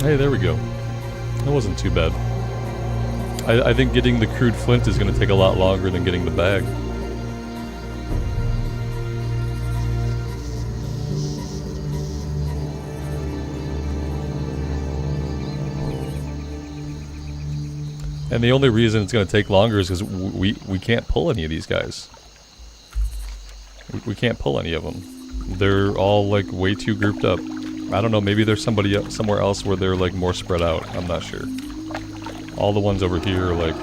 Hey, there we go. It wasn't too bad. I think getting the crude flint is going to take a lot longer than getting the bag. And the only reason it's going to take longer is because we can't pull any of these guys. We can't pull any of them. They're all like way too grouped up. I don't know, maybe there's somebody somewhere else where they're like more spread out. I'm not sure. All the ones over here are like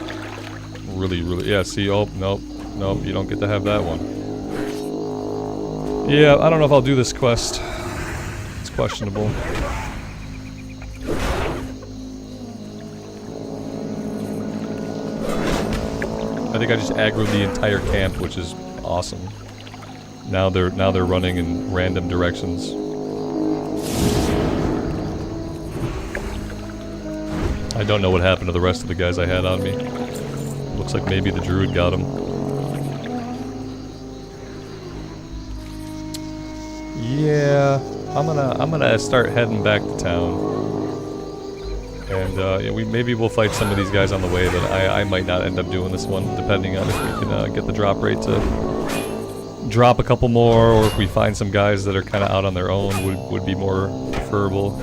really, yeah, see, oh, nope, you don't get to have that one. Yeah, I don't know if I'll do this quest. It's questionable. I think I just aggroed the entire camp, which is awesome. Now they're running in random directions. I don't know what happened to the rest of the guys I had on me. Looks like maybe the druid got them. Yeah, I'm gonna start heading back to town. And yeah, maybe we'll fight some of these guys on the way, but I might not end up doing this one, depending on if we can get the drop rate to drop a couple more, or if we find some guys that are kind of out on their own would be more preferable.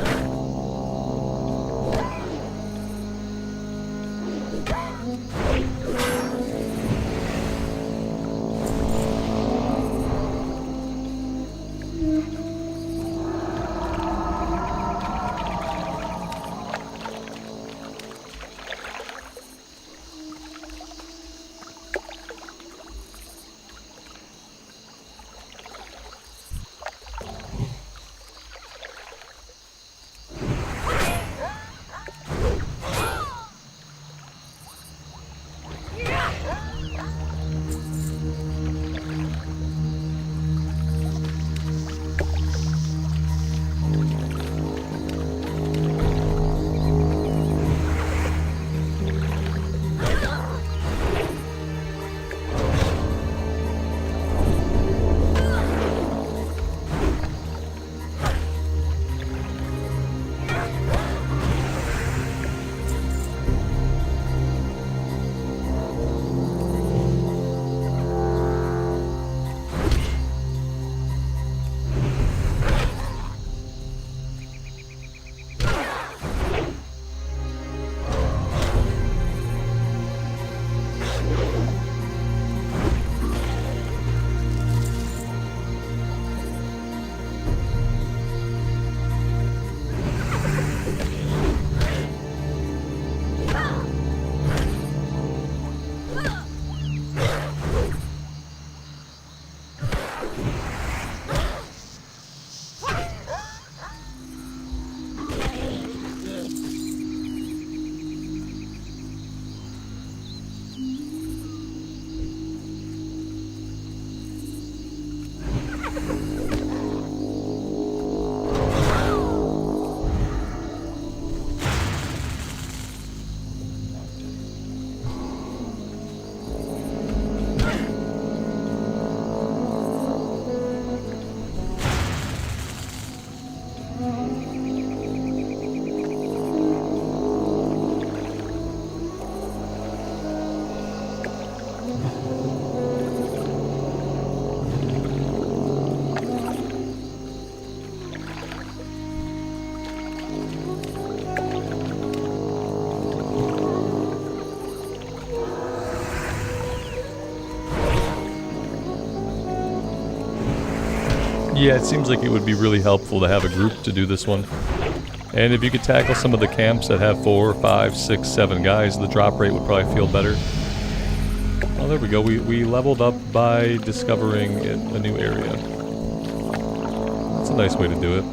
Yeah, it seems like it would be really helpful to have a group to do this one. And if you could tackle some of the camps that have 4, 5, 6, 7 guys, the drop rate would probably feel better. Oh, there we go. We leveled up by discovering a new area. That's a nice way to do it.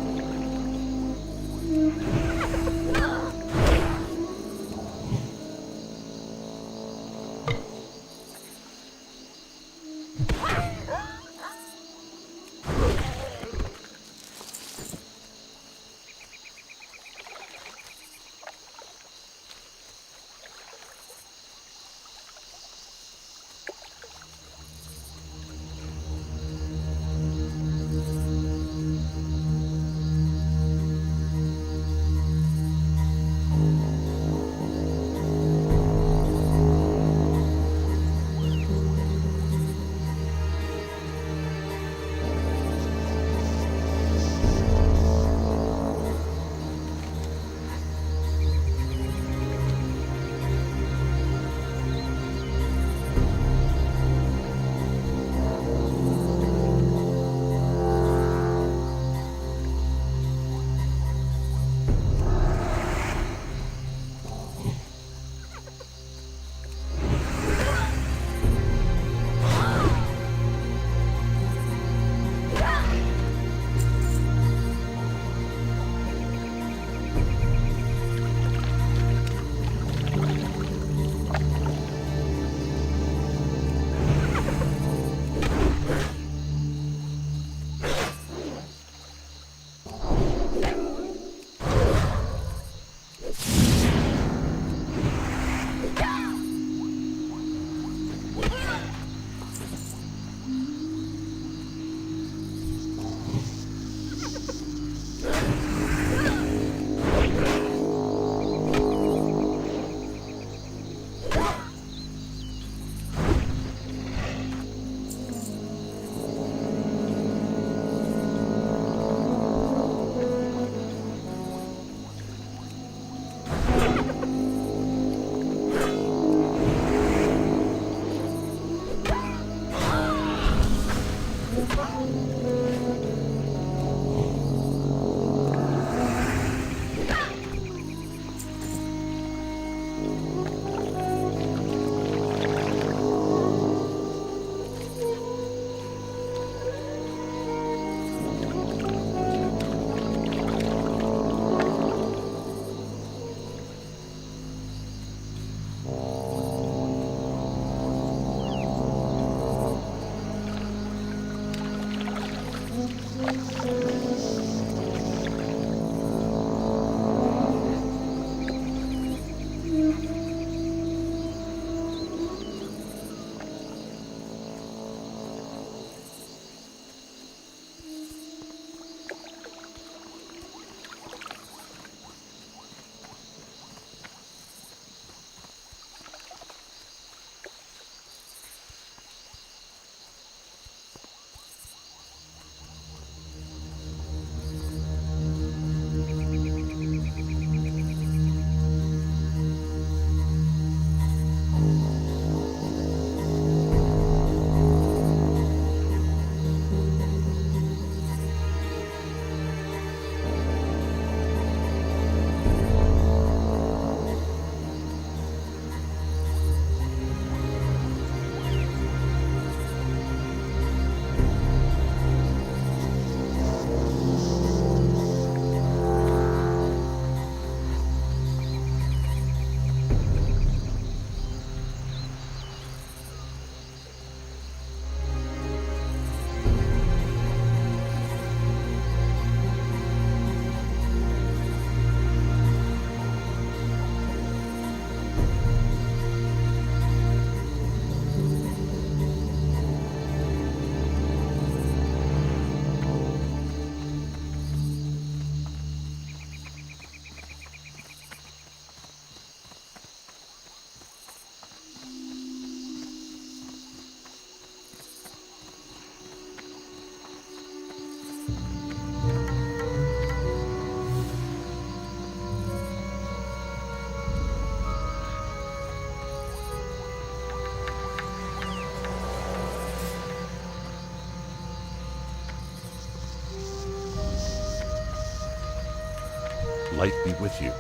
Light be with you.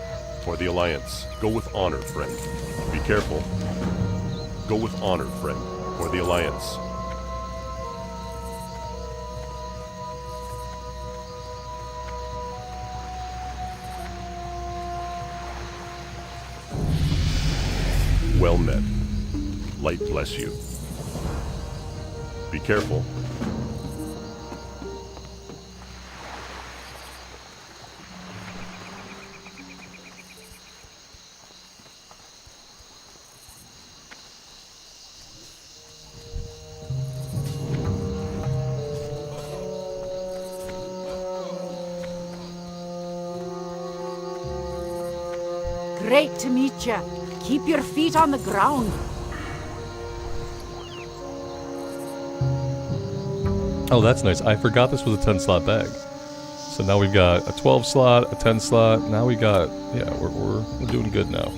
For the Alliance, go with honor, friend. Be careful. Go with honor, friend. For the Alliance. Well met. Light bless you. Be careful. Great to meet you. Keep your feet on the ground. Oh, that's nice. I forgot this was a 10 slot bag. So now we've got a 12 slot, a 10 slot. Now we got, yeah, we're doing good now.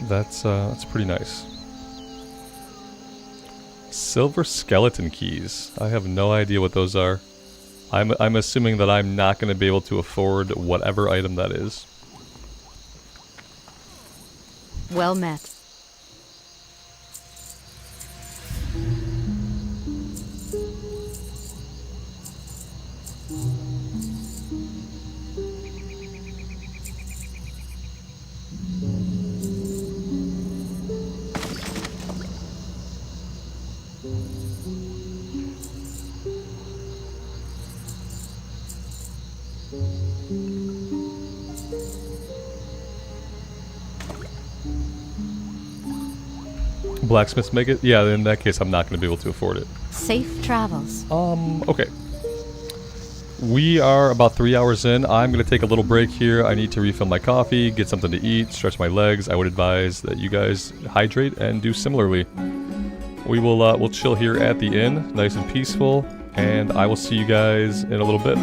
That's pretty nice. Silver skeleton keys. I have no idea what those are. I'm assuming that I'm not going to be able to afford whatever item that is. Well met. Blacksmiths make it? Yeah, in that case I'm not going to be able to afford it. Safe travels. Okay. We are about 3 hours in. I'm going to take a little break here. I need to refill my coffee, get something to eat, stretch my legs. I would advise that you guys hydrate and do similarly. We will we'll chill here at the inn, nice and peaceful, and I will see you guys in a little bit.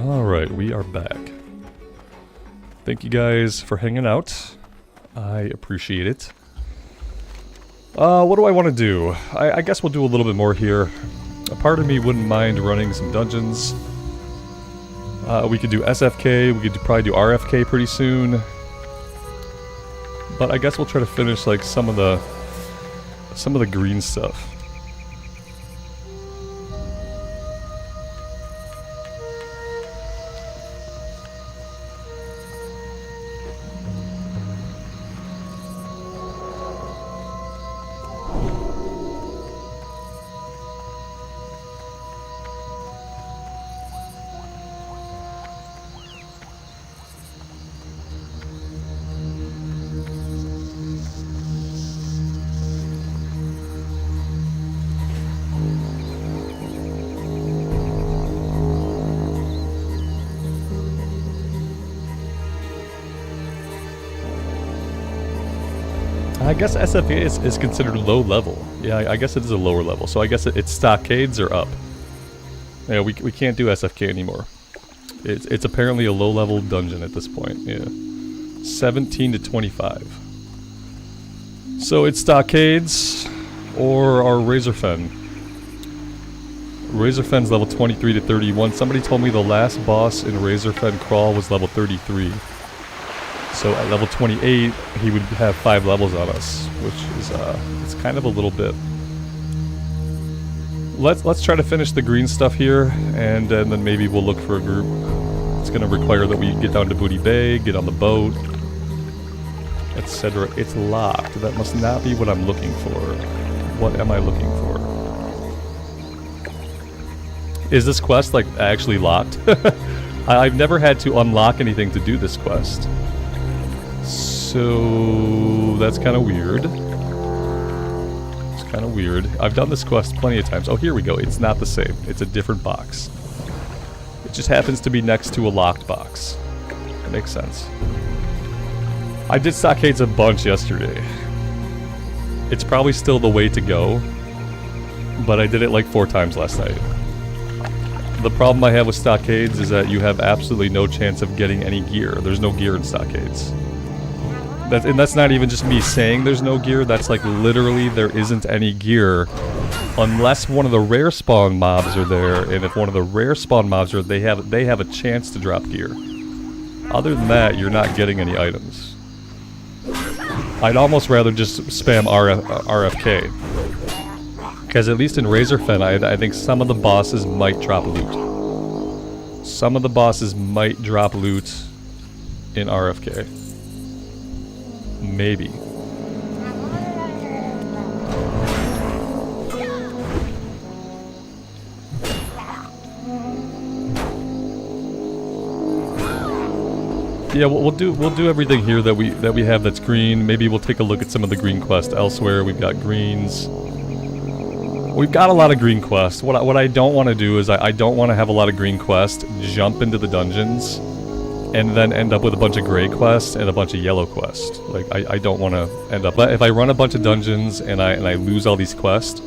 Alright, we are back. Thank you guys for hanging out. I appreciate it. What do I want to do? I guess we'll do a little bit more here. A part of me wouldn't mind running some dungeons. We could do SFK, we could probably do RFK pretty soon. But I guess we'll try to finish like some of the green stuff. I guess SFA is considered low level. Yeah, I guess it is a lower level. So I guess it's stockades or up. Yeah, we can't do SFK anymore. It's apparently a low level dungeon at this point. Yeah, 17 to 25. So it's stockades or our Razorfen. Razorfen's level 23 to 31. Somebody told me the last boss in Razorfen Crawl was level 33. So at level 28, he would have 5 levels on us, which is it's kind of a little bit. Let's try to finish the green stuff here, and then maybe we'll look for a group. It's going to require that we get down to Booty Bay, get on the boat, etc. It's locked. That must not be what I'm looking for. What am I looking for? Is this quest like actually locked? I've never had to unlock anything to do this quest. So that's kind of weird. It's kind of weird. I've done this quest plenty of times. Oh, here we go. It's not the same. It's a different box. It just happens to be next to a locked box. That makes sense. I did stockades a bunch yesterday. It's probably still the way to go, but I did it like 4 times last night. The problem I have with stockades is that you have absolutely no chance of getting any gear. There's no gear in stockades. And that's not even just me saying there's no gear, that's like literally there isn't any gear unless one of the rare spawn mobs are there, and if one of the rare spawn mobs are, they have a chance to drop gear. Other than that, you're not getting any items. I'd almost rather just spam RFK. Because at least in Razorfen, I think some of the bosses might drop loot. Some of the bosses might drop loot in RFK. Maybe. Yeah, we'll do everything here that we have that's green. Maybe we'll take a look at some of the green quests elsewhere. We've got greens. We've got a lot of green quests. What I don't want to do is I don't want to have a lot of green quests, jump into the dungeons, and then end up with a bunch of gray quests and a bunch of yellow quests. Like, I don't want to end up... If I run a bunch of dungeons and I lose all these quests,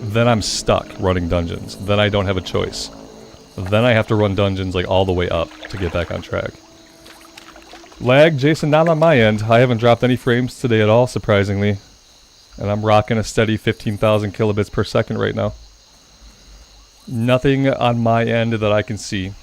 then I'm stuck running dungeons. Then I don't have a choice. Then I have to run dungeons like all the way up to get back on track. Lag, Jason, not on my end. I haven't dropped any frames today at all, surprisingly. And I'm rocking a steady 15,000 kilobits per second right now. Nothing on my end that I can see.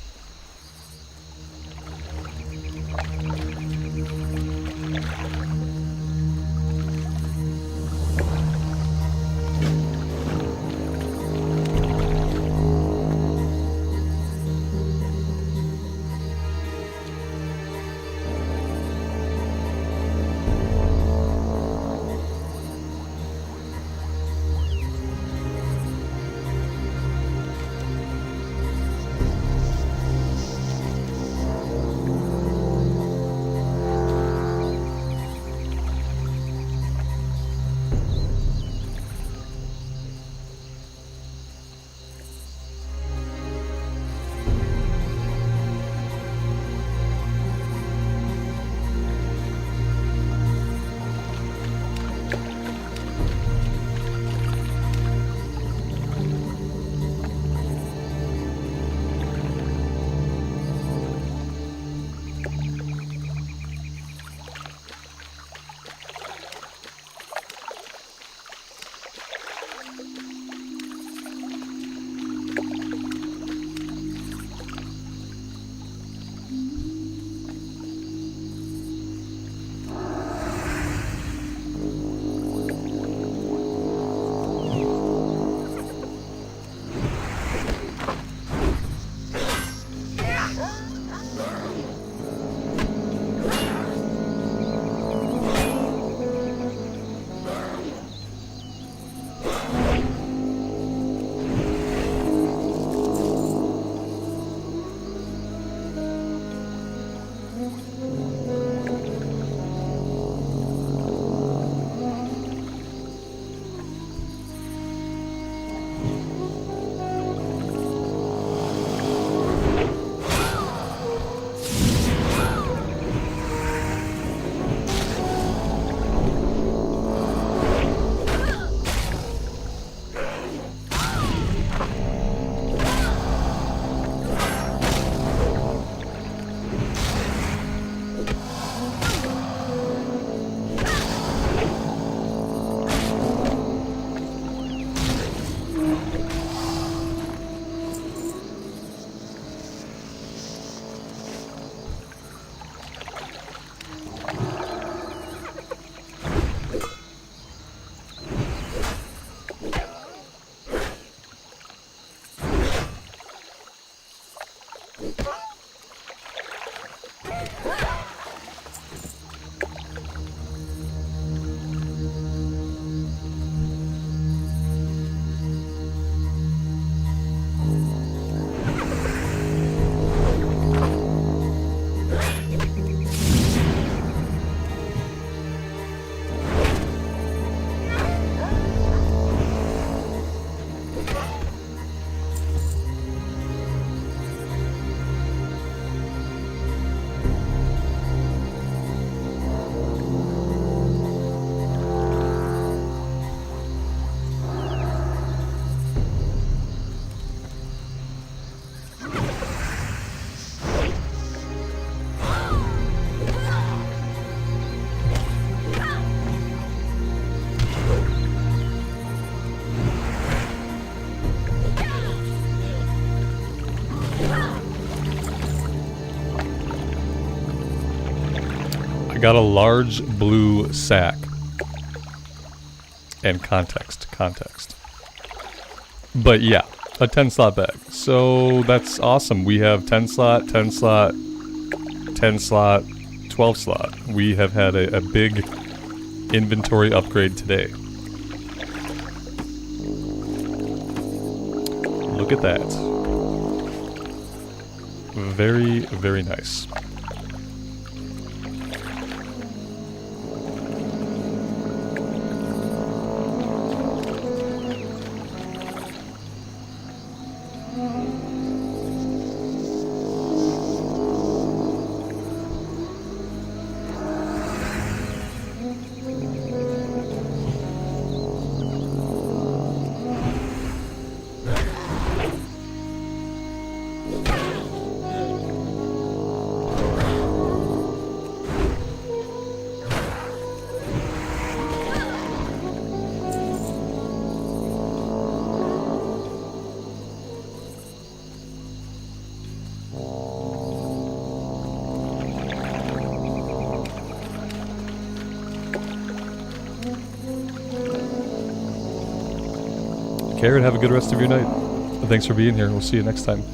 got a large blue sack. And context. But yeah, a 10 slot bag. So that's awesome. We have 10 slot, 10 slot, 10 slot, 12 slot. We have had a big inventory upgrade today. Look at that. Very, very nice. Carrot, have a good rest of your night. Thanks for being here. We'll see you next time.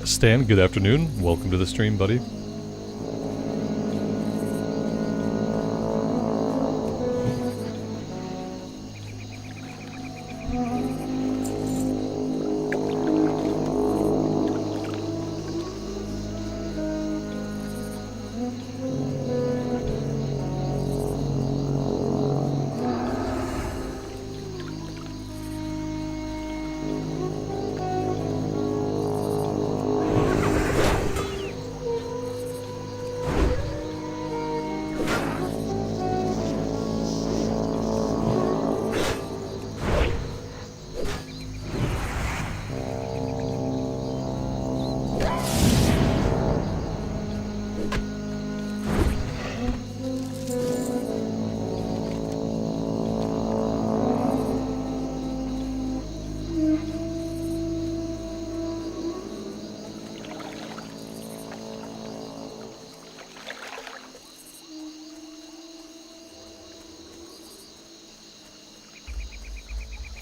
Stan, good afternoon. Welcome to the stream, buddy.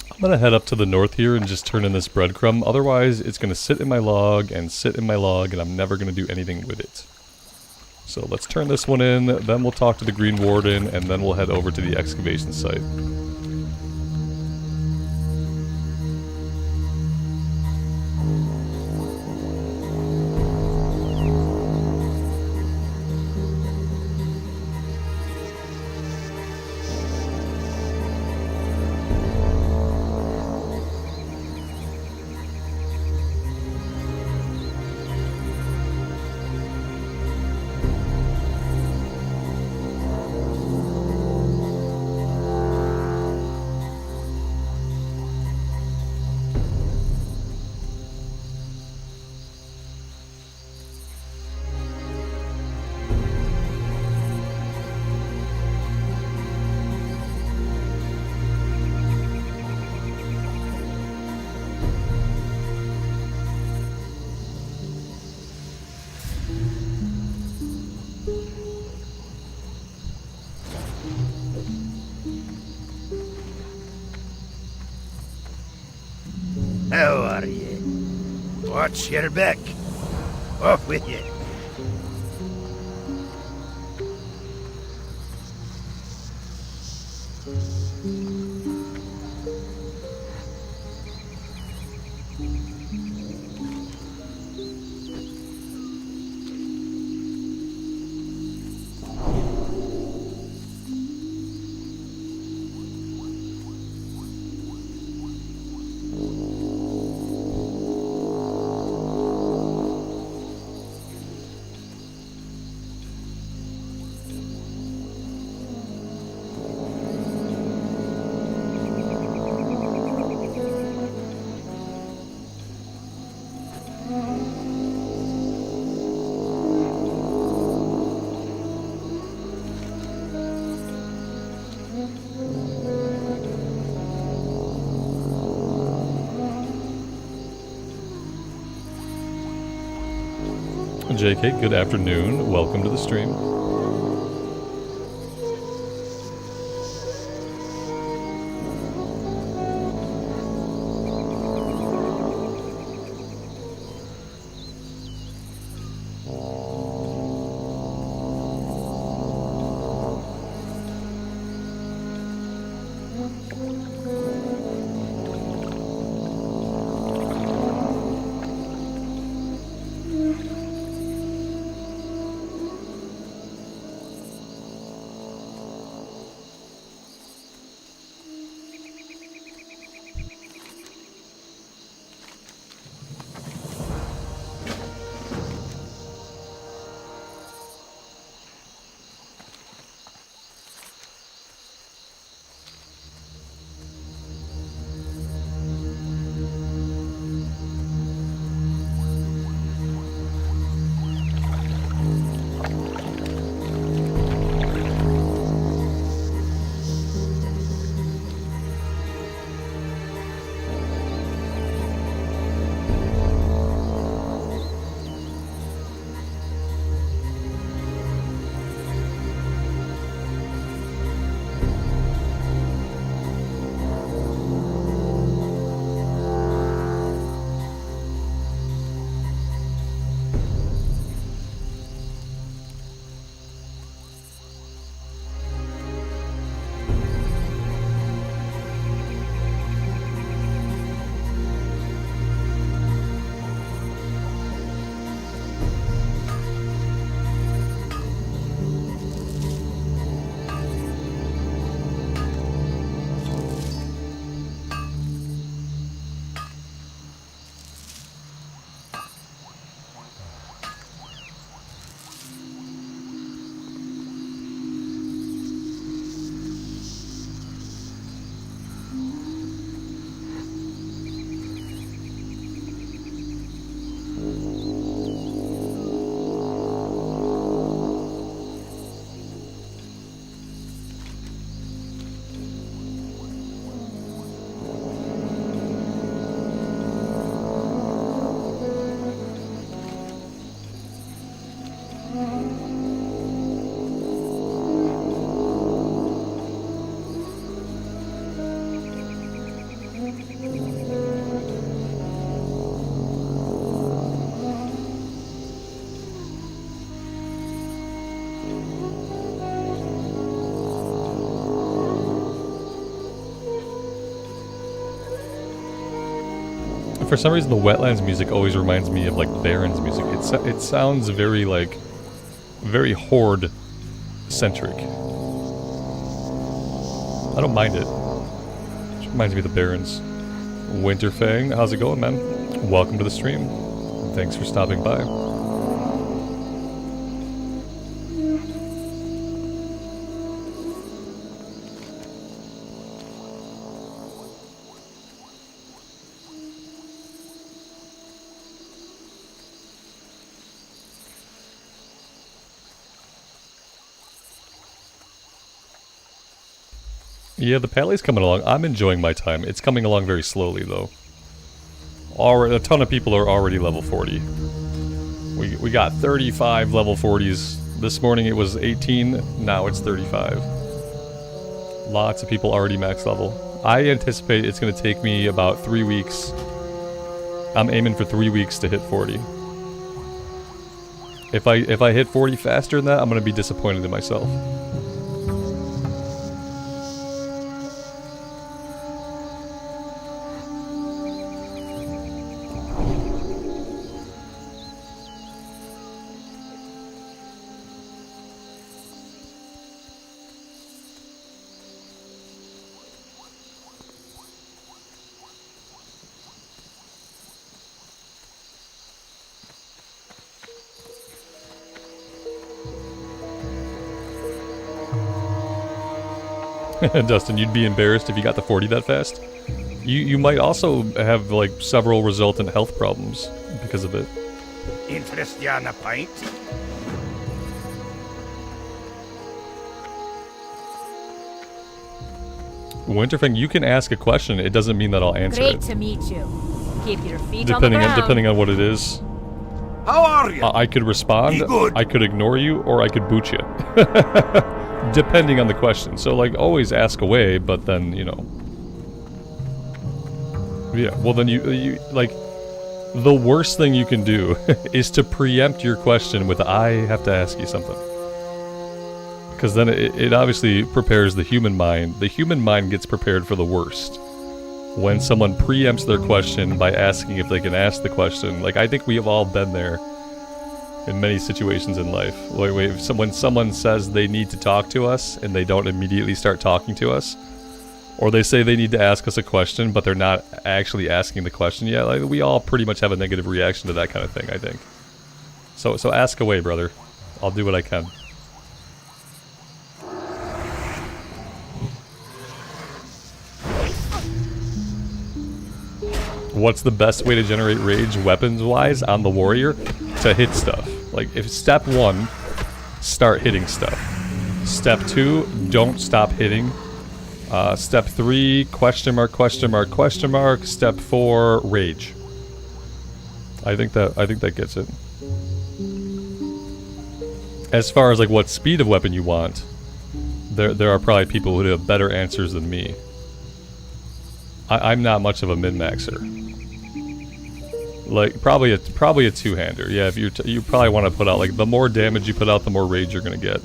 I'm gonna head up to the north here and just turn in this breadcrumb, otherwise it's gonna sit in my log, and I'm never gonna do anything with it. So let's turn this one in, then we'll talk to the Green Warden, and then we'll head over to the excavation site. How are ye? Watch your back. Off with ye. JK, good afternoon. Welcome to the stream. For some reason, the wetlands music always reminds me of like Baron's music. It sounds very like very horde centric. I don't mind it. It reminds me of the Barons. Winterfang, how's it going, man? Welcome to the stream. Thanks for stopping by. Yeah, the Pally's coming along. I'm enjoying my time. It's coming along very slowly, though. A ton of people are already level 40. We got 35 level 40s. This morning it was 18, now it's 35. Lots of people already max level. I anticipate it's going to take me about 3 weeks. I'm aiming for 3 weeks to hit 40. If I hit 40 faster than that, I'm going to be disappointed in myself. Dustin, you'd be embarrassed if you got to 40 that fast. You might also have like several resultant health problems because of it. Interest ya in a pint? Winterfang, you can ask a question. It doesn't mean that I'll answer Great it. to meet you. Keep your feet on the ground. Depending on what it is. How are you? I could respond, Be good. I could ignore you, or I could boot you. Depending on the question. So, like, always ask away, but then, you know. Yeah, well then you like, the worst thing you can do is to preempt your question with, I have to ask you something. Because then it obviously prepares the human mind. The human mind gets prepared for the worst. When someone preempts their question by asking if they can ask the question. Like, I think we have all been there in many situations in life. When someone says they need to talk to us and they don't immediately start talking to us, or they say they need to ask us a question but they're not actually asking the question yet, like, we all pretty much have a negative reaction to that kind of thing, I think. So ask away, brother. I'll do what I can. What's the best way to generate rage weapons-wise on the warrior? To hit stuff. Like, if step 1, start hitting stuff. Step 2, don't stop hitting. Step 3, question mark, question mark, question mark. Step 4, rage. I think that gets it. As far as like what speed of weapon you want, there are probably people who have better answers than me. I'm not much of a min-maxer. Like, probably a two-hander. Yeah, if you probably want to put out, like, the more damage you put out, the more rage you're gonna get.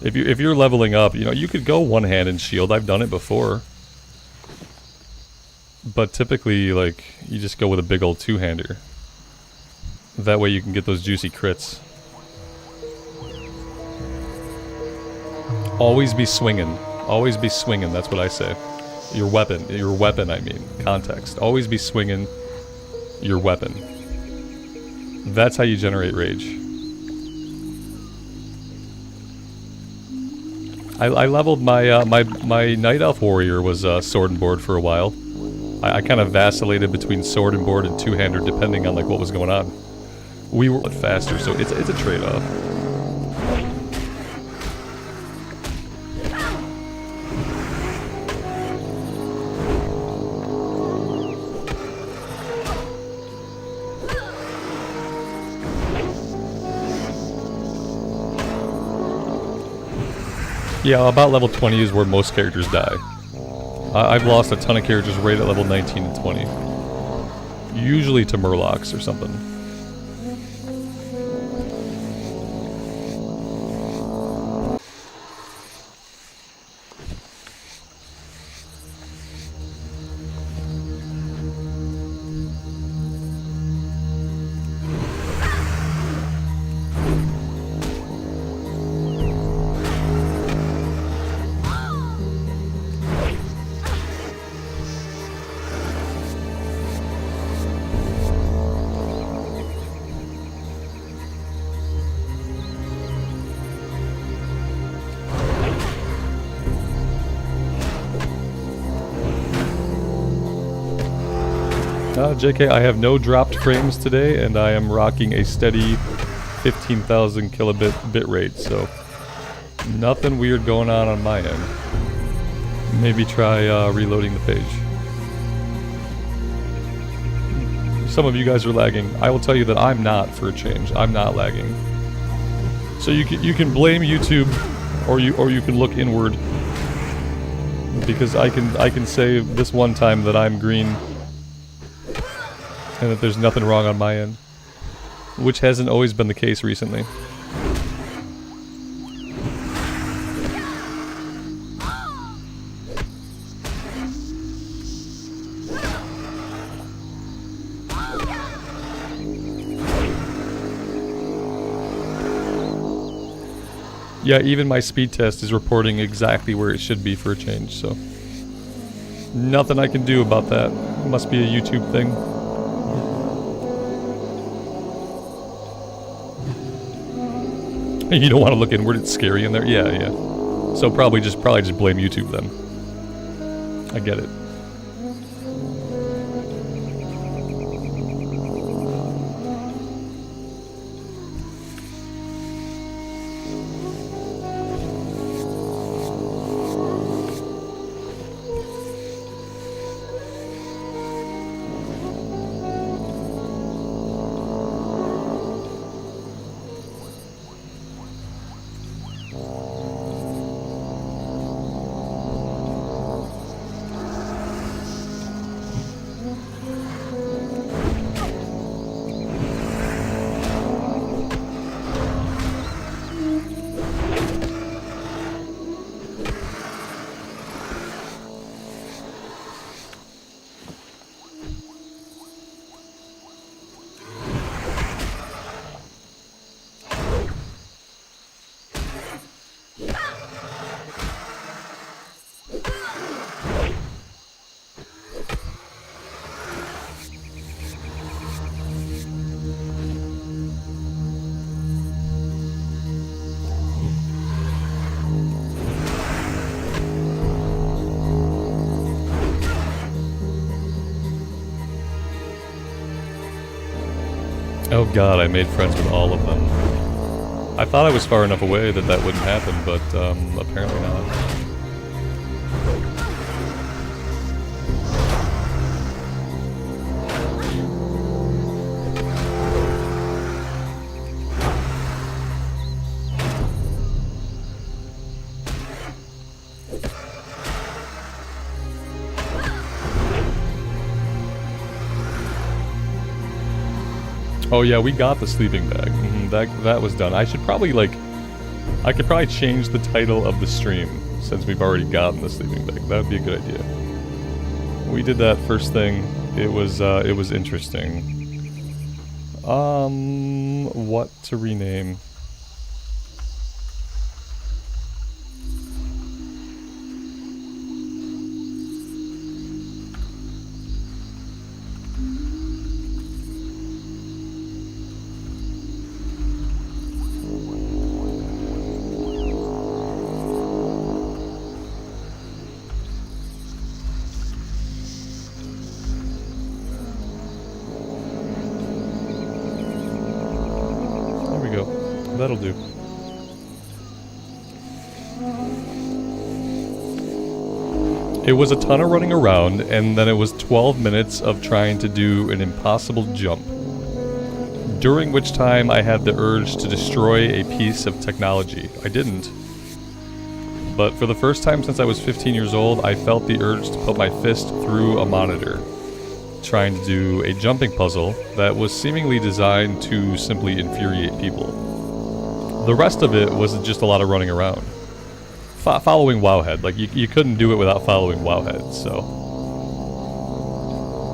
If you're leveling up, you know, you could go one-hand and shield. I've done it before. But typically, like, you just go with a big old two-hander. That way you can get those juicy crits. Always be swinging. Always be swinging, that's what I say. Your weapon, I mean. Context. Always be swinging your weapon. That's how you generate rage. I leveled my my Night Elf Warrior was sword and board for a while. I kind of vacillated between sword and board and two-hander depending on like what was going on. We were faster, so it's a trade-off. Yeah, about level 20 is where most characters die. I've lost a ton of characters right at level 19 and 20. Usually to Murlocs or something. JK, I have no dropped frames today, and I am rocking a steady 15,000 kilobit bitrate, so nothing weird going on my end. Maybe try reloading the page. Some of you guys are lagging. I will tell you that I'm not, for a change. I'm not lagging. So you can blame YouTube, or you can look inward, because I can say this one time that I'm green, and that there's nothing wrong on my end, which hasn't always been the case recently. Yeah, even my speed test is reporting exactly where it should be for a change, so nothing I can do about that. It must be a YouTube thing. You don't want to look inward, it's scary in there. Yeah, yeah. So probably just blame YouTube then. I get it. Oh god, I made friends with all of them. I thought I was far enough away that that wouldn't happen, but apparently not. Oh yeah, we got the sleeping bag. That was done. I should probably I could probably change the title of the stream since we've already gotten the sleeping bag. That would be a good idea. We did that first thing. It was interesting. What to rename? That'll do. It was a ton of running around, and then it was 12 minutes of trying to do an impossible jump, during which time I had the urge to destroy a piece of technology. I didn't. But for the first time since I was 15 years old, I felt the urge to put my fist through a monitor, trying to do a jumping puzzle that was seemingly designed to simply infuriate people. The rest of it was just a lot of running around. Following Wowhead. Like, you couldn't do it without following Wowhead, so...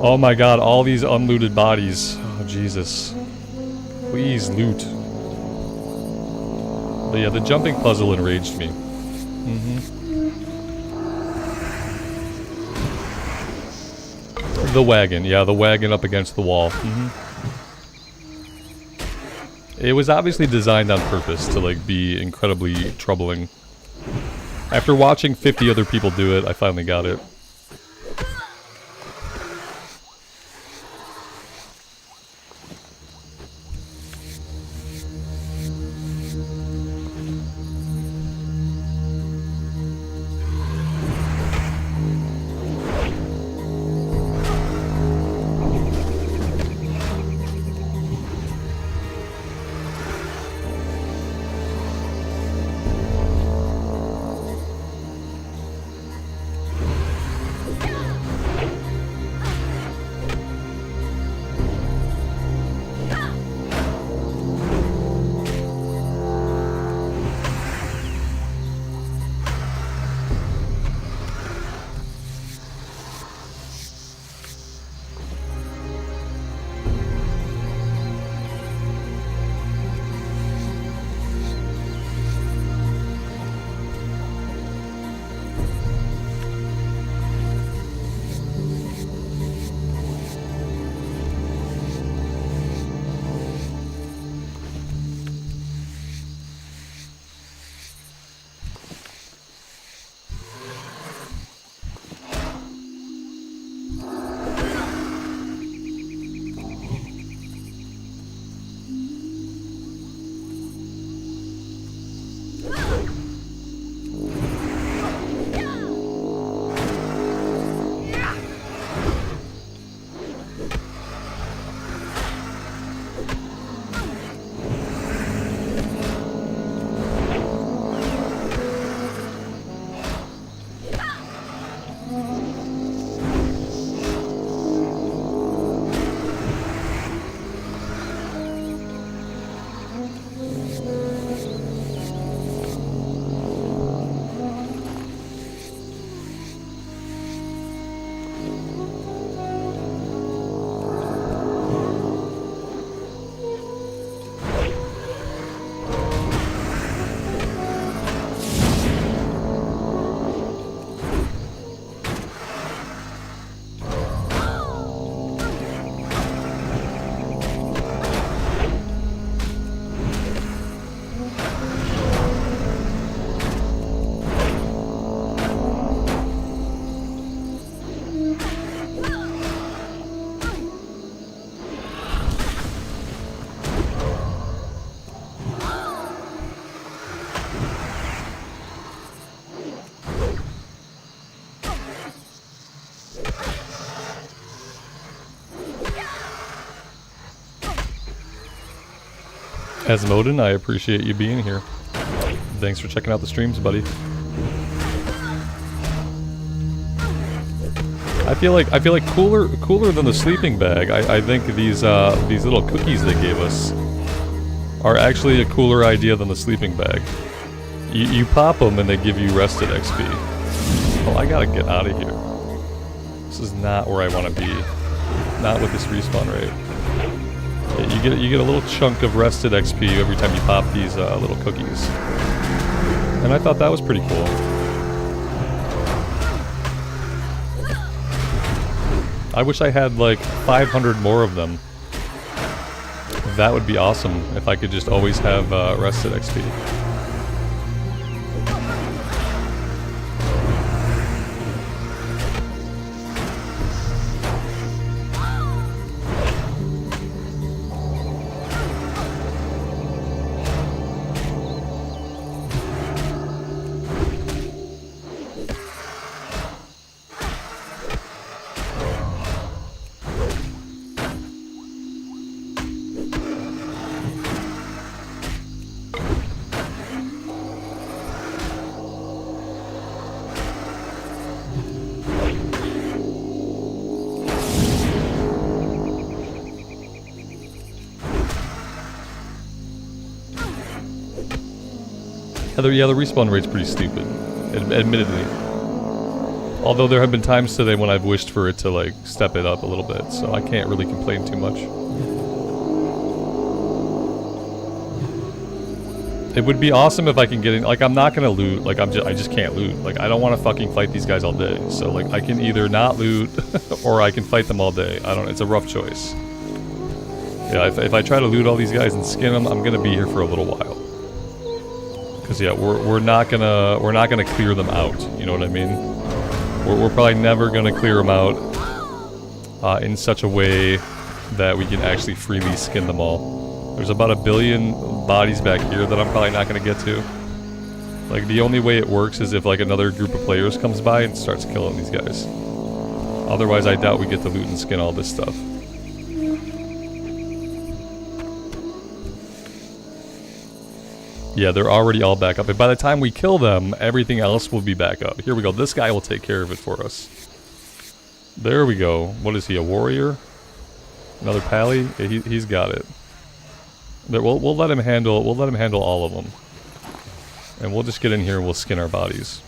Oh my god, all these unlooted bodies. Oh, Jesus. Please loot. But yeah, the jumping puzzle enraged me. The wagon. Yeah, the wagon up against the wall. It was obviously designed on purpose to, like, be incredibly troubling. After watching 50 other people do it, I finally got it. As Modan, I appreciate you being here. Thanks for checking out the streams, buddy. I feel like cooler than the sleeping bag. I think these little cookies they gave us are actually a cooler idea than the sleeping bag. You pop them and they give you rested XP. Oh, I gotta get out of here. This is not where I want to be. Not with this respawn rate. Yeah, you get a little chunk of rested XP every time you pop these little cookies. And I thought that was pretty cool. I wish I had like 500 more of them. That would be awesome if I could just always have rested XP. Yeah, the respawn rate's pretty stupid, admittedly. Although there have been times today when I've wished for it to, like, step it up a little bit, so I can't really complain too much. It would be awesome if I can get in, like, I'm not gonna loot, like, I just can't loot. Like, I don't want to fucking fight these guys all day, so, like, I can either not loot, or I can fight them all day. It's a rough choice. Yeah, if I try to loot all these guys and skin them, I'm gonna be here for a little while. Cause yeah, we're not gonna clear them out. You know what I mean? We're probably never gonna clear them out in such a way that we can actually freely skin them all. There's about 1 billion bodies back here that I'm probably not gonna get to. Like the only way it works is if like another group of players comes by and starts killing these guys. Otherwise, I doubt we get to loot and skin all this stuff. Yeah, they're already all back up. And by the time we kill them, everything else will be back up. Here we go. This guy will take care of it for us. There we go. What is he, a warrior? Another pally? Yeah, he's got it. There, we'll let him handle all of them. And we'll just get in here and we'll skin our bodies.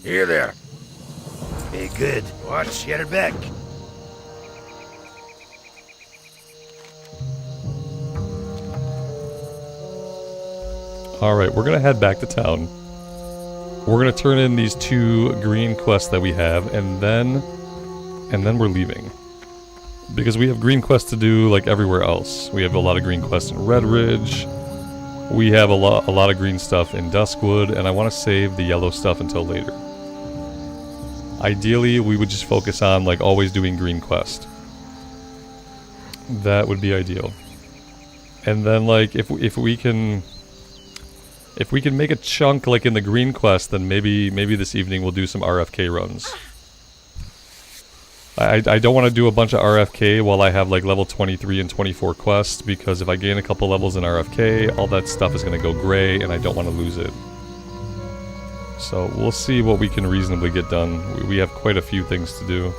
Here there. Be good. Watch your back. Alright, we're gonna head back to town. We're gonna turn in these 2 green quests that we have, and then we're leaving. Because we have green quests to do like everywhere else. We have a lot of green quests in Red Ridge. We have a lot of green stuff in Duskwood, and I want to save the yellow stuff until later. Ideally, we would just focus on like always doing green quest. That would be ideal. And then like if we can make a chunk like in the green quest, then maybe this evening we'll do some RFK runs. I don't want to do a bunch of RFK while I have like level 23 and 24 quests, because if I gain a couple levels in RFK, all that stuff is going to go gray and I don't want to lose it. So we'll see what we can reasonably get done. We have quite a few things to do.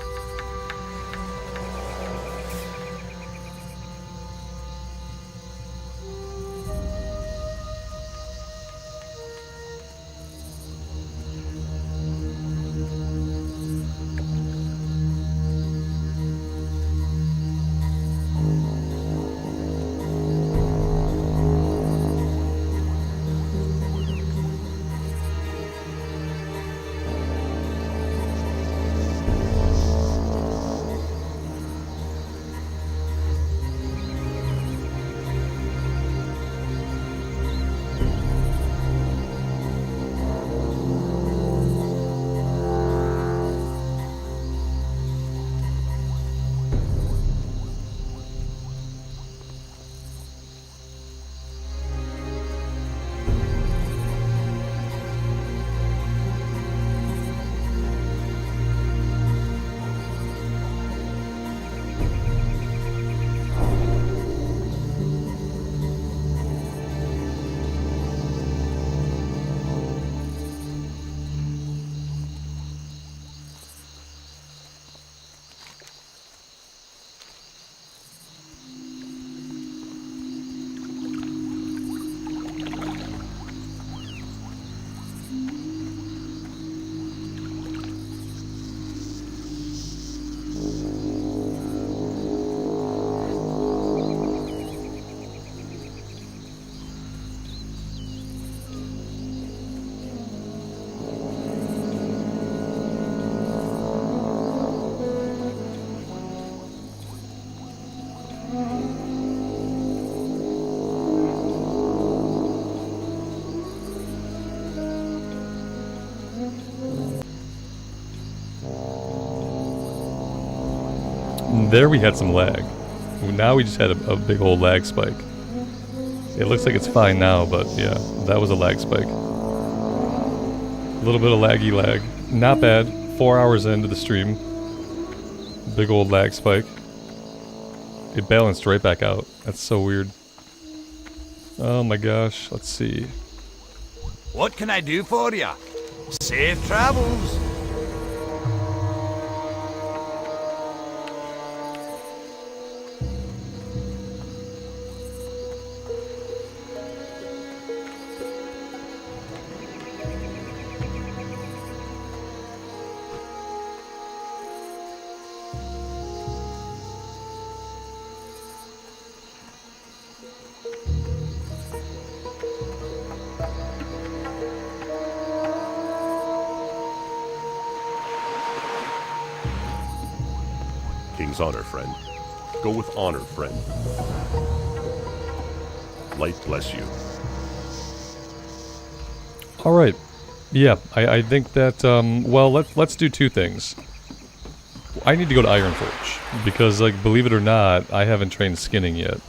There we had some lag. Now we just had a big old lag spike. It looks like it's fine now, but yeah, that was a lag spike. A little bit of laggy lag. Not bad. 4 hours into the stream. Big old lag spike. It balanced right back out. That's so weird. Oh my gosh, let's see. What can I do for ya? Safe travels. King's honor, friend. Go with honor, friend. Light bless you. Alright. Yeah, I think that, well, let's do 2 things. I need to go to Ironforge, because, like, believe it or not, I haven't trained skinning yet.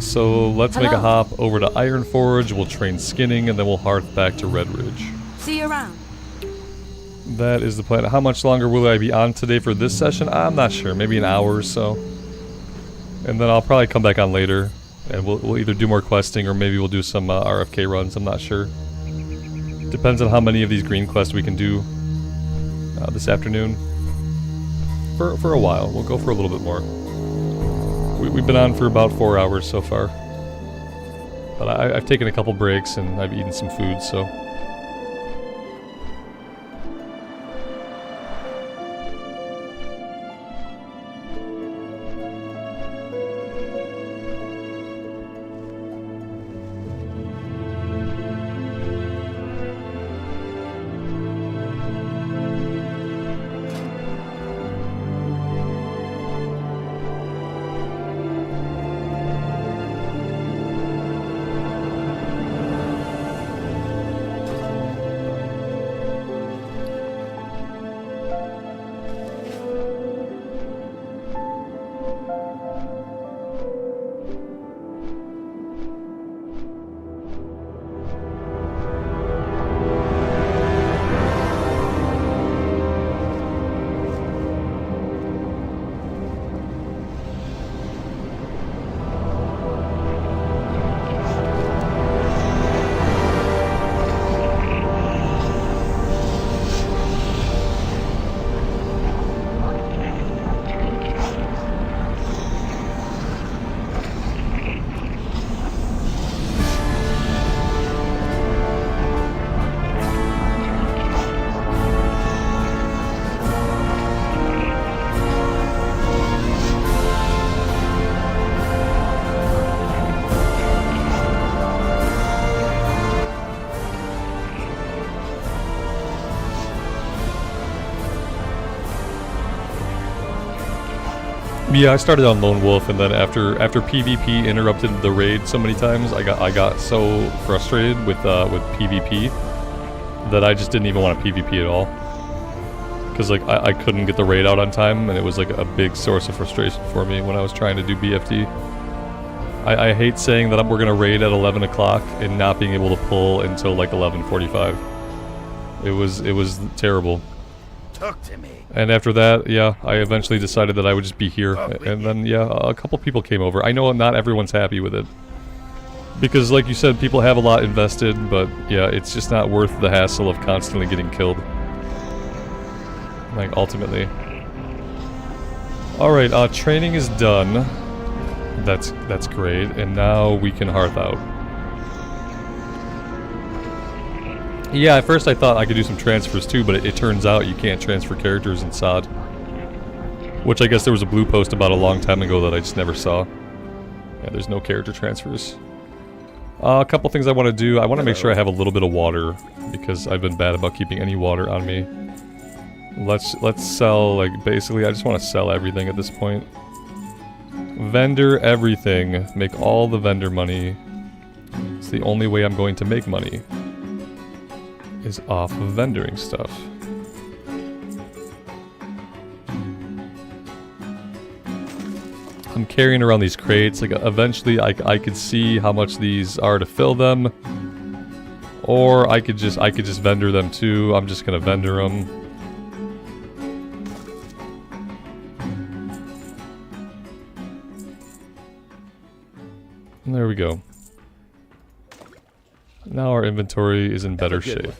So let's make a hop over to Ironforge, we'll train skinning, and then we'll hearth back to Red Ridge. See you around. That is the plan. How much longer will I be on today for this session? I'm not sure. Maybe an hour or so. And then I'll probably come back on later. And we'll either do more questing or maybe we'll do some RFK runs. I'm not sure. Depends on how many of these green quests we can do this afternoon. For a while. We'll go for a little bit more. We've been on for about 4 hours so far. But I've taken a couple breaks and I've eaten some food, so... Yeah, I started on Lone Wolf, and then after PvP interrupted the raid so many times, I got so frustrated with PvP that I just didn't even want to PvP at all. Because like I couldn't get the raid out on time, and it was like a big source of frustration for me when I was trying to do BFD. I hate saying that we're gonna raid at 11 o'clock and not being able to pull until like 11:45. It was terrible. Talk to me. And after that, yeah, I eventually decided that I would just be here. And then, yeah, a couple people came over. I know not everyone's happy with it. Because, like you said, people have a lot invested, but, yeah, it's just not worth the hassle of constantly getting killed. Like, ultimately. Alright, training is done. That's great. And now we can hearth out. Yeah, at first I thought I could do some transfers too, but it turns out you can't transfer characters in SOD. Which I guess there was a blue post about a long time ago that I just never saw. Yeah, there's no character transfers. A couple things I want to do. I want to make sure I have a little bit of water, because I've been bad about keeping any water on me. Let's sell, like, basically I just want to sell everything at this point. Vendor everything. Make all the vendor money. It's the only way I'm going to make money. Is off of vendoring stuff. I'm carrying around these crates. Like eventually, I could see how much these are to fill them, or I could just vendor them too. I'm just gonna vendor them. And there we go. Now our inventory is in better shape.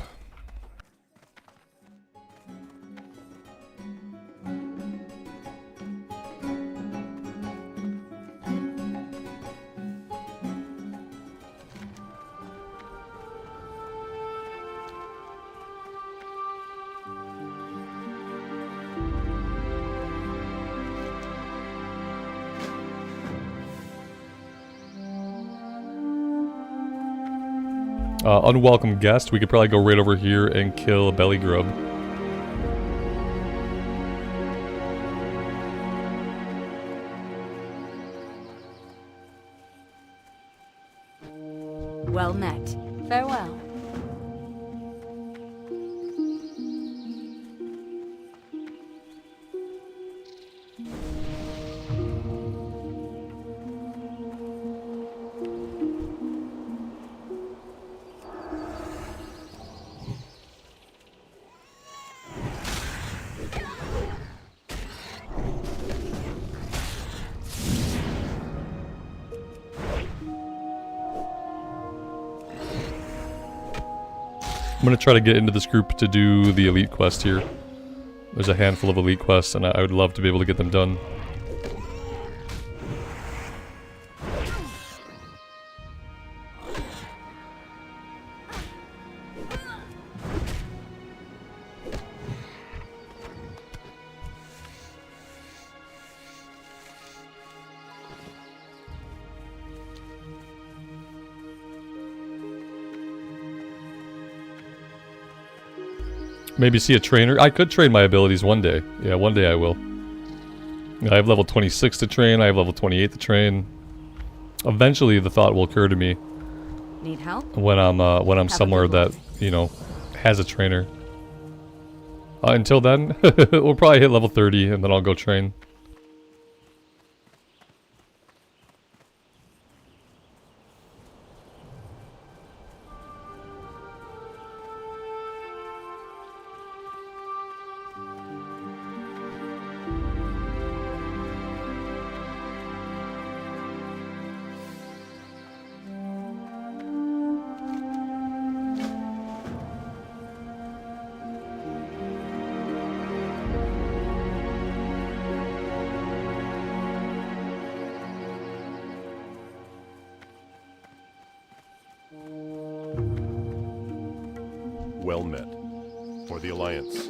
Unwelcome guest. We could probably go right over here and kill a belly grub. Well met. Farewell. I'm gonna try to get into this group to do the elite quest here. There's a handful of elite quests, and I would love to be able to get them done. Maybe see a trainer. I could train my abilities one day. Yeah, one day I will. I have level 26 to train. I have level 28 to train. Eventually, the thought will occur to me. Need help? When I'm somewhere that, you know, has a trainer. Until then, we'll probably hit level 30 and then I'll go train. Well met. For the Alliance.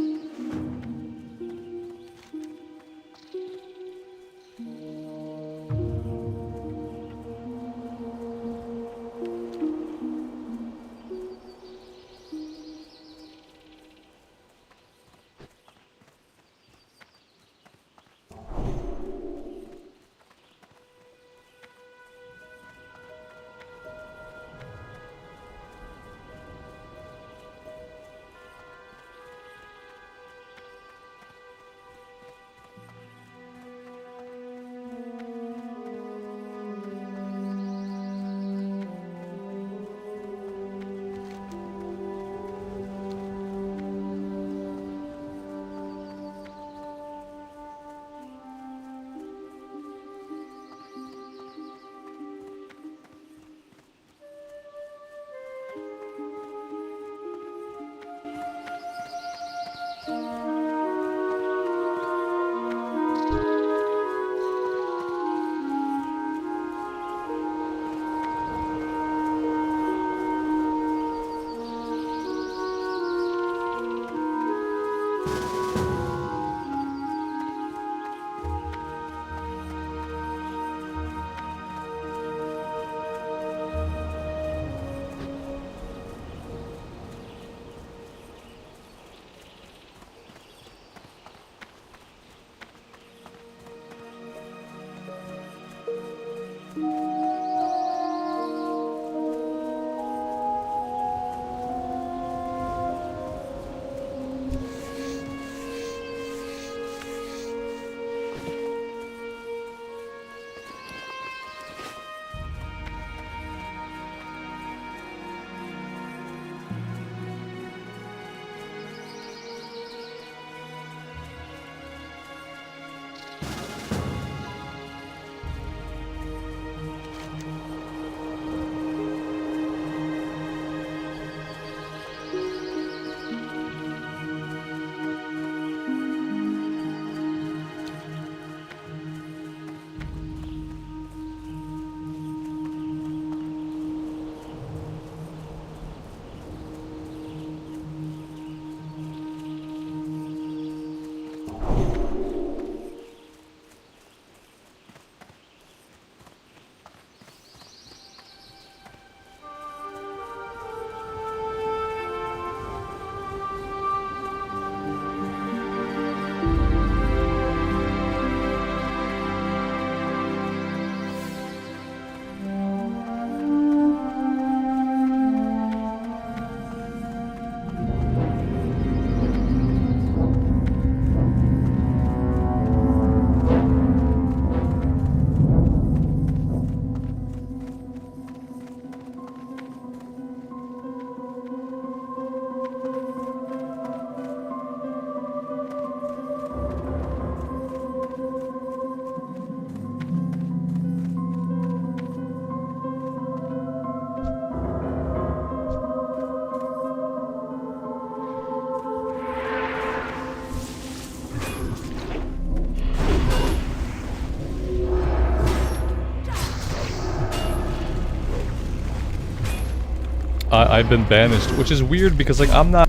I've been banished, which is weird because like I'm not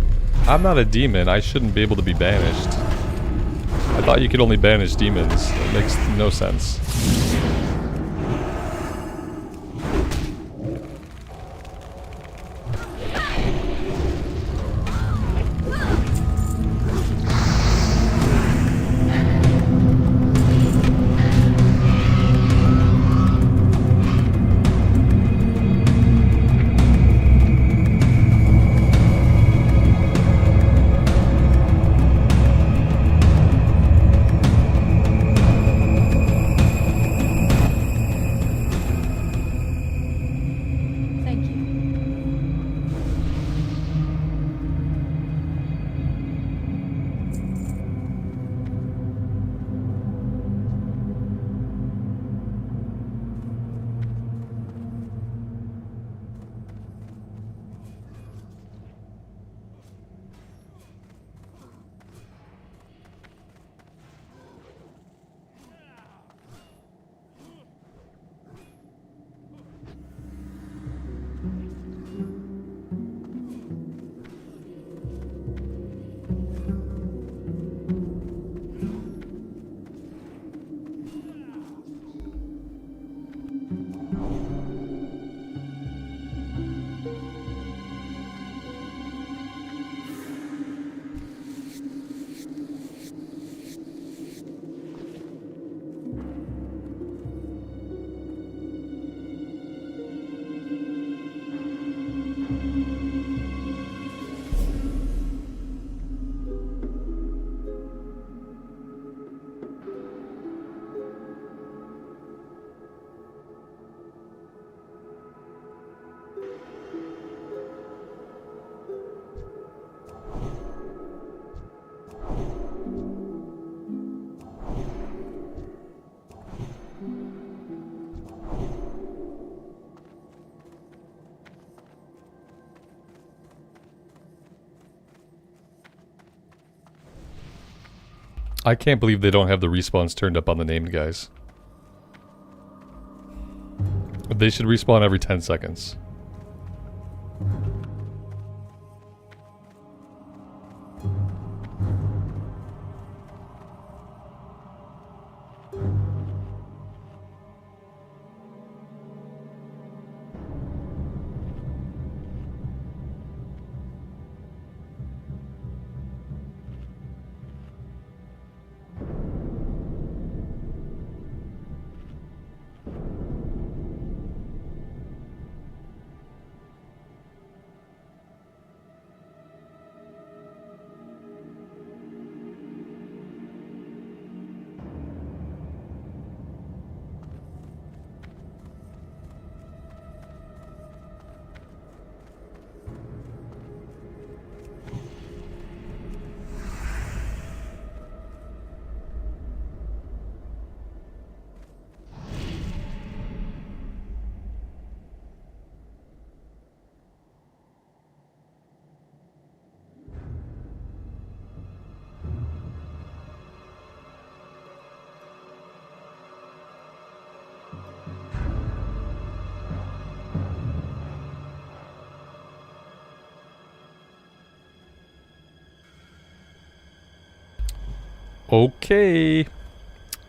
a demon. I shouldn't be able to be banished. I thought you could only banish demons. It makes no sense. Thank you. I can't believe they don't have the respawns turned up on the named guys. They should respawn every 10 seconds. Okay.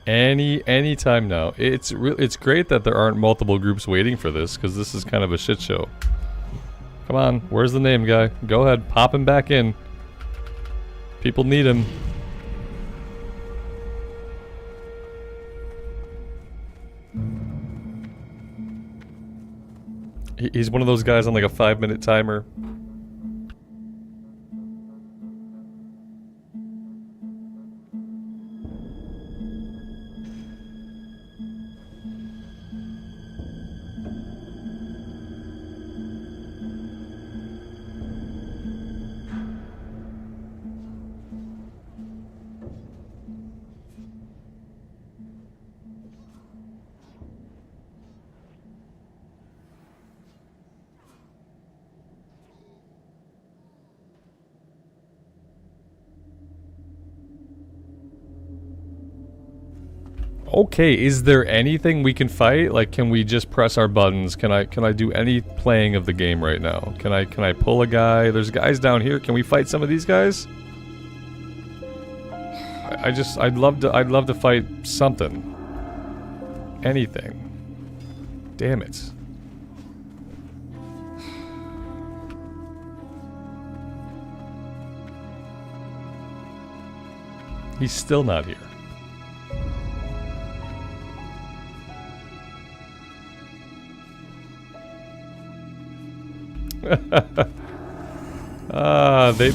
Any time now. It's great that there aren't multiple groups waiting for this, because this is kind of a shit show. Come on, where's the name guy? Go ahead, pop him back in. People need him. He's one of those guys on like a 5-minute timer. Okay, is there anything we can fight? Like, can we just press our buttons? Can I do any playing of the game right now? Can I pull a guy? There's guys down here. Can we fight some of these guys? I'd love to fight something. Anything. Damn it. He's still not here.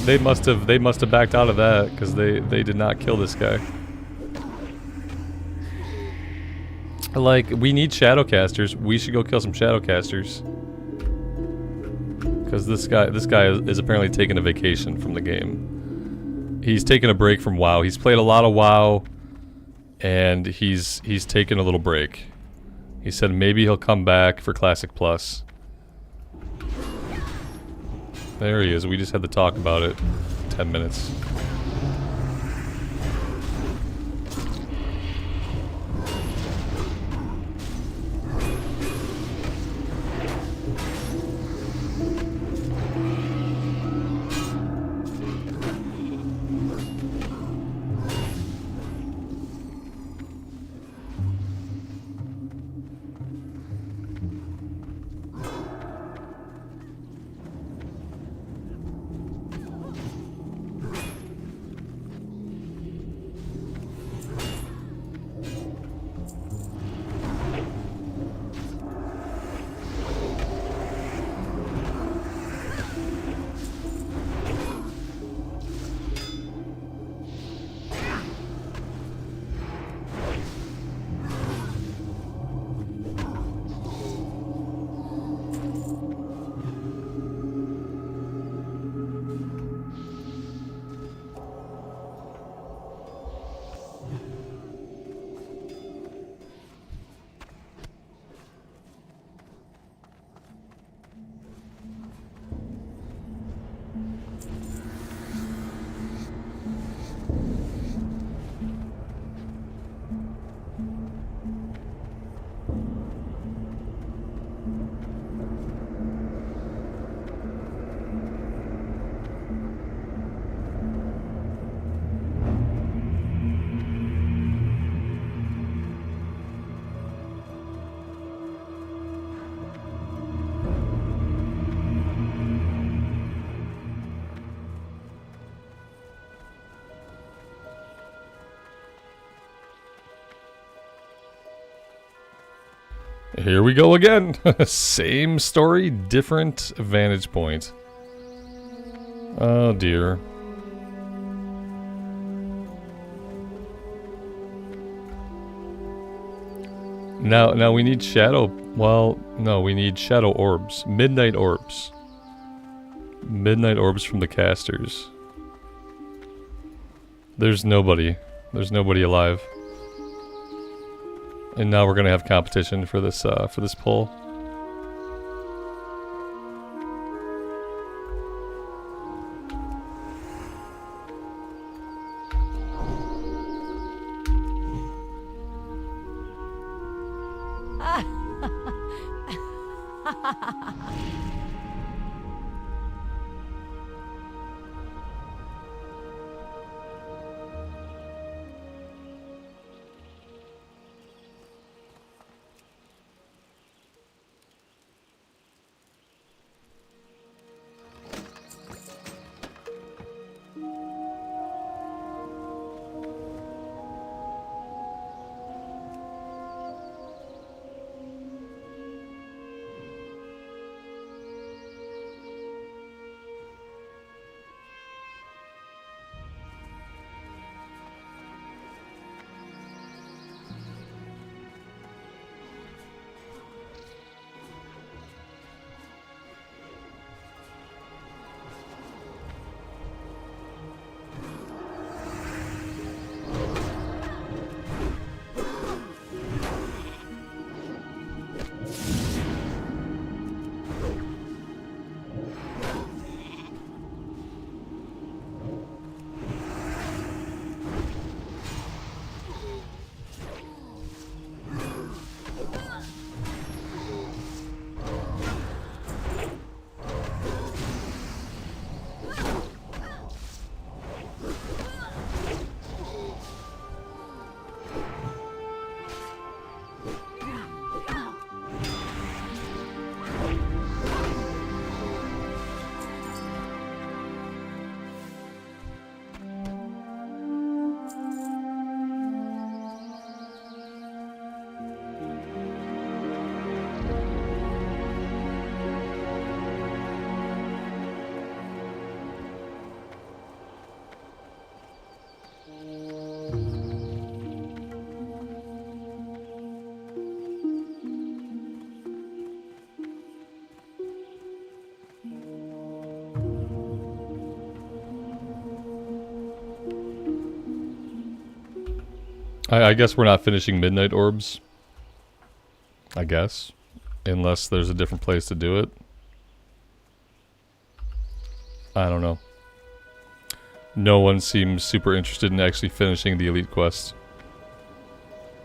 They must have backed out of that because they did not kill this guy. Like, we need shadowcasters. We should go kill some shadowcasters. Because this guy is apparently taking a vacation from the game. He's taking a break from WoW. He's played a lot of WoW, and he's taken a little break. He said maybe he'll come back for Classic Plus. There he is. We just had to talk about it. 10 minutes. Here we go again. Same story, different vantage point. Oh dear. Now we need shadow. Well, no, we need shadow orbs. Midnight orbs. Midnight orbs from the casters. There's nobody. There's nobody alive. And now we're gonna have competition for this pull. I guess we're not finishing Midnight Orbs. I guess. Unless there's a different place to do it. I don't know. No one seems super interested in actually finishing the Elite Quest.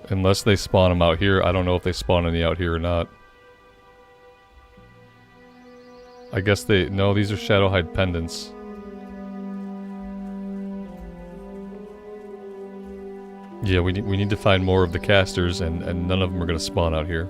Unless they spawn them out here. I don't know if they spawn any out here or not. I guess they... No, these are Shadowhide pendants. Yeah, we need to find more of the casters, and none of them are going to spawn out here.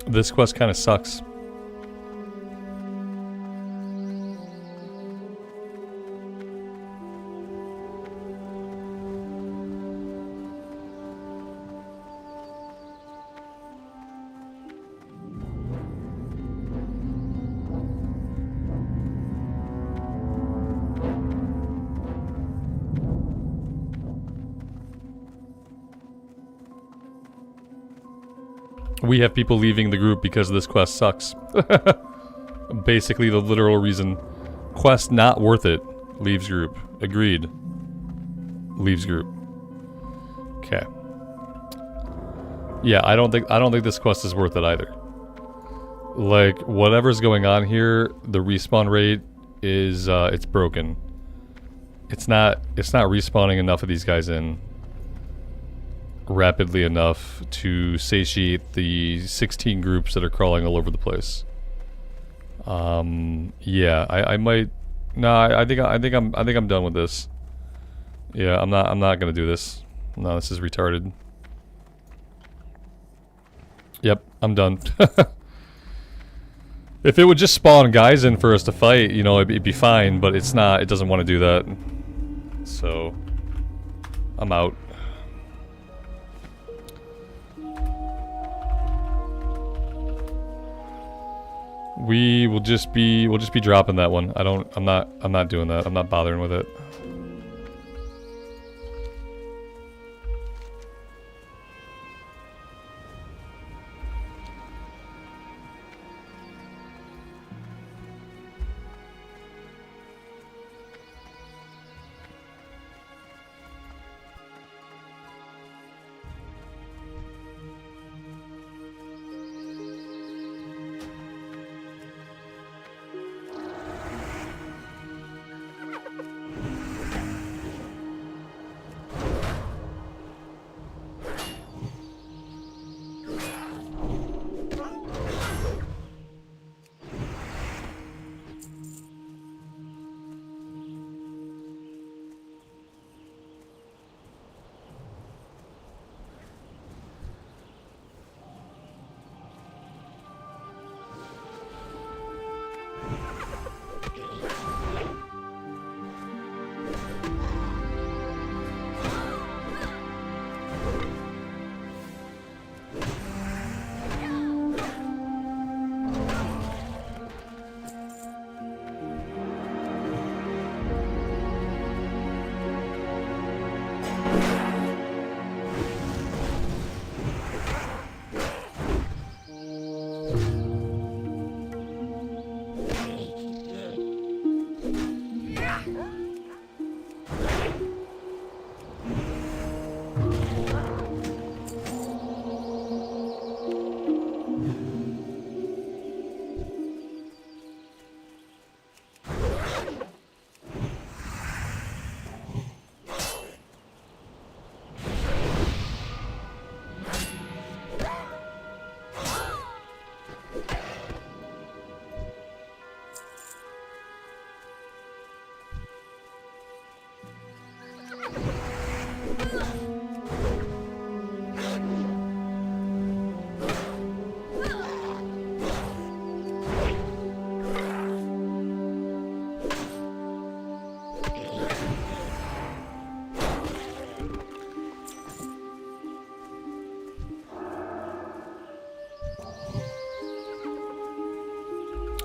This quest kind of sucks. We have people leaving the group because this quest sucks. Basically the literal reason. Quest not worth it. Leaves group. Agreed. Leaves group. Okay. Yeah, I don't think this quest is worth it either. Like, whatever's going on here, the respawn rate is it's broken. It's not respawning enough of these guys in rapidly enough to satiate the 16 groups that are crawling all over the place. Yeah, I might. No, I think I'm done with this. Yeah, I'm not gonna do this. No, this is retarded. Yep, I'm done. If it would just spawn guys in for us to fight, you know, it'd be fine. But it's not. It doesn't want to do that. So, I'm out. We'll just be dropping that one. I'm not doing that. I'm not bothering with it.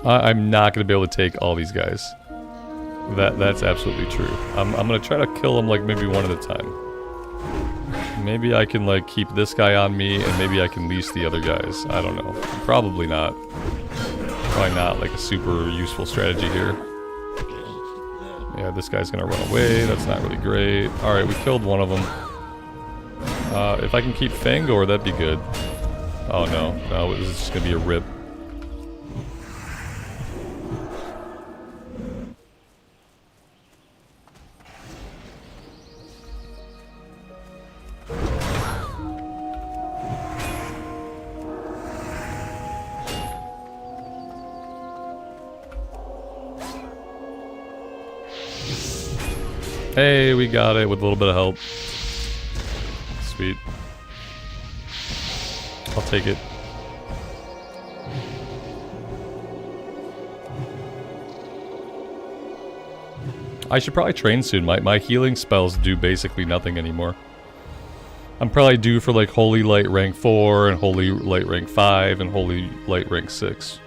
I'm not going to be able to take all these guys. That's absolutely true. I'm going to try to kill them like maybe one at a time. Maybe I can like keep this guy on me and maybe I can leash the other guys. I don't know. Probably not. Probably not like a super useful strategy here. Yeah, this guy's going to run away. That's not really great. Alright, we killed one of them. If I can keep Fangor, that'd be good. Oh no. No, this is just going to be a rip. Hey, we got it with a little bit of help. Sweet. I'll take it. I should probably train soon. My healing spells do basically nothing anymore. I'm probably due for like Holy Light rank 4 and Holy Light rank 5 and Holy Light rank 6.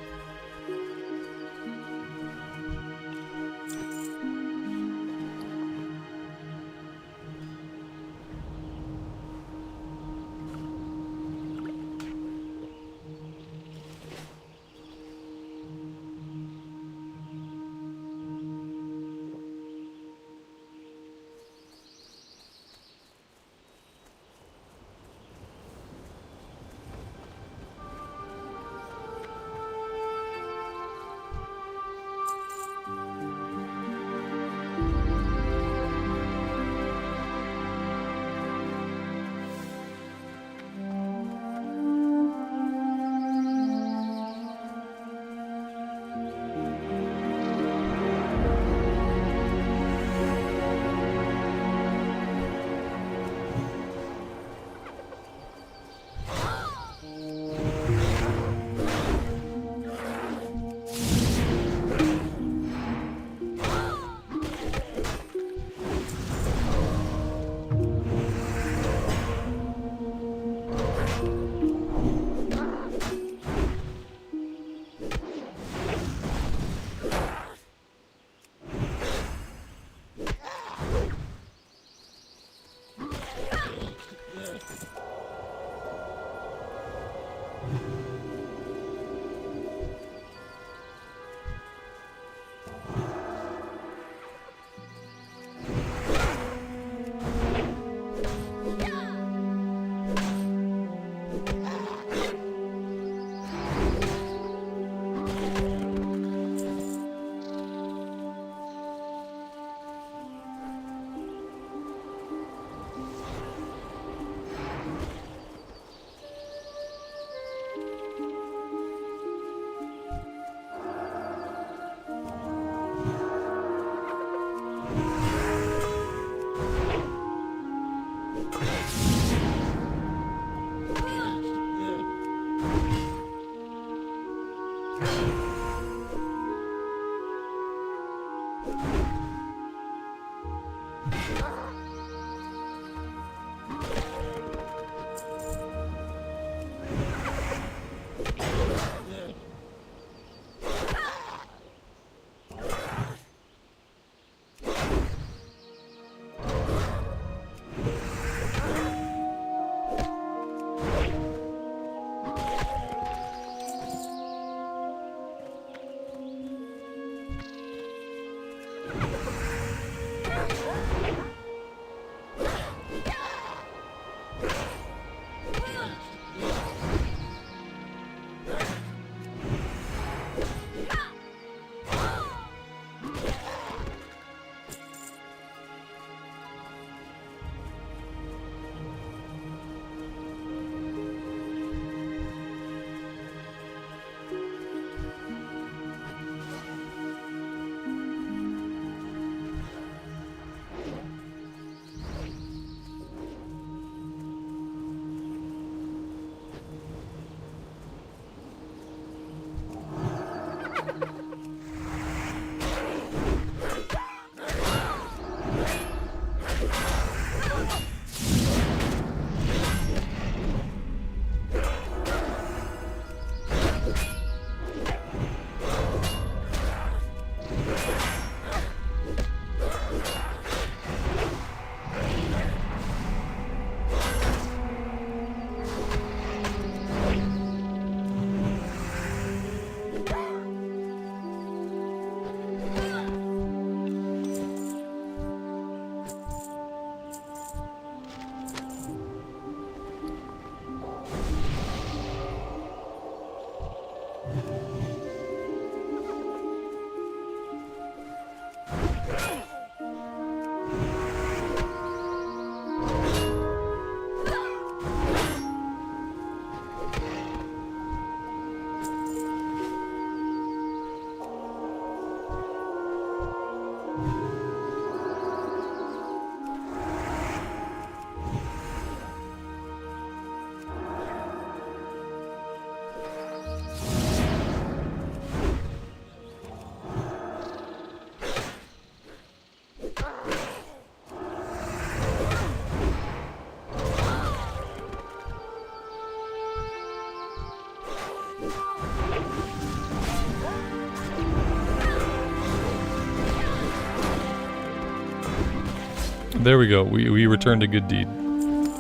There we go. We returned a good deed.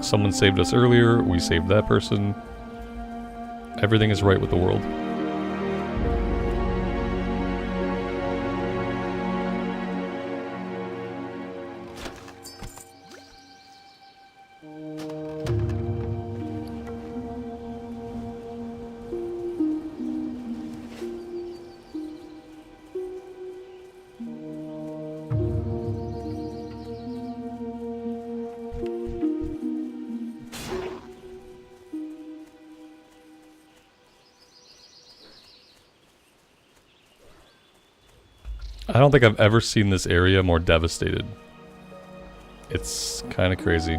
Someone saved us earlier. We saved that person. Everything is right with the world. I don't think I've ever seen this area more devastated. It's kind of crazy.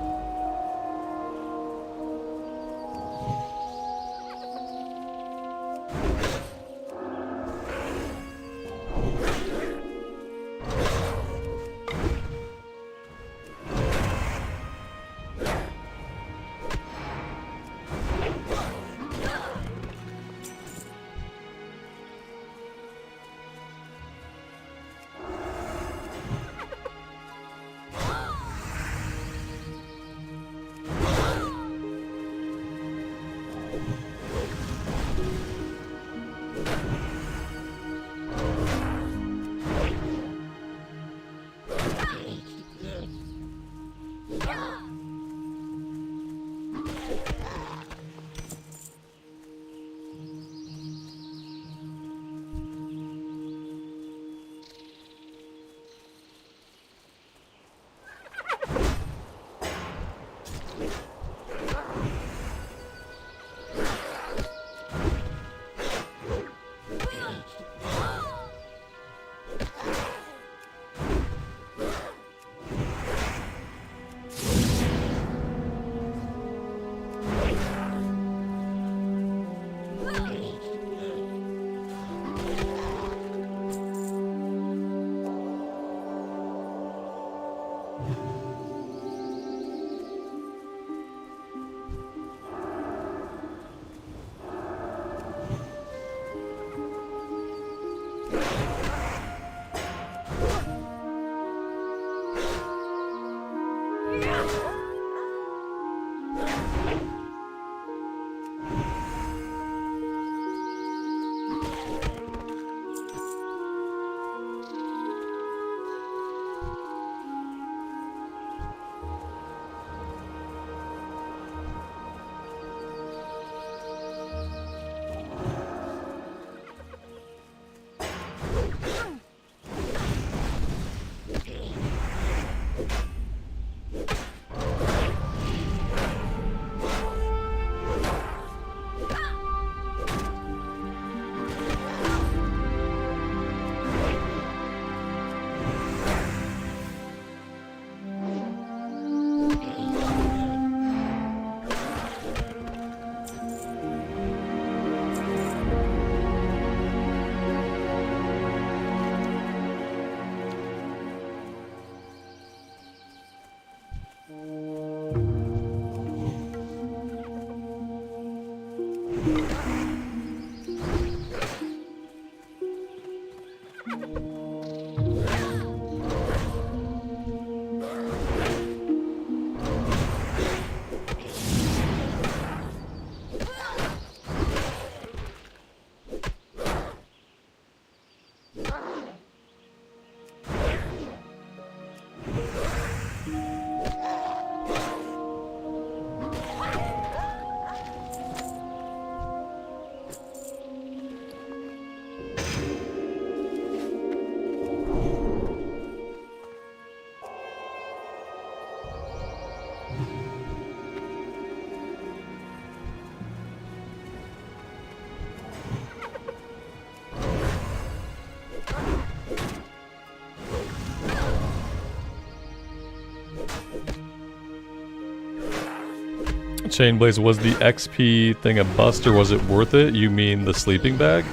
Chainblaze, was the XP thing a bust or was it worth it? You mean the sleeping bag?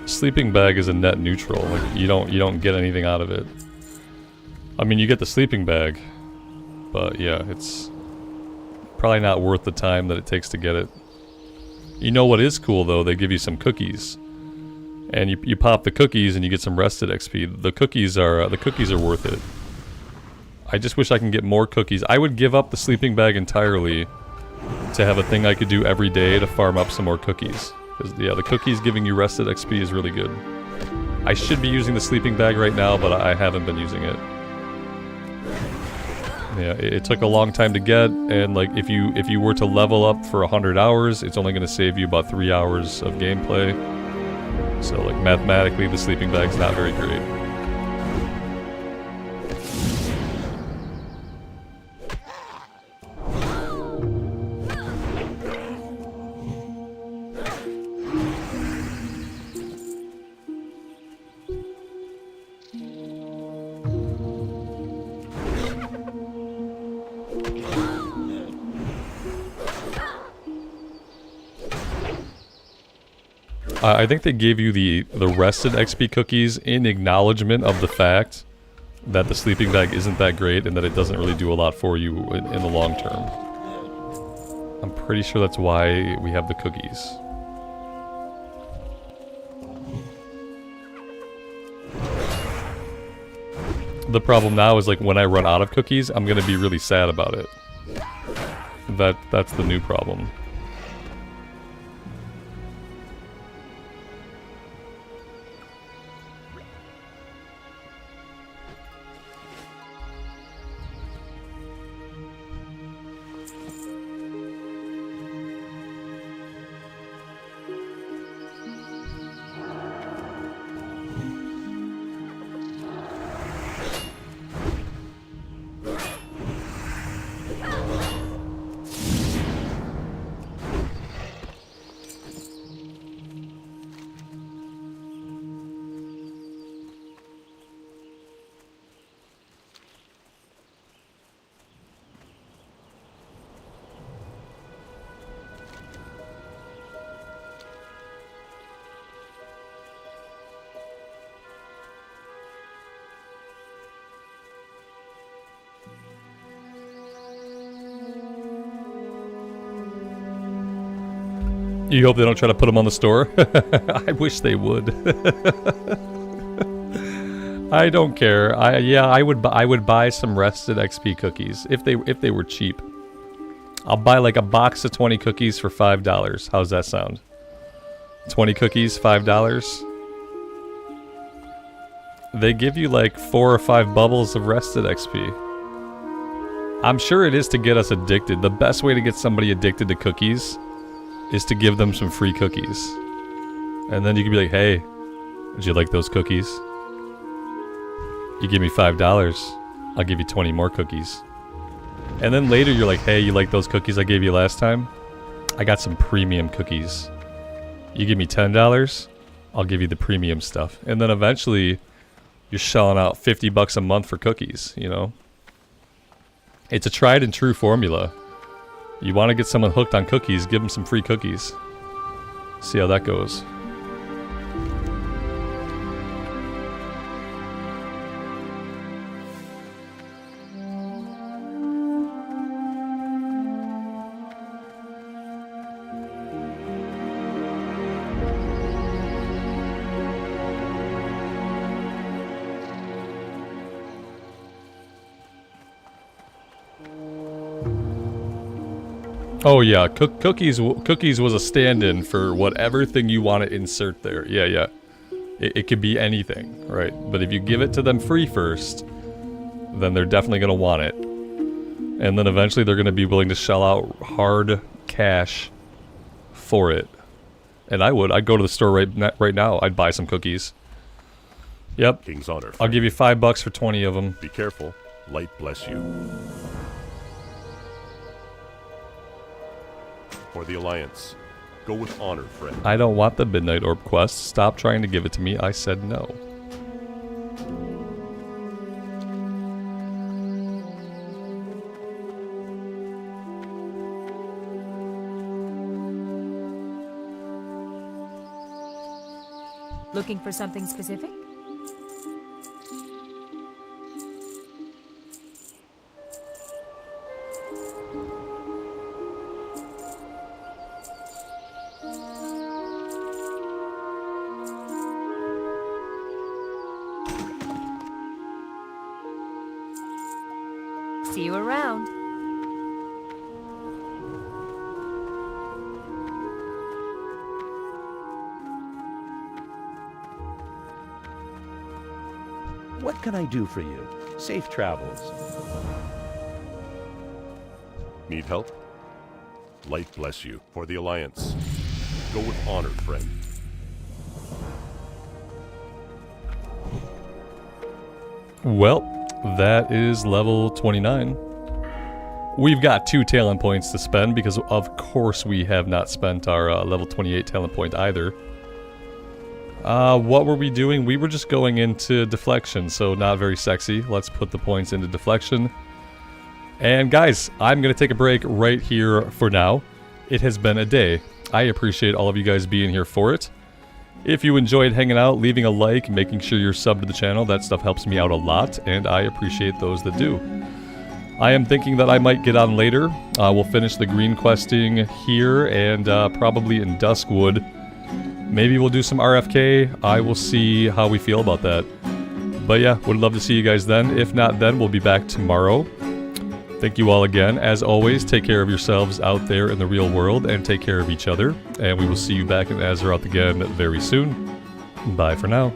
Sleeping bag is a net neutral. Like you don't get anything out of it. I mean, you get the sleeping bag, but yeah, it's probably not worth the time that it takes to get it. You know what is cool though? They give you some cookies, and you pop the cookies and you get some rested XP. The cookies are worth it. I just wish I can get more cookies. I would give up the sleeping bag entirely to have a thing I could do every day to farm up some more cookies. 'Cause, yeah, the cookies giving you rested XP is really good. I should be using the sleeping bag right now, but I haven't been using it. Yeah, it took a long time to get, and like if you were to level up for 100 hours, it's only going to save you about 3 hours of gameplay. So like mathematically, the sleeping bag's not very great. I think they gave you the rested XP cookies in acknowledgement of the fact that the sleeping bag isn't that great and that it doesn't really do a lot for you in the long term. I'm pretty sure that's why we have the cookies. The problem now is like when I run out of cookies, I'm gonna be really sad about it. That's the new problem. You hope they don't try to put them on the store? I wish they would. I don't care. I would buy some rested XP cookies if they were cheap. I'll buy like a box of 20 cookies for $5. How's that sound? 20 cookies, $5. They give you like 4 or 5 bubbles of rested XP. I'm sure it is to get us addicted. The best way to get somebody addicted to cookies is to give them some free cookies. And then you can be like, hey, would you like those cookies? You give me $5, I'll give you 20 more cookies. And then later you're like, hey, you like those cookies I gave you last time? I got some premium cookies. You give me $10, I'll give you the premium stuff. And then eventually you're shelling out $50 a month for cookies, you know? It's a tried and true formula. You want to get someone hooked on cookies, give them some free cookies. See how that goes. Oh yeah, cookies was a stand-in for whatever thing you want to insert there. Yeah. It could be anything, right? But if you give it to them free first, then they're definitely going to want it. And then eventually they're going to be willing to shell out hard cash for it. And I'd go to the store right now. I'd buy some cookies. Yep. King's honor. I'll give you $5 for 20 of them. Be careful. Light bless you. For the Alliance. Go with honor, friend. I don't want the Midnight Orb quest. Stop trying to give it to me. I said no. Looking for something specific? See you around. What can I do for you? Safe travels. Need help? Light bless you. For the Alliance. Go with honor, friend. Well, that is level 29. We've got 2 talent points to spend because of course we have not spent our level 28 talent point either. What were we doing? We were just going into deflection, so not very sexy. Let's put the points into deflection. And guys, I'm going to take a break right here for now. It has been a day. I appreciate all of you guys being here for it. If you enjoyed hanging out, leaving a like, making sure you're subbed to the channel, that stuff helps me out a lot, and I appreciate those that do. I am thinking that I might get on later. We'll finish the green questing here, and probably in Duskwood. Maybe we'll do some RFK. I will see how we feel about that. But yeah, would love to see you guys then. If not then, we'll be back tomorrow. Thank you all again. As always, take care of yourselves out there in the real world and take care of each other. And we will see you back in Azeroth again very soon. Bye for now.